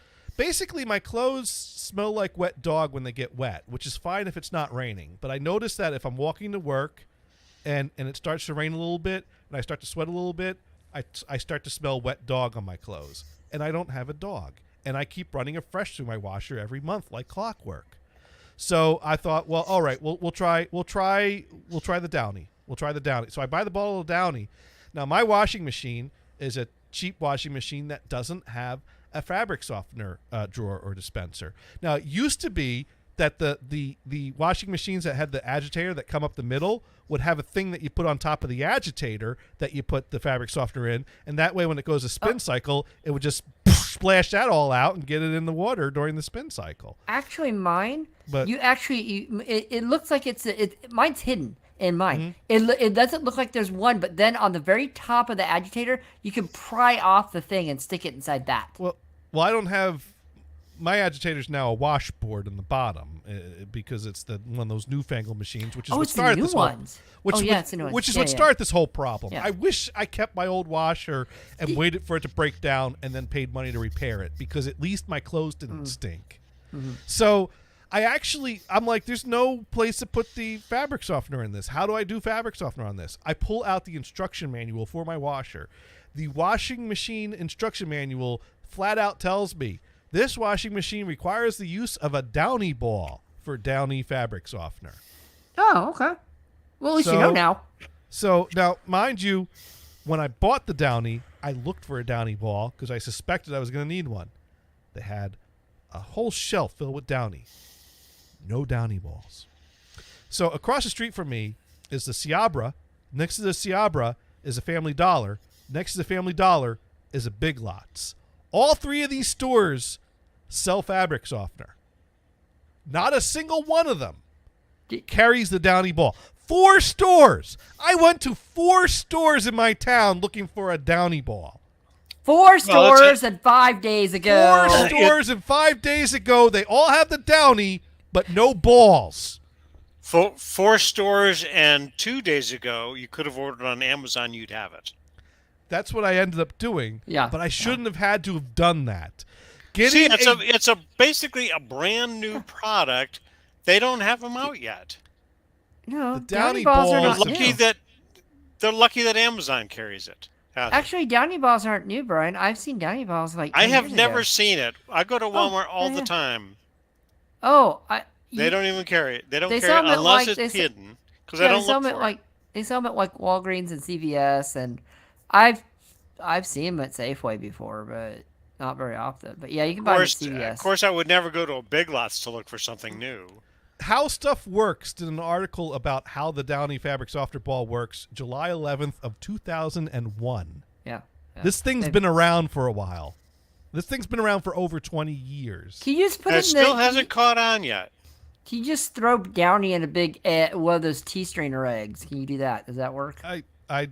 smell like wet dog when they get wet, which is fine if it's not raining. But I notice that if I'm walking to work and it starts to rain a little bit and I start to sweat a little bit, I start to smell wet dog on my clothes, and I don't have a dog, and I keep running a fresh through my washer every month like clockwork. So I thought, well, all right, we'll try the Downy. We'll try the Downy. So I buy the bottle of Downy. Now my washing machine is a cheap washing machine that doesn't have a fabric softener drawer or dispenser. Now it used to be that the washing machines that had the agitator that come up the middle would have a thing that you put on top of the agitator that you put the fabric softener in, and that way when it goes a spin cycle, it would just splash that all out and get it in the water during the spin cycle. Actually, mine. But- It looks like mine's hidden in mine. Mm-hmm. It doesn't look like there's one, but then on the very top of the agitator, you can pry off the thing and stick it inside that. Well, I don't have my agitator's now a washboard in the bottom because it's one of those newfangled machines, which is what It's the started new this whole, ones. which, It's the new ones. which is Yeah, what yeah. started this whole problem. Yeah. I wish I kept my old washer and waited for it to break down and then paid money to repair it because at least my clothes didn't stink. So I'm like, there's no place to put the fabric softener in this. How do I do fabric softener on this? I pull out the instruction manual for my washer. The washing machine instruction manual flat out tells me this washing machine requires the use of a Downy ball for Downy fabric softener. Oh, okay. Well, at least you know now. So now, mind you, when I bought the Downy, I looked for a Downy ball because I suspected I was going to need one. They had a whole shelf filled with Downy. No Downy balls. So across the street from me is the Ciabra. Next to the Ciabra is a Family Dollar. Next to the Family Dollar is a Big Lots. All three of these stores sell fabric softener. Not a single one of them carries the Downy ball. 4 stores. I went to 4 stores in my town looking for a Downy ball. 4 stores and 5 days ago. 4 stores and 5 days ago, they all have the Downy, but no balls. 4 stores and 2 days ago, you could have ordered on Amazon, you'd have it. That's what I ended up doing. Yeah. But I shouldn't have had to have done that. See, it's basically a brand new product. They don't have them out yet. No, The Downy balls are balls not are- They're lucky that Amazon carries it. Actually, Downy balls aren't new, Brian. I've seen Downy balls like I 10 have years never ago. seen it. I go to Walmart all yeah. the time. Oh, They don't even carry it. They don't They carry sell it them at, unless like, they it's se- hidden. Because yeah, I they don't sell look them at for like they sell them at like Walgreens and CVS, and I've seen them at Safeway before, but not very often. But yeah, you can it. buy them at Of CVS. course, I would never go to a Big Lots to look for something new. How Stuff Works did an article about how the Downy fabric softener ball works July 11th of 2001. Yeah. This thing's been around for a while. This thing's been around for over 20 years. Can you just put And it it in still the? hasn't caught on yet. Can you just throw Downy in a big one of those tea strainer eggs? Can you do that? Does that work? I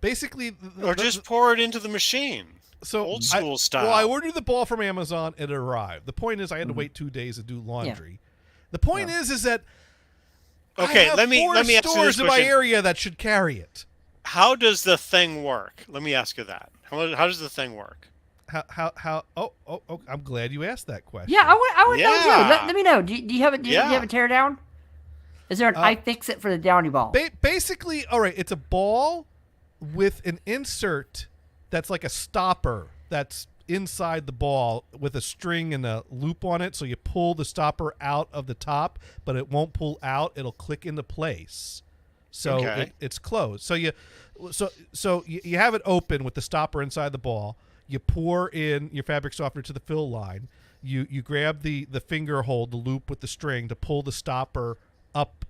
basically Or just pour it into the machine. so old school style. Well, I ordered the ball from Amazon. It arrived. The point is, I had to wait 2 days to do laundry. The point is that Okay, I have let me 4 ask you this stores in my question. area that should carry it. How does the thing work? Let me ask you that. How does the thing work? How? Oh, I'm glad you asked that question. Yeah, I want to know too. Yeah. Let me know. Do you have it? Do you have a tear down? Is there an iFixit for the Downy ball? Basically, all right, it's a ball with an insert that's like a stopper that's inside the ball with a string and a loop on it. So you pull the stopper out of the top, but it won't pull out. It'll click into place. so Okay. it's closed. So you have it open with the stopper inside the ball. You pour in your fabric softener to the fill line. You grab the finger hold, the loop with the string to pull the stopper up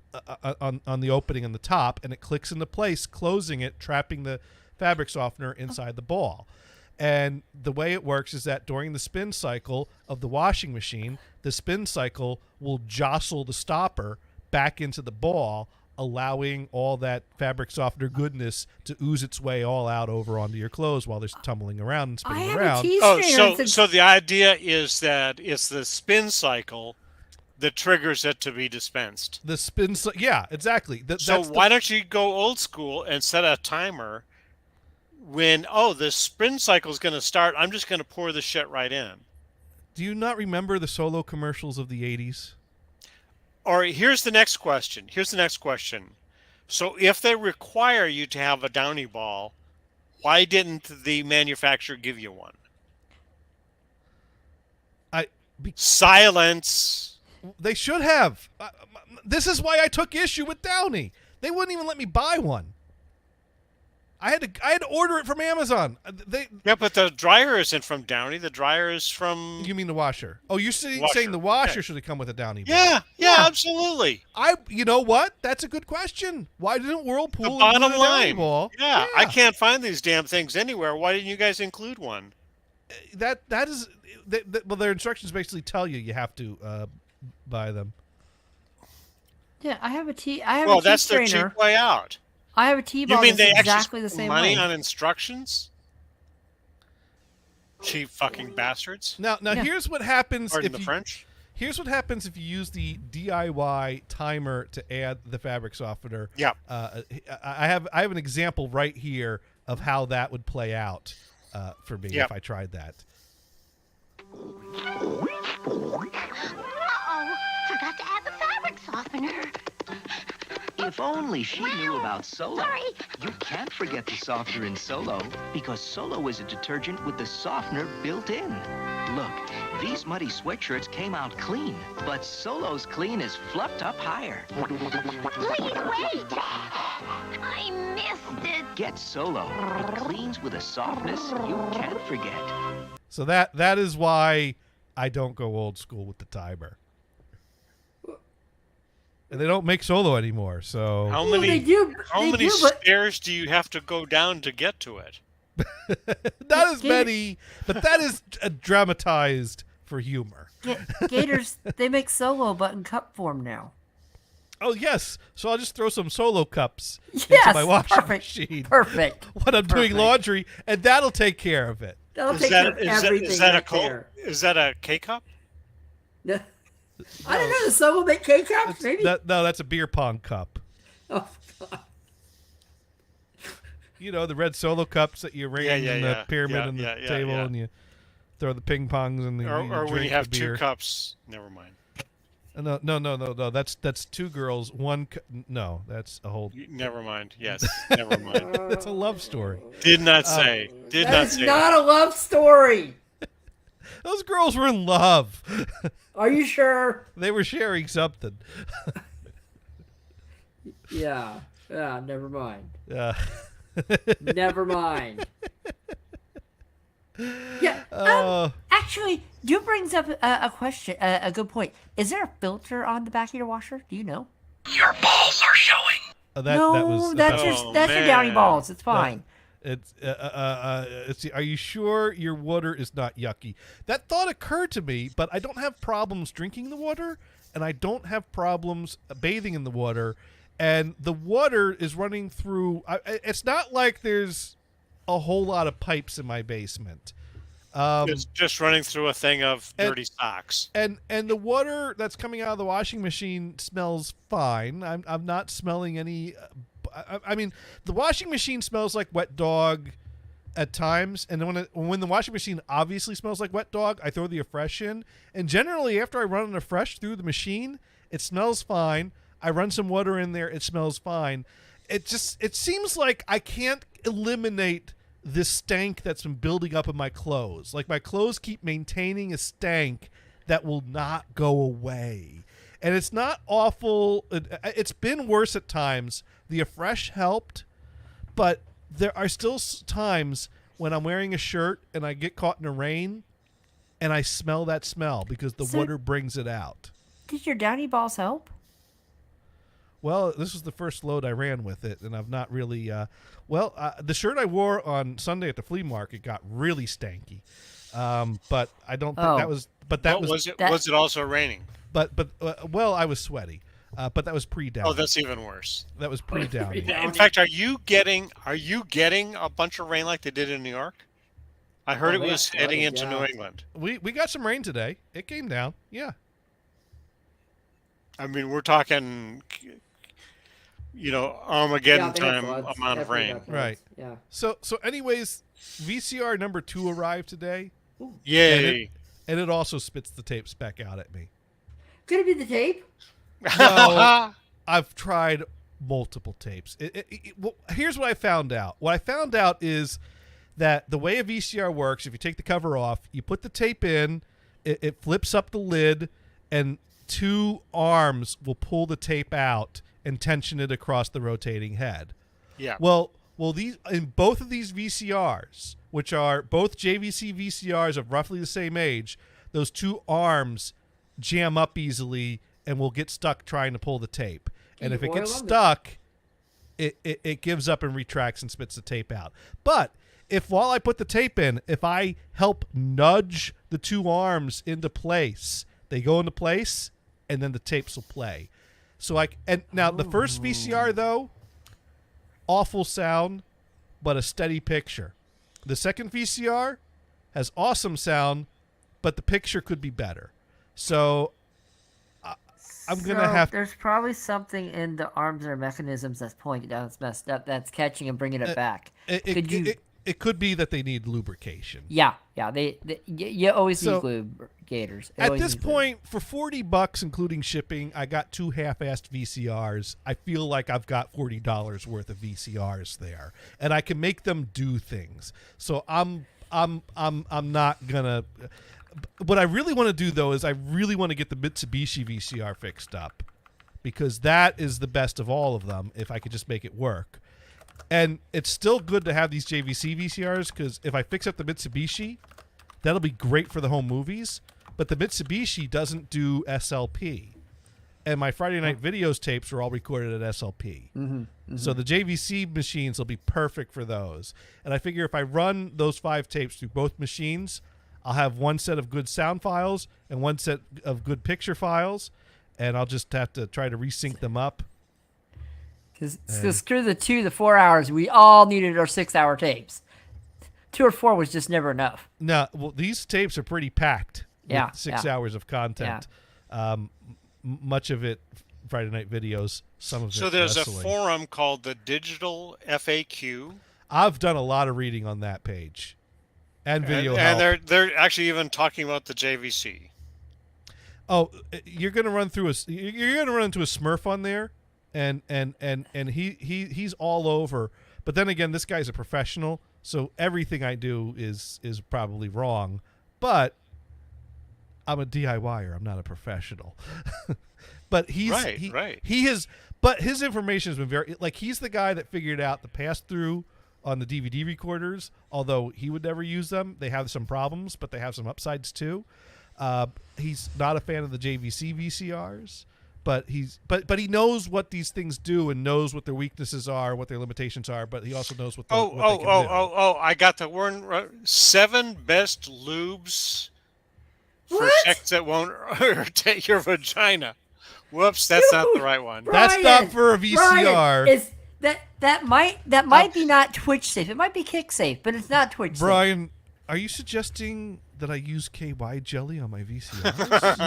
on the opening on the top, and it clicks into place, closing it, trapping the fabric softener inside the ball. And the way it works is that during the spin cycle of the washing machine, the spin cycle will jostle the stopper back into the ball, allowing all that fabric softener goodness to ooze its way all out over onto your clothes while they're tumbling around and I spinning have around. a tea Oh, strainer. so the idea is that it's the spin cycle that triggers it to be dispensed. The spin, yeah, exactly. So why don't you go old school and set a timer when the spin cycle is going to start? I'm just going to pour the shit right in. Do you not remember the Solo commercials of the 80s? Or here's the next question. So if they require you to have a Downy ball, why didn't the manufacturer give you one? Silence. They should have. This is why I took issue with Downy. They wouldn't even let me buy one. I had to order it from Amazon. Yeah, but the dryer isn't from Downy. The dryer is from. You mean the washer? Oh, you're saying Washer, the washer yeah. should have come with a Downy ball. Yeah, absolutely. You know what? That's a good question. Why didn't Whirlpool The include bottom a Downy line. ball? Yeah, I can't find these damn things anywhere. Why didn't you guys include one? That is. Well, their instructions basically tell you have to buy them. Yeah, I have a tea. I have Well, a tea that's the strainer. cheap way out. I have a tea You ball mean that's they exactly actually the spend same money way. on instructions? Cheap fucking bastards. Now, Yeah. here's what happens Pardon if the you, French. Here's what happens if you use the DIY timer to add the fabric softener. Yeah. I have an example right here of how that would play out for me Yep. if I tried that. Uh-oh, forgot to add the fabric softener. If only she knew about Solo. Sorry. You can't forget the softener in Solo, because Solo is a detergent with the softener built in. Look, these muddy sweatshirts came out clean, but Solo's clean is fluffed up higher. Please wait. I missed it. Get Solo. It cleans with a softness you can't forget. So that is why I don't go old school with the timer. And they don't make Solo anymore, so How Well, many they do. how they many do, but stairs do you have to go down to get to it? not as Gator- many, but that is dramatized for humor. Gators, they make Solo, but in cup form now. Oh yes, so I'll just throw some Solo cups into Yes, my washing perfect. machine Perfect. when I'm doing Perfect. laundry, and that'll take care of it. That'll Is take that, care of is that, everything is that a right Coke? there. Is that a K-cup? I don't know. Does Solo make K-cups? Maybe. No, that's a beer pong cup. Oh, God. You know, the red Solo cups that you arrange in the yeah. pyramid Yeah, on the yeah, table, yeah. and you throw the ping pongs and Or when drink you have the two beer. cups? Never mind. No. That's two girls, one. No, that's a whole. Never mind. Yes, never mind. That's a love story. Did not say. Did That not is say. not a love story. Those girls were in love. Are you sure? They were sharing something. Yeah. Yeah. Never mind. Yeah. Never mind. Yeah. Uh, Actually, you brings up a question, a good point. Is there a filter on the back of your washer? Do you know? that no, was that's about- your that's your Downy man. balls. It's fine. It's are you sure your water is not yucky? That thought occurred to me, but I don't have problems drinking the water, and I don't have problems bathing in the water, and the water is running through. It's not like there's a whole lot of pipes in my basement. It's just running through a thing of and- dirty socks. And the water that's coming out of the washing machine smells fine. I'm not smelling any. I mean, the washing machine smells like wet dog at times, and when the washing machine obviously smells like wet dog, I throw the Afresh in. And generally, after I run an Afresh through the machine, it smells fine. I run some water in there, it smells fine. It seems like I can't eliminate this stank that's been building up in my clothes. Like my clothes keep maintaining a stank that will not go away. and it's not awful. It's been worse at times. The Afresh helped, but there are still times when I'm wearing a shirt and I get caught in the rain, and I smell that smell because the water brings it out. Did your Downy balls help? Well, this was the first load I ran with it, and I've not really. The shirt I wore on Sunday at the flea market got really stanky, but I don't think that was. But that was it also raining? But I was sweaty, but that was pre-down. Oh, that's even worse. That was pre-down. In fact, are you getting a bunch of rain like they did in New York? I heard it was heading into New England. We got some rain today. It came down. Yeah. I mean, we're talking, Armageddon time amount of rain. Right. Yeah. So anyways, VCR number 2 arrived today. Yay. And it also spits the tape spec out at me. Could it be the tape? No, I've tried multiple tapes. Well, here's what I found out. What I found out is that the way a VCR works, if you take the cover off, you put the tape in, it flips up the lid, and 2 arms will pull the tape out and tension it across the rotating head. Yeah. Well, these in both of these VCRs, which are both JVC VCRs of roughly the same age, those 2 arms jam up easily and will get stuck trying to pull the tape. And if it gets stuck, it gives up and retracts and spits the tape out. But if while I put the tape in, if I help nudge the 2 arms into place, they go into place, and then the tapes will play. So now the first VCR though, awful sound, but a steady picture. The second VCR has awesome sound, but the picture could be better. So I'm gonna have. There's probably something in the arms or mechanisms that's pointed out that's messed up that's catching and bringing it back. It could be that they need lubrication. Yeah. You always need lubrigators. At this point, for $40, including shipping, I got 2 half-assed VCRs. I feel like I've got $40 worth of VCRs there, and I can make them do things. So I'm not gonna. What I really want to do though is I really want to get the Mitsubishi VCR fixed up, because that is the best of all of them. If I could just make it work. And it's still good to have these JVC VCRs, because if I fix up the Mitsubishi, that'll be great for the home movies. But the Mitsubishi doesn't do SLP. And my Friday Night Videos tapes were all recorded at SLP. So the JVC machines will be perfect for those. And I figure if I run those 5 tapes through both machines, I'll have one set of good sound files and one set of good picture files. And I'll just have to try to resync them up. Because screw the 2 to 4 hours, we all needed our 6-hour tapes. 2 or 4 was just never enough. No, well, these tapes are pretty packed. Yeah, with 6 hours of content. Yeah. Much of it Friday Night Videos, some of it So there's wrestling. a forum called the Digital FAQ. I've done a lot of reading on that page, and video help. And they're actually even talking about the JVC. Oh, you're gonna run into a Smurf on there, and he's all over. But then again, this guy's a professional, so everything I do is probably wrong. But I'm a DIYer. I'm not a professional. But he has. But his information has been very he's the guy that figured out the pass through on the DVD recorders. Although he would never use them, they have some problems, but they have some upsides too. He's not a fan of the JVC VCRs, but he knows what these things do and knows what their weaknesses are, what their limitations are. But he also knows what they can do. I got the word. 7 best lubes for checks that won't irritate your vagina. Whoops, that's not the right one. Brian, that's not for a VCR. Brian, that might be not Twitch safe. It might be Kick safe, but it's not Twitch safe. Brian, are you suggesting that I use KY jelly on my VCRs?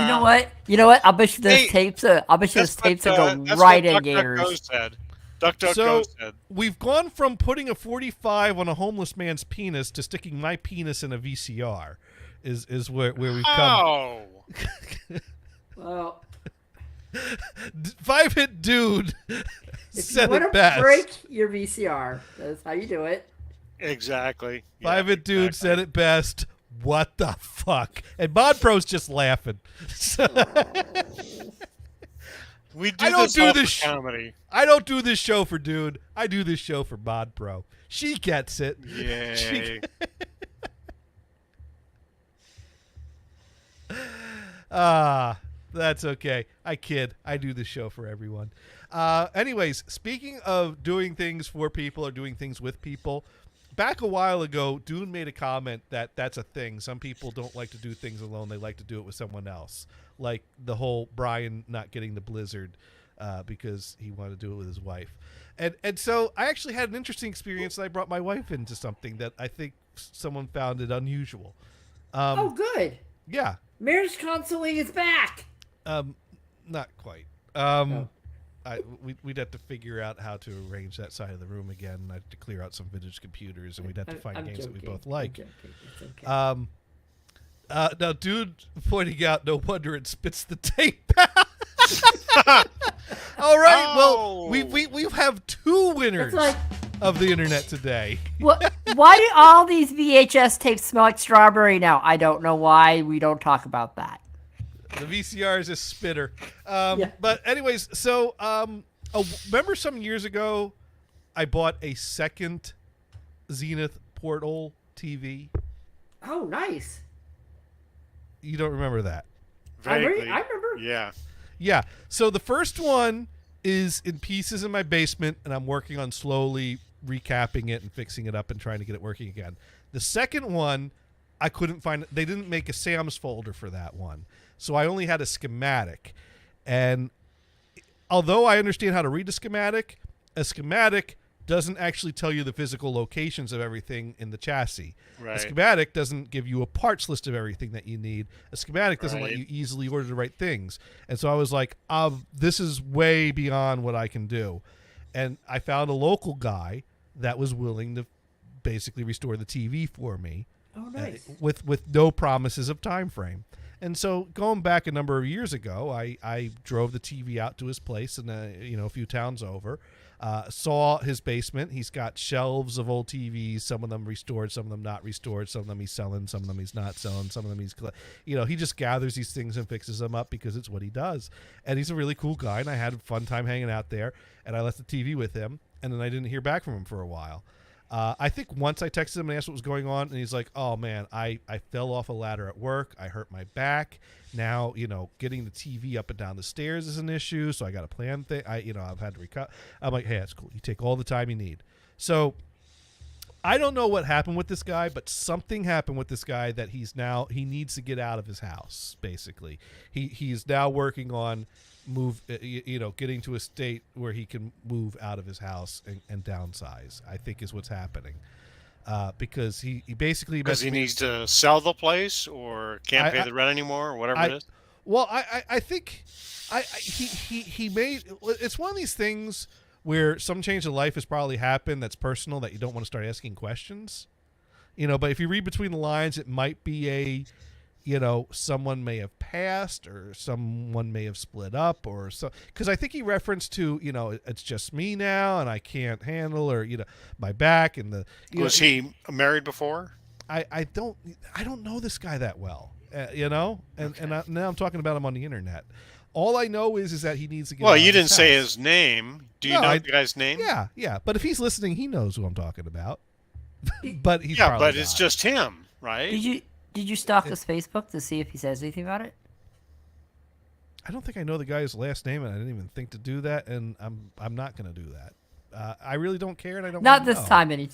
You know what? I'll bet you those tapes. I'll bet you those tapes will go right in gators. So we've gone from putting a 45 on a homeless man's penis to sticking my penis in a VCR. Is where we've come. Well, 5-Hit Dude said it best. Break your VCR. That's how you do it. Exactly. 5-Hit Dude said it best. What the fuck? And Mod Pro's just laughing. We do I don't this do all this for comedy. I don't do this show for Dude. I do this show for Mod Pro. She gets it. Yay. That's okay. I kid. I do this show for everyone. Anyways, speaking of doing things for people or doing things with people, back a while ago, Dune made a comment that that's a thing. Some people don't like to do things alone. They like to do it with someone else. Like the whole Brian not getting the Blizzard because he wanted to do it with his wife. And so I actually had an interesting experience, and I brought my wife into something that I think someone found it unusual. Oh, good. Yeah. Marriage counseling is back. Not quite. We'd have to figure out how to arrange that side of the room again. I'd have to clear out some vintage computers, and we'd have to find games that we both like. It's okay. Now, Dude pointing out, no wonder it spits the tape out. All right, well, we have two winners It's like, of the internet today. why do all these VHS tapes smell like strawberry now? I don't know why. We don't talk about that. The VCR is a spitter. Yeah. But anyways, so remember some years ago, I bought a second Zenith Portal TV. Oh, nice. You don't remember that? Vaguely. I remember. Yeah. Yeah. So the first one is in pieces in my basement, and I'm working on slowly recapping it and fixing it up and trying to get it working again. The second one, I couldn't find. They didn't make a Sam's folder for that one, so I only had a schematic. And although I understand how to read a schematic doesn't actually tell you the physical locations of everything in the chassis. Right. A schematic doesn't give you a parts list of everything that you need. A schematic doesn't let Right. you easily order the right things. And so I was like, this is way beyond what I can do. And I found a local guy that was willing to basically restore the TV for me. Oh, nice. With no promises of time frame. And so going back a number of years ago, I drove the TV out to his place and a few towns over. Saw his basement. He's got shelves of old TVs, some of them restored, some of them not restored, some of them he's selling, some of them he's not selling, some of them he just gathers these things and fixes them up because it's what he does. And he's a really cool guy, and I had a fun time hanging out there, and I left the TV with him, and then I didn't hear back from him for a while. I think once I texted him and asked what was going on, and he's like, oh, man, I fell off a ladder at work. I hurt my back. Now, getting the TV up and down the stairs is an issue, so I got to plan thing. I've had to recover. I'm like, hey, that's cool. You take all the time you need. So I don't know what happened with this guy, but something happened with this guy that he needs to get out of his house, basically. He's now working on getting to a state where he can move out of his house and downsize, I think is what's happening. Because he basically... Because he needs to sell the place or can't pay the rent anymore or whatever it is? Well, I think he made... It's one of these things where some change of life has probably happened that's personal that you don't want to start asking questions. But if you read between the lines, it might be someone may have passed or someone may have split up or so. Because I think he referenced to, it's just me now and I can't handle or, my back and the... Was he married before? I don't know this guy that well, now I'm talking about him on the internet. All I know is that he needs to get out Well, of you didn't his say house. his name. Do you No, know I- the guy's name? Yeah. But if he's listening, he knows who I'm talking about. But he's Yeah, probably but it's not. just him, right? Did you stalk his Facebook to see if he says anything about it? I don't think I know the guy's last name, and I didn't even think to do that, and I'm not going to do that. I really don't care, and I don't. Not wanna this know. time.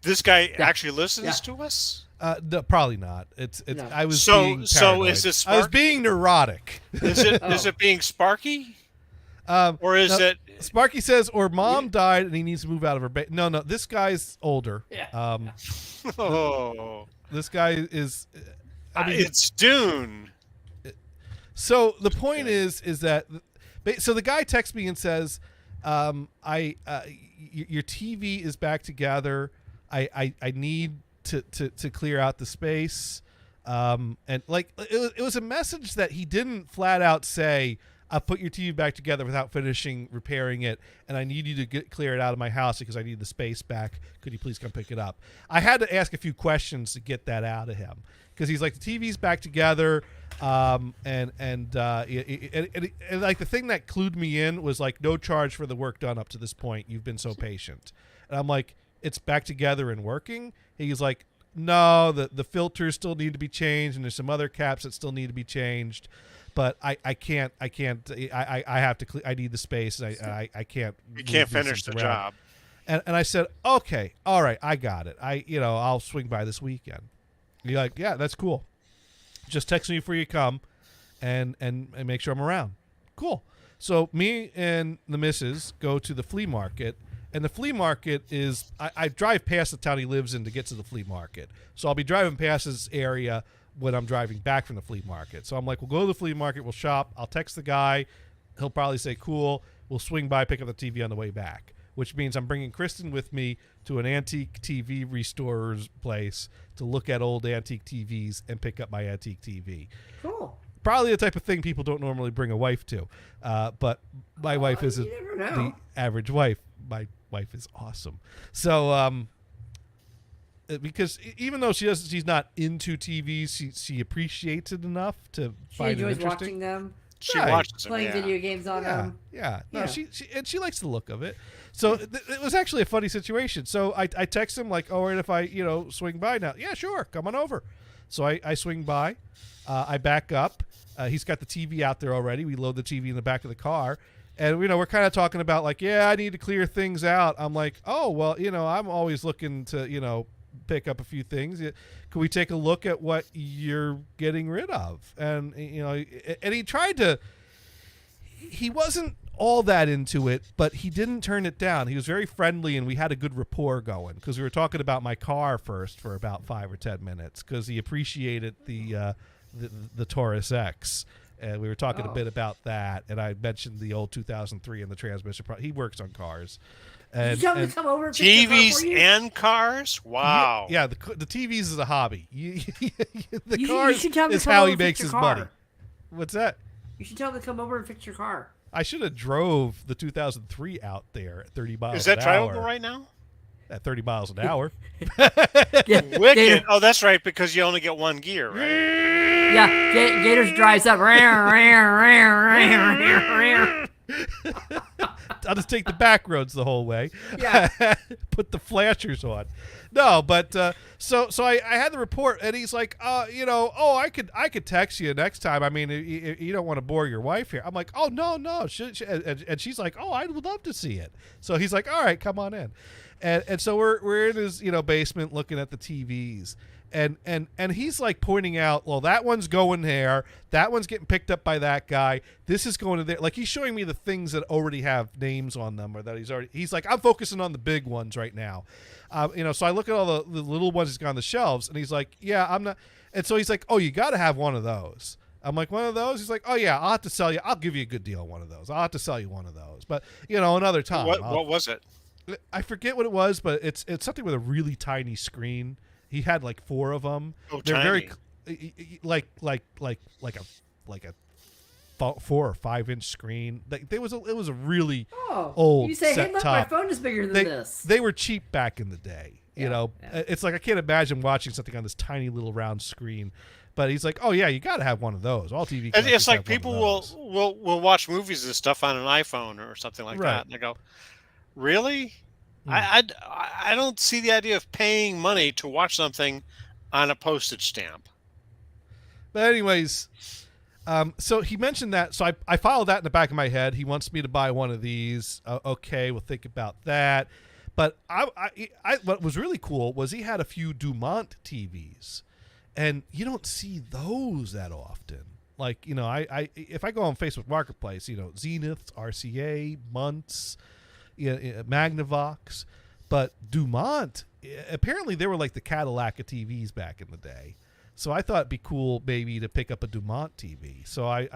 This guy actually listens to us? No, probably not. It's. No. I was So- being so paranoid. is this I was Spark? being neurotic. Is it being Sparky? Or is no, it... Sparky says, or mom died and he needs to move out of her No, this guy's older. Yeah. Oh, This guy is. I mean, it's Dune. so the point is that. So the guy texts me and says, your TV is back together. I need to clear out the space. And like it was a message that he didn't flat out say, I'll put your TV back together without finishing repairing it, and I need you to clear it out of my house because I need the space back. Could you please come pick it up? I had to ask a few questions to get that out of him because he's like, the TV's back together, and like the thing that clued me in was like, no charge for the work done up to this point. You've been so patient. And I'm like, it's back together and working? He's like, no, the filters still need to be changed, and there's some other caps that still need to be changed. But I can't. I have to. I need the space. I can't. You can't finish the job. And I said, okay, all right, I got it. I'll swing by this weekend. And you're like, yeah, that's cool. Just text me before you come, and make sure I'm around. Cool. So me and the missus go to the flea market, and the flea market is. I drive past the town he lives in to get to the flea market. So I'll be driving past this area when I'm driving back from the flea market. So I'm like, we'll go to the flea market, we'll shop, I'll text the guy, he'll probably say cool, we'll swing by, pick up the TV on the way back, which means I'm bringing Kristen with me to an antique TV restorer's place to look at old antique TVs and pick up my antique TV. Cool. Probably the type of thing people don't normally bring a wife to, but my wife isn't the average wife. My wife is awesome. So, because even though she's not into TVs, she appreciates it enough to find it enjoys interesting. watching them. She Right. watches them, Playing video games on them. Yeah. No, Yeah. she likes the look of it. So it was actually a funny situation. So I text him like, oh, and if I swing by now, yeah, sure, come on over. So I swing by, I back up. He's got the TV out there already. We load the TV in the back of the car. And, we're kind of talking about like, yeah, I need to clear things out. I'm like, oh, well, I'm always looking to, pick up a few things. Can we take a look at what you're getting rid of? And, and he wasn't all that into it, but he didn't turn it down. He was very friendly, and we had a good rapport going because we were talking about my car first for about 5 or 10 minutes because he appreciated the Taurus X. And we were talking a bit about that, and I mentioned the old 2003 and the transmission. He works on cars. And, Did you tell him to come over and pick your car TVs for you? and cars? Wow. Yeah, the TVs is a hobby. The You cars should tell him to is come how over he and fix makes your his car. money. What's that? You should tell him to come over and fix your car. I should have drove the 2003 out there at 30 miles Is that an hour. drivable right now? At 30 miles an hour. Yeah, Wicked. Oh, that's right, because you only get one gear, right? Yeah, Gators drives up. I'll just take the back roads the whole way. Yeah. Put the flashers on. No, but so I had the report, and he's like, I could text you next time. I mean, you don't want to bore your wife here. I'm like, oh no. And she's like, oh, I would love to see it. So he's like, all right, come on in. And so we're in his basement looking at the TVs. And he's like pointing out, well, that one's going there. That one's getting picked up by that guy. This is going to there. Like he's showing me the things that already have names on them, or that he's like, I'm focusing on the big ones right now. So I look at all the little ones he's got on the shelves, and he's like, yeah, I'm not. And so he's like, oh, you got to have one of those. I'm like, one of those? He's like, oh yeah, I'll have to sell you. I'll give you a good deal on one of those. I'll have to sell you one of those. But another time. What was it? I forget what it was, but it's something with a really tiny screen. He had like 4 of them. Oh, They're tiny. very like a 4 or 5 inch screen. It was a really old You say, set hey, look, top. my phone is bigger than this. They were cheap back in the day. Yeah. It's like I can't imagine watching something on this tiny little round screen. But he's like, oh yeah, you got to have one of those. All TV. And collectors it's like have one of people those. will watch movies and stuff on an iPhone or something like Right. that, and they go, "Really? Hmm. I don't see the idea of paying money to watch something on a postage stamp." But anyways, so he mentioned that. So I filed that in the back of my head. He wants me to buy one of these. Okay, we'll think about that. But what was really cool was he had a few Dumont TVs, and you don't see those that often. Like, if I go on Facebook Marketplace, Zeniths, RCA, Muntz, Magnavox, but Dumont, apparently they were like the Cadillac of TVs back in the day. So I thought it'd be cool maybe to pick up a Dumont TV. So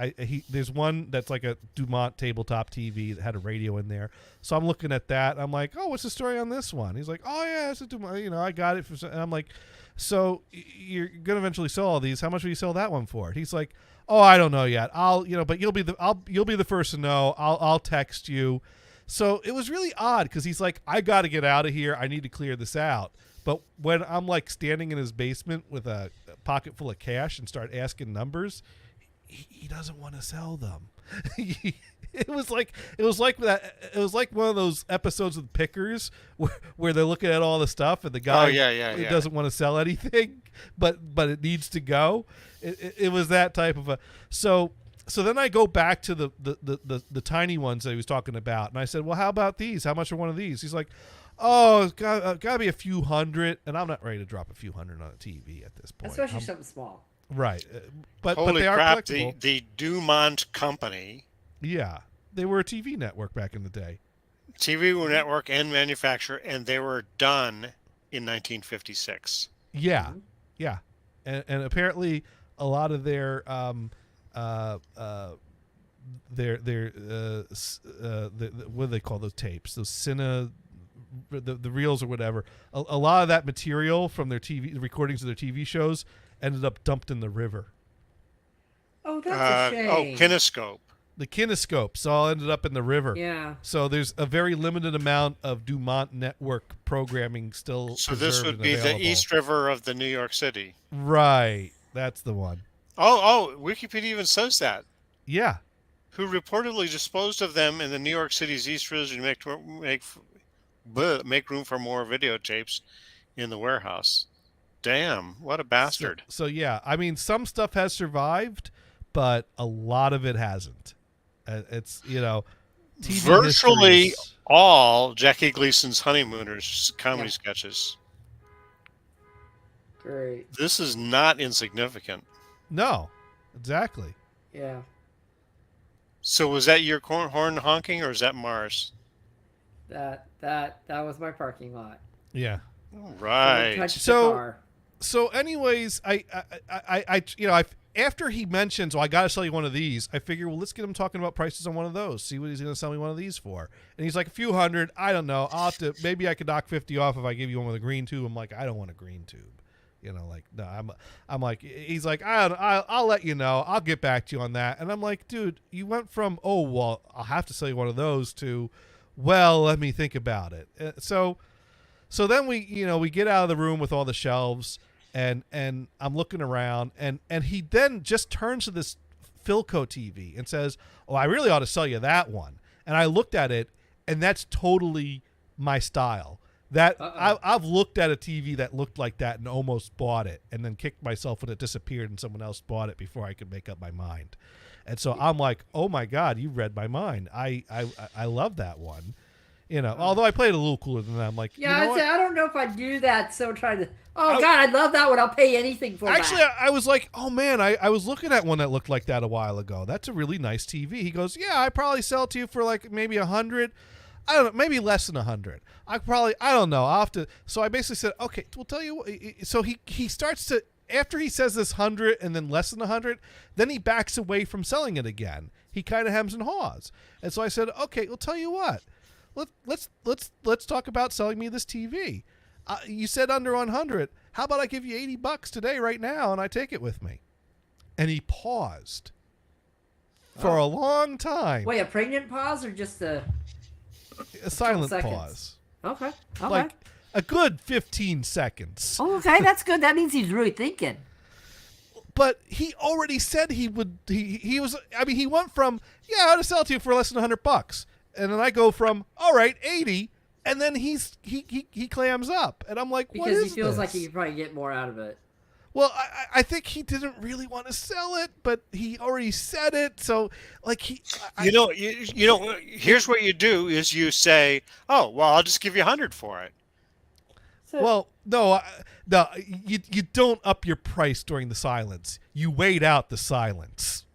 there's one that's like a Dumont tabletop TV that had a radio in there. So I'm looking at that. I'm like, oh, what's the story on this one? He's like, oh yeah, it's a Dumont. You know, I got it. And I'm like, so you're gonna eventually sell all these. How much will you sell that one for? He's like, oh, I don't know yet. But you'll be the first to know. I'll text you. So it was really odd because he's like, I got to get out of here. I need to clear this out. But when I'm like standing in his basement with a pocket full of cash and start asking numbers, he doesn't want to sell them. It was like one of those episodes with Pickers where they're looking at all the stuff and the guy doesn't want to sell anything, but it needs to go. It was that type of a so then I go back to the tiny ones that he was talking about, and I said, well, how about these? How much are one of these? He's like, oh, it's got to be a few hundred, and I'm not ready to drop a few hundred on a TV at this point. Especially something small. Right. But Holy they are crap, collectible. the Dumont Company, Yeah. They were a TV network back in the day. TV network and manufacturer, and they were done in 1956. Yeah. Yeah. And apparently a lot of their what do they call those tapes? Those the reels or whatever. A lot of that material from their TV recordings of their TV shows ended up dumped in the river. Oh, that's a shame. Kinescope. The kinescopes all ended up in the river. Yeah. So there's a very limited amount of Dumont network programming still. So this would be available. the East River of the New York City. Right. That's the one. Oh, Wikipedia even says that. Yeah. Who reportedly disposed of them in the New York City's East River to make room for more videotapes in the warehouse. Damn, what a bastard. So yeah, I mean, some stuff has survived, but a lot of it hasn't. It's, TV virtually histories. all Jackie Gleason's Honeymooners comedy sketches. Great. This is not insignificant. No, exactly. Yeah. So was that your horn honking, or is that Mars? That was my parking lot. Yeah. Right. Touched the So- car. So, anyways, I after he mentions, well, I got to sell you one of these, I figure, well, let's get him talking about prices on one of those. See what he's going to sell me one of these for. And he's like, a few hundred. I don't know. I'll have to. Maybe I could knock 50 off if I give you one with a green tube. I'm like, I don't want a green tube. No. I'm like, he's like, I'll let you know. I'll get back to you on that. And I'm like, dude, you went from, oh, well, I'll have to sell you one of those to, well, let me think about it. So then we get out of the room with all the shelves. And I'm looking around, and he then just turns to this Philco TV and says, oh, I really ought to sell you that one. And I looked at it, and that's totally my style. I've looked at a TV that looked like that and almost bought it, and then kicked myself when it disappeared and someone else bought it before I could make up my mind. And so I'm like, oh my God, you read my mind. I love that one. Although I played it a little cooler than that. I'm like, Yeah, you know what? I don't know if I'd do that. So trying to. Oh God, I love that one. I'll pay anything for Actually, that. I was like, oh man, I was looking at one that looked like that a while ago. That's a really nice TV. He goes, yeah, I probably sell it to you for like maybe 100. I don't know, maybe less than 100. I don't know. I'll have to. So I basically said, okay, we'll tell you what. So he starts to, after he says this 100 and then less than 100, then he backs away from selling it again. He kind of hems and haws. And so I said, okay, we'll tell you what. Let's talk about selling me this TV. You said under 100. How about I give you $80 today, right now, and I take it with me? And he paused for a long time. Wait, a pregnant pause or just a silent seconds? pause. Okay. Like a good 15 seconds. Oh, okay, that's good. That means he's really thinking. But he already said he would. He was. I mean, he went from I'll sell it to you for less than $100, and then I go from all right 80. And then he clams up, and I'm like, what is Because he feels this? like he could probably get more out of it. Well, I think he didn't really want to sell it, but he already said it, so like here's what you do is you say, oh, well, I'll just give you 100 for it. Well, no, you don't up your price during the silence. You wait out the silence.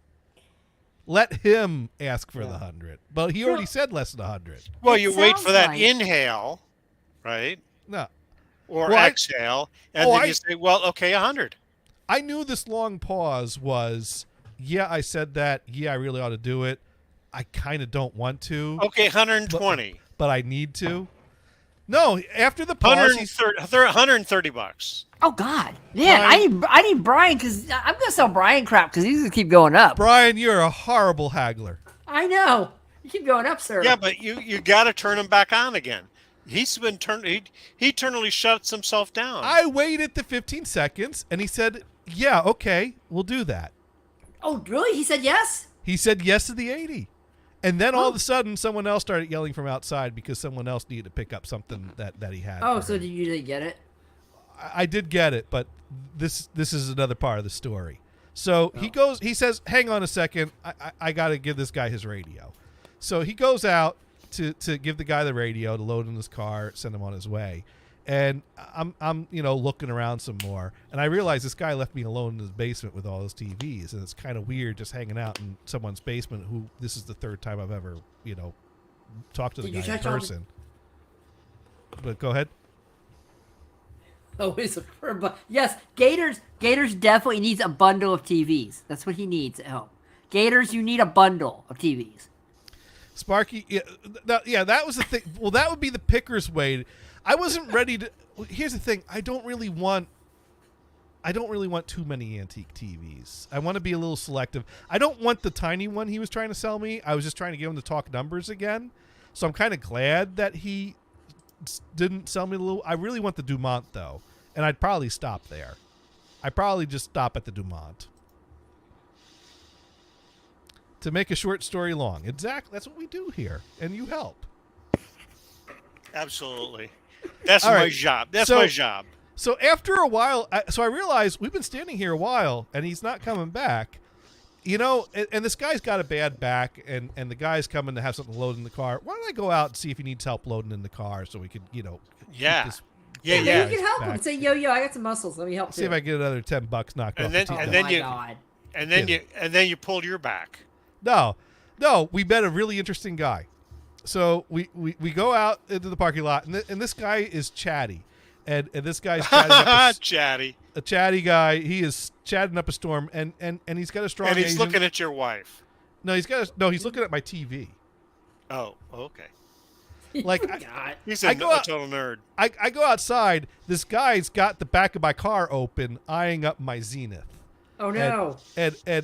Let him ask for the 100, but he already said less than 100. Well, It you wait for sounds that like- inhale, right? No, Or Well, exhale, and then you say, well, okay, 100. I knew this long pause was, yeah, I said that. Yeah, I really ought to do it. I kind of don't want to. Okay, 120. But I need to. No, after the pause, he's, 130 bucks. Oh God, man! I need Brian because I'm gonna sell Brian crap because he's gonna keep going up. Brian, you're a horrible haggler. I know. You keep going up, sir. Yeah, but you got to turn him back on again. He's been turned. He eternally shuts himself down. I waited the 15 seconds, and he said, yeah, okay, we'll do that. Oh, really? He said yes? He said yes to the 80. And then all of a sudden, someone else started yelling from outside because someone else needed to pick up something that he had. Oh, for so him. did you get it? I did get it, but this is another part of the story. So he says, hang on a second, I got to give this guy his radio. So he goes out to give the guy the radio to load in his car, send him on his way. And I'm looking around some more, and I realize this guy left me alone in his basement with all his TVs, and it's kind of weird just hanging out in someone's basement. Who this is the third time I've ever talked to the Did you guy in touch on- person. But go ahead. Oh, he's yes. Gators definitely needs a bundle of TVs. That's what he needs at home. Gators, you need a bundle of TVs. Sparky, that was the thing. Well, that would be the picker's way. I wasn't ready to. Here's the thing. I don't really want too many antique TVs. I want to be a little selective. I don't want the tiny one he was trying to sell me. I was just trying to get him to talk numbers again. So I'm kind of glad that he didn't sell me the little. I really want the Dumont though, and I'd probably stop there. I'd probably just stop at the Dumont. To make a short story long. Exactly. That's what we do here, and you help. Absolutely. That's All my right. job. That's So- my job. So after a while, I realized we've been standing here a while, and he's not coming back. And this guy's got a bad back, and the guy's coming to have something loaded in the car. Why don't I go out and see if he needs help loading in the car so we could, keep Yeah. this Yeah, Maybe yeah. you can help him. back. Say, yo, I got some muscles. Let me help See you. if I can get another $10 knocked And off. then- the Oh TV. and then my you- God. And then you pulled your back. No, we met a really interesting guy. So we go out into the parking lot, and this guy is chatty, and this guy's chatting up Chatty. a chatty guy. He is chatting up a storm, and he's got a strong. And he's Asian- looking at your wife. No, he's looking at my TV. Oh, okay. Like, God. He's I a go out- total nerd. I go outside. This guy's got the back of my car open, eyeing up my Zenith. Oh no. And Oh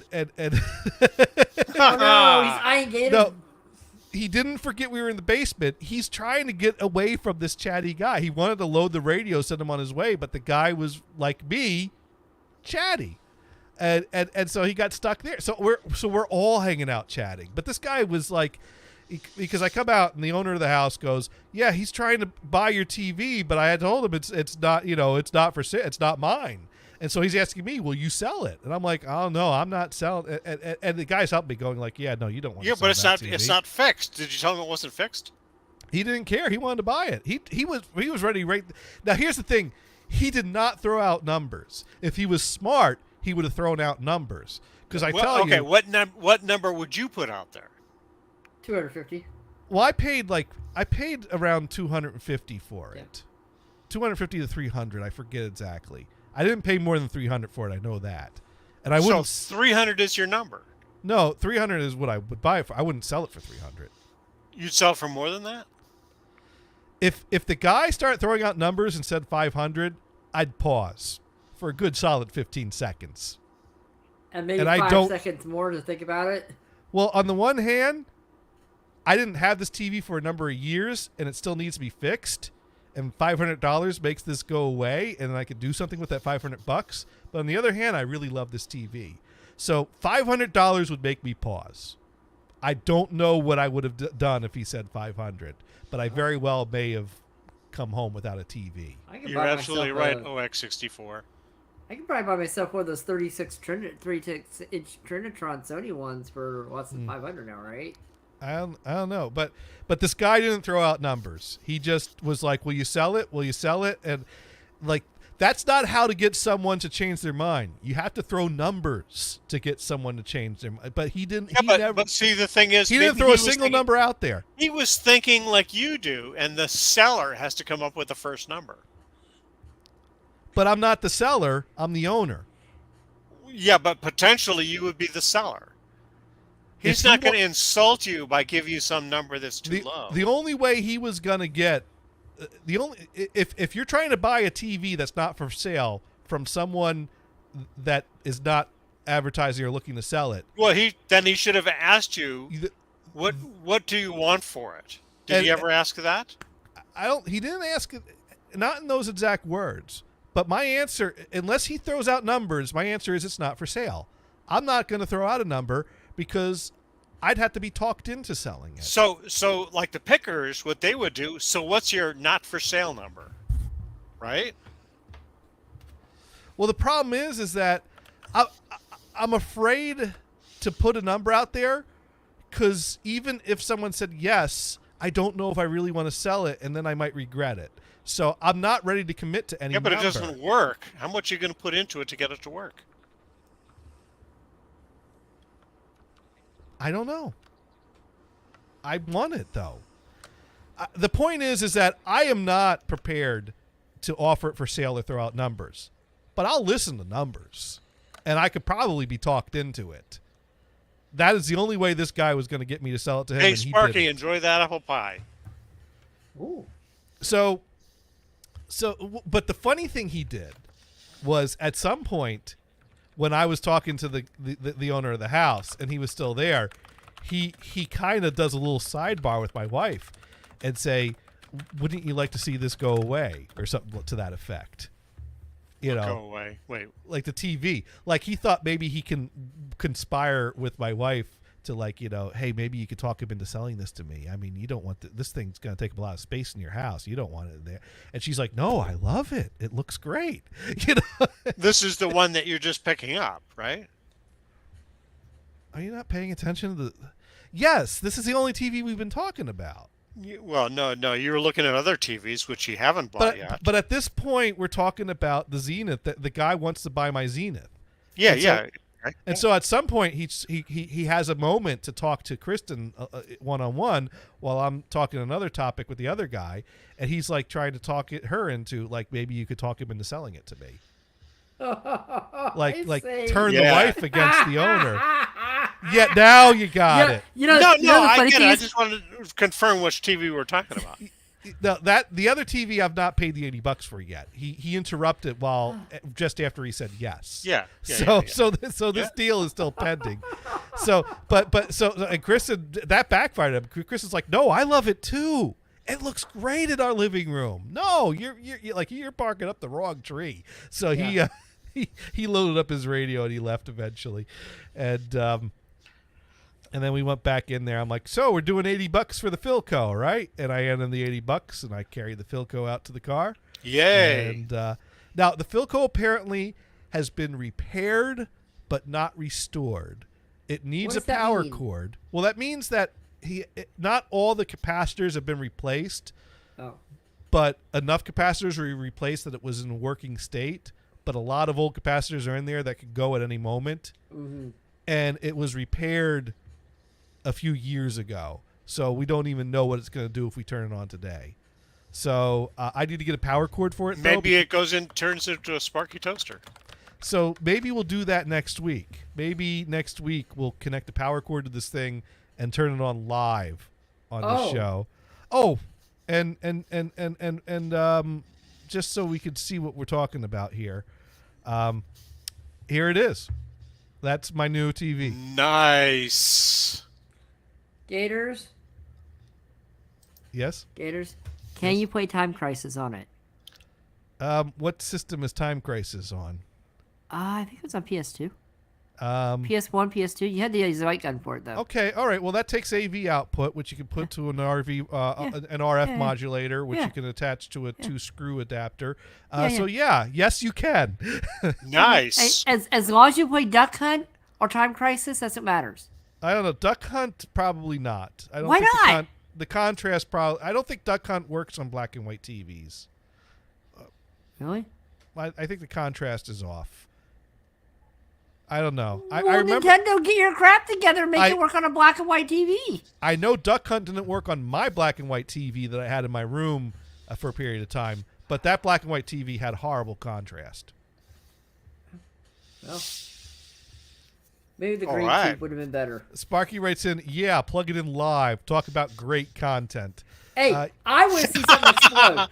no. He's eyeing Gators. no, he didn't forget we were in the basement. He's trying to get away from this chatty guy. He wanted to load the radio, send him on his way, but the guy was like me, chatty. And so he got stuck there. So we're all hanging out chatting. But this guy was like, because I come out and the owner of the house goes, yeah, he's trying to buy your TV, but I had told him it's not, it's not for sale, it's not mine. And so he's asking me, will you sell it? And I'm like, oh no, I'm not selling. And the guy's helping me, going like, yeah, no, you don't want Yeah, to but sell it's that not TV. it's not fixed. Did you tell him it wasn't fixed? He didn't care. He wanted to buy it. He was ready right now. Here's the thing. He did not throw out numbers. If he was smart, he would have thrown out numbers. Because I tell okay, you, what number would you put out there? 250. well, I paid around $250 for Yeah. it. 250 to 300. I forget exactly. I didn't pay more than 300 for it. I know that. And I wouldn't. So 300 is your number. No, 300 is what I would buy it for. I wouldn't sell it for 300. You'd sell for more than that? If the guy started throwing out numbers and said 500, I'd pause for a good solid 15 seconds. And maybe And I 5 don't- seconds more to think about it. Well, on the one hand, I didn't have this TV for a number of years, and it still needs to be fixed. And $500 makes this go away, and I could do something with that $500. But on the other hand, I really love this TV, so $500 would make me pause. I don't know what I would have done if he said 500, but I very well may have come home without a TV. I can You're buy absolutely myself right, OX64. I can probably buy myself one of those 36-inch Trinitron Sony ones for less than 500 now, right? I don't know, but this guy didn't throw out numbers. He just was like, "Will you sell it? Will you sell it?" And like, that's not how to get someone to change their mind. You have to throw numbers to get someone to change their mind. But he didn't. Yeah, but see, the thing is, he didn't maybe throw a was single thinking- number out there. He was thinking like you do, and the seller has to come up with the first number. But I'm not the seller. I'm the owner. Yeah, but potentially you would be the seller. He's If he not going to wa- insult you by giving you some number that's too low. The only way he was gonna get if you're trying to buy a TV that's not for sale from someone that is not advertising or looking to sell it. Well, he should have asked you you- what do you want for it? Did he And- ever ask that? He didn't ask it, not in those exact words. But my answer, unless he throws out numbers, my answer is it's not for sale. I'm not going to throw out a number because I'd have to be talked into selling it. So like the pickers, what they would do. So what's your not for sale number? Right? Well, the problem is that I'm afraid to put a number out there because even if someone said yes, I don't know if I really want to sell it, and then I might regret it. So I'm not ready to commit to any Yeah, but number. it doesn't work. How much are you going to put into it to get it to work? I don't know. I want it though. The point is that I am not prepared to offer it for sale or throw out numbers, but I'll listen to numbers, and I could probably be talked into it. That is the only way this guy was going to get me to sell it to him. Hey, and he Sparky, didn't. enjoy that apple pie. Ooh. So, but the funny thing he did was at some point when I was talking to the owner of the house and he was still there, he kind of does a little sidebar with my wife and say, "Wouldn't you like to see this go away?" or something to that effect. You know, Go away. Wait. like the TV. Like he thought maybe he can conspire with my wife to hey, maybe you could talk him into selling this to me. I mean, you don't want this thing's going to take up a lot of space in your house. You don't want it in there. And she's like, "No, I love it. It looks great." This is the one that you're just picking up, right? Are you not paying attention to the? Yes, this is the only TV we've been talking about. Well, no, you were looking at other TVs which you haven't bought yet. But at this point, we're talking about the Zenith. That the guy wants to buy my Zenith. Yeah, And so- yeah. And so at some point he has a moment to talk to Kristen one-on-one while I'm talking another topic with the other guy, and he's like trying to talk her into maybe you could talk him into selling it to me. Like turn the Yeah. wife against the owner. Yeah, now you got it. You know, No, you know the I funny get it. thing I is, just wanted to confirm which TV we're talking about. No, the other TV I've not paid the $80 for yet. He interrupted while just after he said yes. Yeah. So this deal is still pending. So and Kristen, that backfired him. Kristen's like, "No, I love it too. It looks great in our living room." No, you're barking up the wrong tree. So he loaded up his radio and he left eventually, and then we went back in there. I'm like, "So we're doing $80 for the Philco, right?" And I hand him the $80 and I carry the Philco out to the car. Yay. And now the Philco apparently has been repaired but not restored. It needs a does that power mean? cord. Well, that means that not all the capacitors have been replaced, oh. but enough capacitors were replaced that it was in a working state. But a lot of old capacitors are in there that could go at any moment. Mm-hmm. And it was repaired a few years ago. So we don't even know what it's going to do if we turn it on today. So I need to get a power cord for it. though, Maybe it turns into a Sparky toaster. So maybe we'll do that next week. Maybe next week we'll connect the power cord to this thing and turn it on live on the show. Oh, and just so we could see what we're talking about here. Here it is. That's my new TV. Nice. Gators. Yes. Gators. Can you play Time Crisis on it? What system is Time Crisis on? I think it's on PS2. Um, PS1, PS2. You had to use the light gun for it, though. Okay, all right. Well, that takes AV output, which you can put to an RV, an RF modulator, which you can attach to a 2-screw adapter. So yes, you can. Nice. As long as you play Duck Hunt or Time Crisis, that's what matters. I don't know. Duck Hunt, probably not. I don't Why think not? The contrast probably. I don't think Duck Hunt works on black and white TVs. Really? I think the contrast is off. I don't know. I Well, remember. Nintendo, get your crap together and make I- it work on a black and white TV. I know Duck Hunt didn't work on my black and white TV that I had in my room for a period of time, but that black and white TV had horrible contrast. Well, Maybe the All green right. tube would have been better. Sparky writes in, yeah, plug it in live. Talk about great content. Hey, I want to see something explode.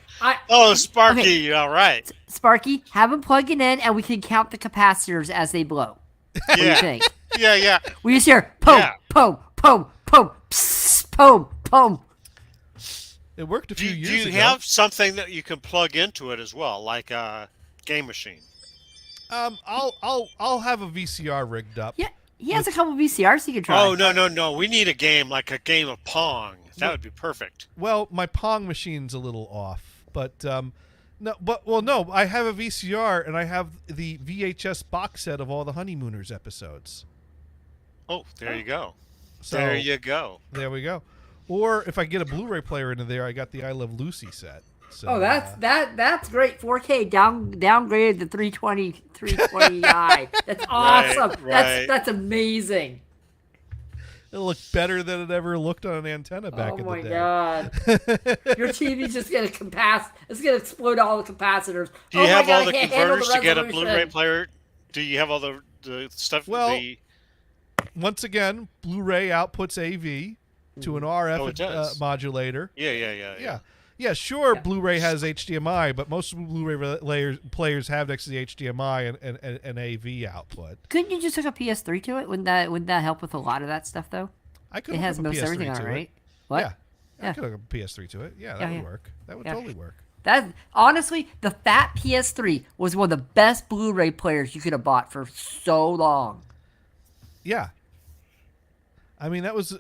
Oh, Sparky, Okay. all right. Sparky, have them plug it in, and we can count the capacitors as they blow. What do you Yeah. think? Yeah. We just hear pum, Yeah. pum, pum, pum, psst, pum, pum. It worked a Do few you, years do you ago. have something that you can plug into it as well, like a game machine? I'll have a VCR rigged up. Yeah, he has a couple VCRs he can try. Oh, no. We need a game like a game of Pong. That would be perfect. Well, my Pong machine's a little off, but no. I have a VCR and I have the VHS box set of all the Honeymooners episodes. Oh, there you go. So There you go. there we go. Or if I get a Blu-ray player into there, I got the I Love Lucy set. So, Oh, that's great. 4K downgraded to 320i. That's awesome. right. That's amazing. it'll look better than it ever looked on an antenna back Oh in my the day. god. Your TV's just gonna it's gonna explode all the capacitors. Do you Oh my have God, all I the can't handle converters to get a resolution. Blu-ray player? Do you have all the stuff? Well, Once again, Blu-ray outputs AV to an RF Oh, it does. modulator. Yeah. Yeah, sure. Blu-ray has HDMI, but most Blu-ray players have next to the HDMI and AV output. Couldn't you just hook a PS3 to it? Wouldn't that help with a lot of that stuff though? I could It hook has up a most PS3 everything on it, to right? What? Yeah, I Yeah. could hook up a PS3 to it. Yeah, that Yeah, would yeah. work. That would Yeah. totally work. That honestly, the fat PS3 was one of the best Blu-ray players you could have bought for so long. Yeah. I mean that was in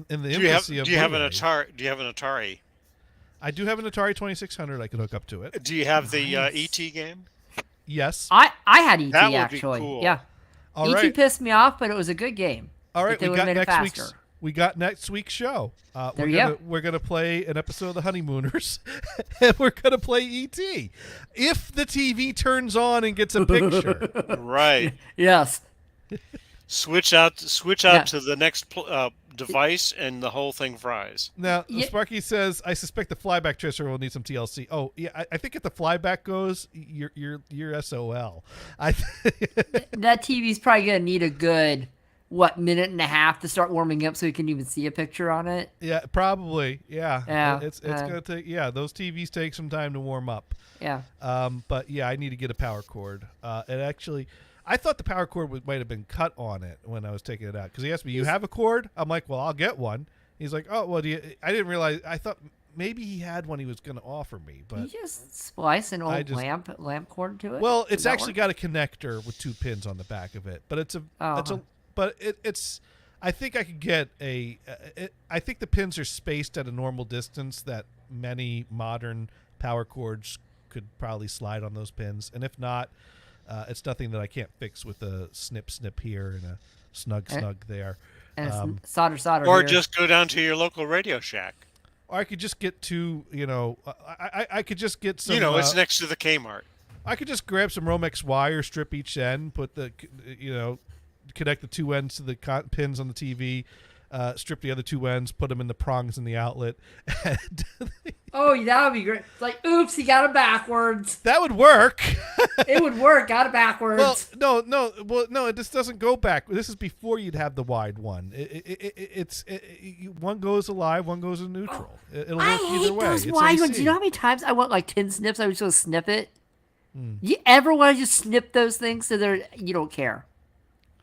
the Do you have infancy of Do you have an Blu-ray. Atari? Do you have an Atari? I do have an Atari 2600 I could hook up to it. Do you have the ET game? Yes. I had ET That would be actually. cool. Yeah. All ET right. pissed me off, but it was a good game. All If right, they we would've got made it next week's show. There you go. We're gonna play an episode of the Honeymooners, and we're gonna play ET. If the TV turns on and gets a picture, Right. Yes. Switch out Yeah. to the next device, and the whole thing fries. now Yeah. Sparky says, "I suspect the flyback tracer will need some TLC." Oh yeah, I think if the flyback goes, you're SOL. That TV's probably gonna need a good minute and a half to start warming up so you can even see a picture on it. Yeah, probably. Yeah, Yeah, It's gonna take. Yeah, those TVs take some time to warm up. Yeah. But yeah, I need to get a power cord. And actually, I thought the power cord might have been cut on it when I was taking it out because he asked me, "You have a cord?" I'm like, "Well, I'll get one." He's like, "Oh, well, I didn't realize. I thought maybe he had one he was going to offer me, You but just splice an I old just- lamp cord to it. well, Does it's that actually work? got a connector with 2 pins on the back of it. But it's a Uh-huh. it's. I think I could get I think the pins are spaced at a normal distance that many modern power cords could probably slide on those pins, and if not, it's nothing that I can't fix with a snip here and a snug there. And it's solder. Or here. just go down to your local Radio Shack. Or I could just get two. I could just get some. It's next to the Kmart. I could just grab some Romex wire, strip each end, put connect the 2 ends to the pins on the TV, strip the other 2 ends, put them in the prongs in the outlet. And Oh, that would be great. It's like, oops, he got it backwards. that would work. It would work. Got it backwards. Well, no, it just doesn't go back. This is before you'd have the wide one. It's one goes alive, one goes in neutral. It'll I work either hate way. those It's wide AC. ones. You know how many times I want like 10 snips? I would just snip it. Hmm. You ever want to just snip those things so you don't care?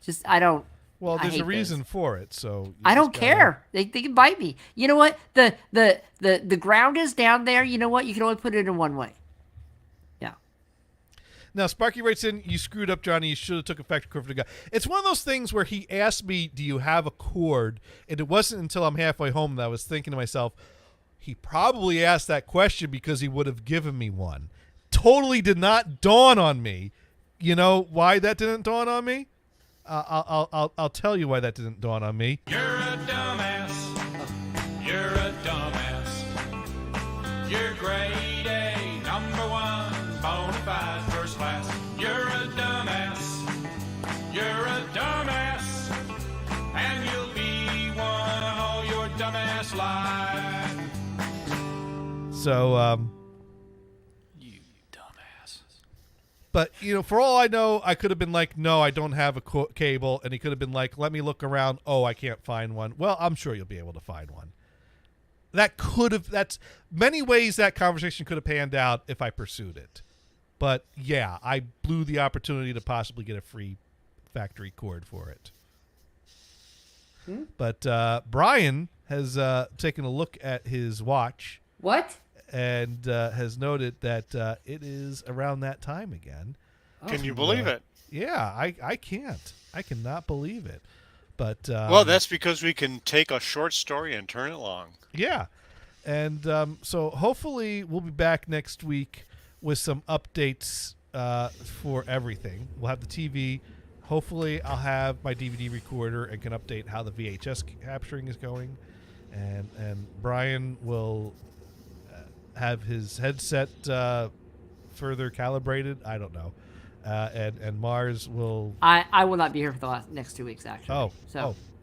Just I don't. Well, I there's hate a reason those. for it. So you I don't just gotta- care. They can bite me. You know what? The ground is down there. You know what? You can only put it in one way. Yeah. Now, Sparky writes in, "You screwed up, Johnny. You should have took a factory cord for the guy." It's one of those things where he asked me, "Do you have a cord?" And it wasn't until I'm halfway home that I was thinking to myself, he probably asked that question because he would have given me one. Totally did not dawn on me. You know why that didn't dawn on me? I'll tell you why that didn't dawn on me. You're a dumbass. You're a dumbass. You're grade A, #1, bona fide, first class. You're a dumbass. You're a dumbass. And you'll be one all your dumbass life. So, You dumbass. But, for all I know, I could have been like, no, I don't have a cable. And he could have been like, let me look around. Oh, I can't find one. Well, I'm sure you'll be able to find one. That's many ways that conversation could have panned out if I pursued it. But, yeah, I blew the opportunity to possibly get a free factory cord for it. But Brian has taken a look at his watch. What? And has noted that it is around that time again. Can you believe it? Yeah, I can't. I cannot believe it. But well, that's because we can take a short story and turn it long. Yeah. And so hopefully we'll be back next week with some updates for everything. We'll have the TV. Hopefully I'll have my DVD recorder and can update how the VHS capturing is going. And Brian will have his headset further calibrated. I don't know. And Mars will... I will not be here for the next 2 weeks, actually.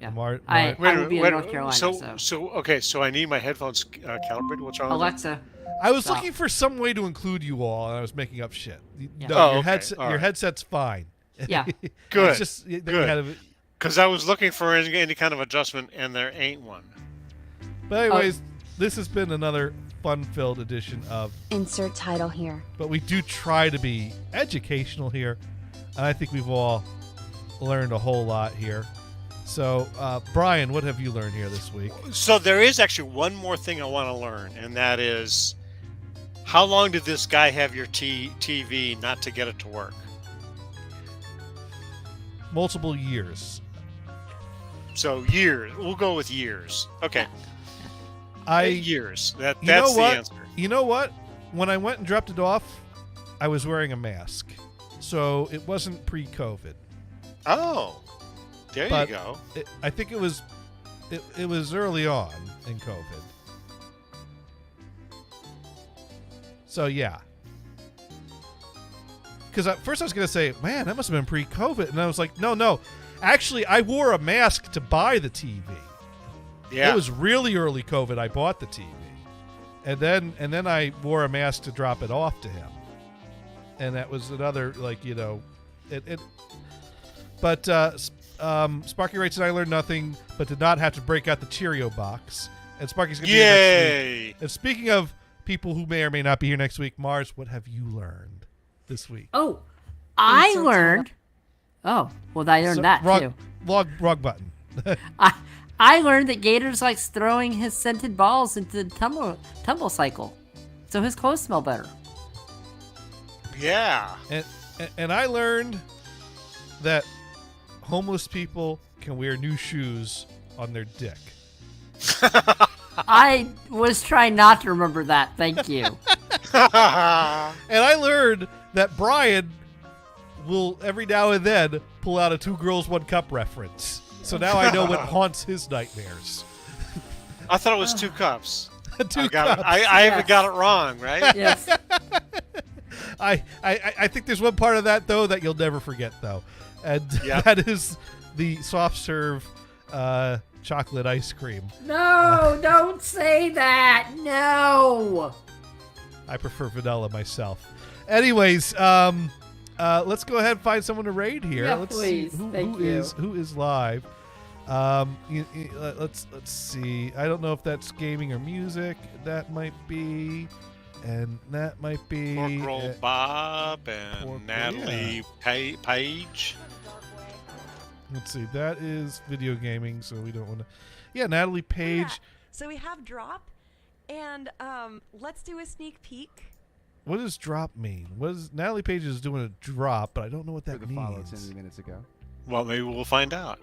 Yeah. I will be in North Carolina. So I need my headphones calibrated. What's wrong with Alexa. I was looking for some way to include you all, and I was making up shit. Yeah. No, your headset's fine. Yeah. Good. It's just Good. Because I was looking for any kind of adjustment, and there ain't one. But anyways, this has been another fun-filled edition of Insert title here. But we do try to be educational here, and I think we've all learned a whole lot here. So, Brian, what have you learned here this week? So there is actually one more thing I want to learn, and that is, how long did this guy have your TV not to get it to work? Multiple years. So years. We'll go with years. Okay. You Years. That's know the what? answer. You know what? When I went and dropped it off, I was wearing a mask. So it wasn't pre-COVID. Oh. There But you go. I think it was early on in COVID. So yeah. Because at first I was going to say, man, that must have been pre-COVID. And I was like, no. Actually, I wore a mask to buy the TV. Yeah. It was really early COVID I bought the TV. And then I wore a mask to drop it off to him. And that was another, But Sparky writes, and I learned nothing, but did not have to break out the Cheerio box. And Sparky's going to be here next week. And speaking of people who may or may not be here next week, Mars, what have you learned this week? Oh, I learned. Oh, well, I learned that too. Wrong button. I learned that Gator's likes throwing his scented balls into the tumble cycle, so his clothes smell better. Yeah. And I learned that homeless people can wear new shoes on their dick. I was trying not to remember that. Thank you. And I learned that Brian will every now and then pull out a Two Girls, One Cup reference. So now I know what haunts his nightmares. I thought it was 2 cups. Two cups. I haven't got it wrong, right? Yes. I think there's one part of that, though, that you'll never forget, though. And that is the soft serve chocolate ice cream. No, don't say that. No. I prefer vanilla myself. Anyways, let's go ahead and find someone to raid here. Yeah, let's please. see Thank you. who is live. Let's see. I don't know if that's gaming or music. That might be, and that might be Corporal Bob and Corporal, Natalie Page. Let's see. That is video gaming, so we don't want to. Yeah, Natalie Page. Yeah. So we have drop, and let's do a sneak peek. What does drop mean? What is Natalie Page is doing a drop, but I don't know what that For the follow means. 10 minutes ago. Well, maybe we'll find out.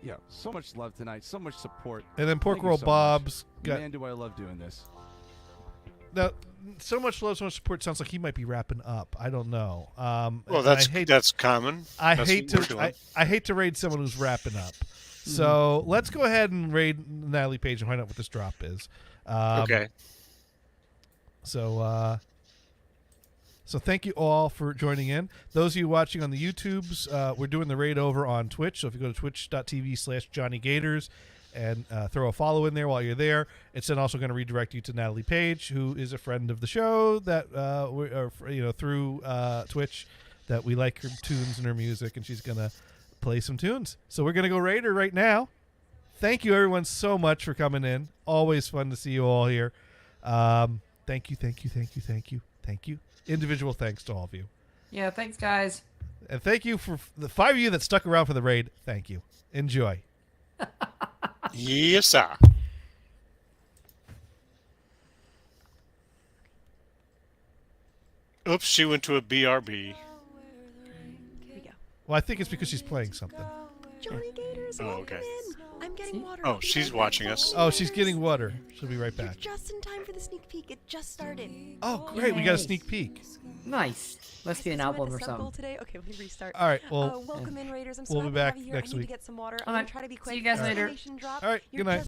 Yeah, so much love tonight, so much support. And then Pork Thank you Roll so Bob's much. got. Man, do I love doing this. Now, so much love, so much support sounds like he might be wrapping up. I don't know. Well, that's common. I That's hate what we're to doing. I hate to raid someone who's wrapping up. So let's go ahead and raid Natalie Page and find out what this drop is. Okay. So thank you all for joining in. Those of you watching on the YouTubes, we're doing the raid over on Twitch. So if you go to twitch.tv/JohnnyGators and throw a follow in there while you're there, it's then also going to redirect you to Natalie Page, who is a friend of the show that through Twitch that we like her tunes and her music, and she's gonna play some tunes. So we're gonna go rate her right now. Thank you everyone so much for coming in. Always fun to see you all here. Thank you. Individual thanks to all of you. Yeah, thanks, guys. And thank you for the 5 of you that stuck around for the raid. Thank you. Enjoy. Yes, sir. Oops, she went to a BRB. Here we go. Well, I think it's because she's playing something. Johnny Gators, Oh, welcome okay. in. I'm getting water. Oh, I'll be she's right back, watching Johnny us. Oh, she's Gators. getting water. She'll be right You're back. just in time for the sneak peek. It just started. Oh, great. We got a Yay. sneak peek. Nice. Must be an Guys, you album went or to Sun Bowl something. today? Okay, let me restart. All right. Well, welcome in, Raiders. I'm we'll so be happy to back have you here. next I need week. to get some water. All I'm right. gonna try to be quick. See you guys later. Exclamation drop. all right. You're Good night. just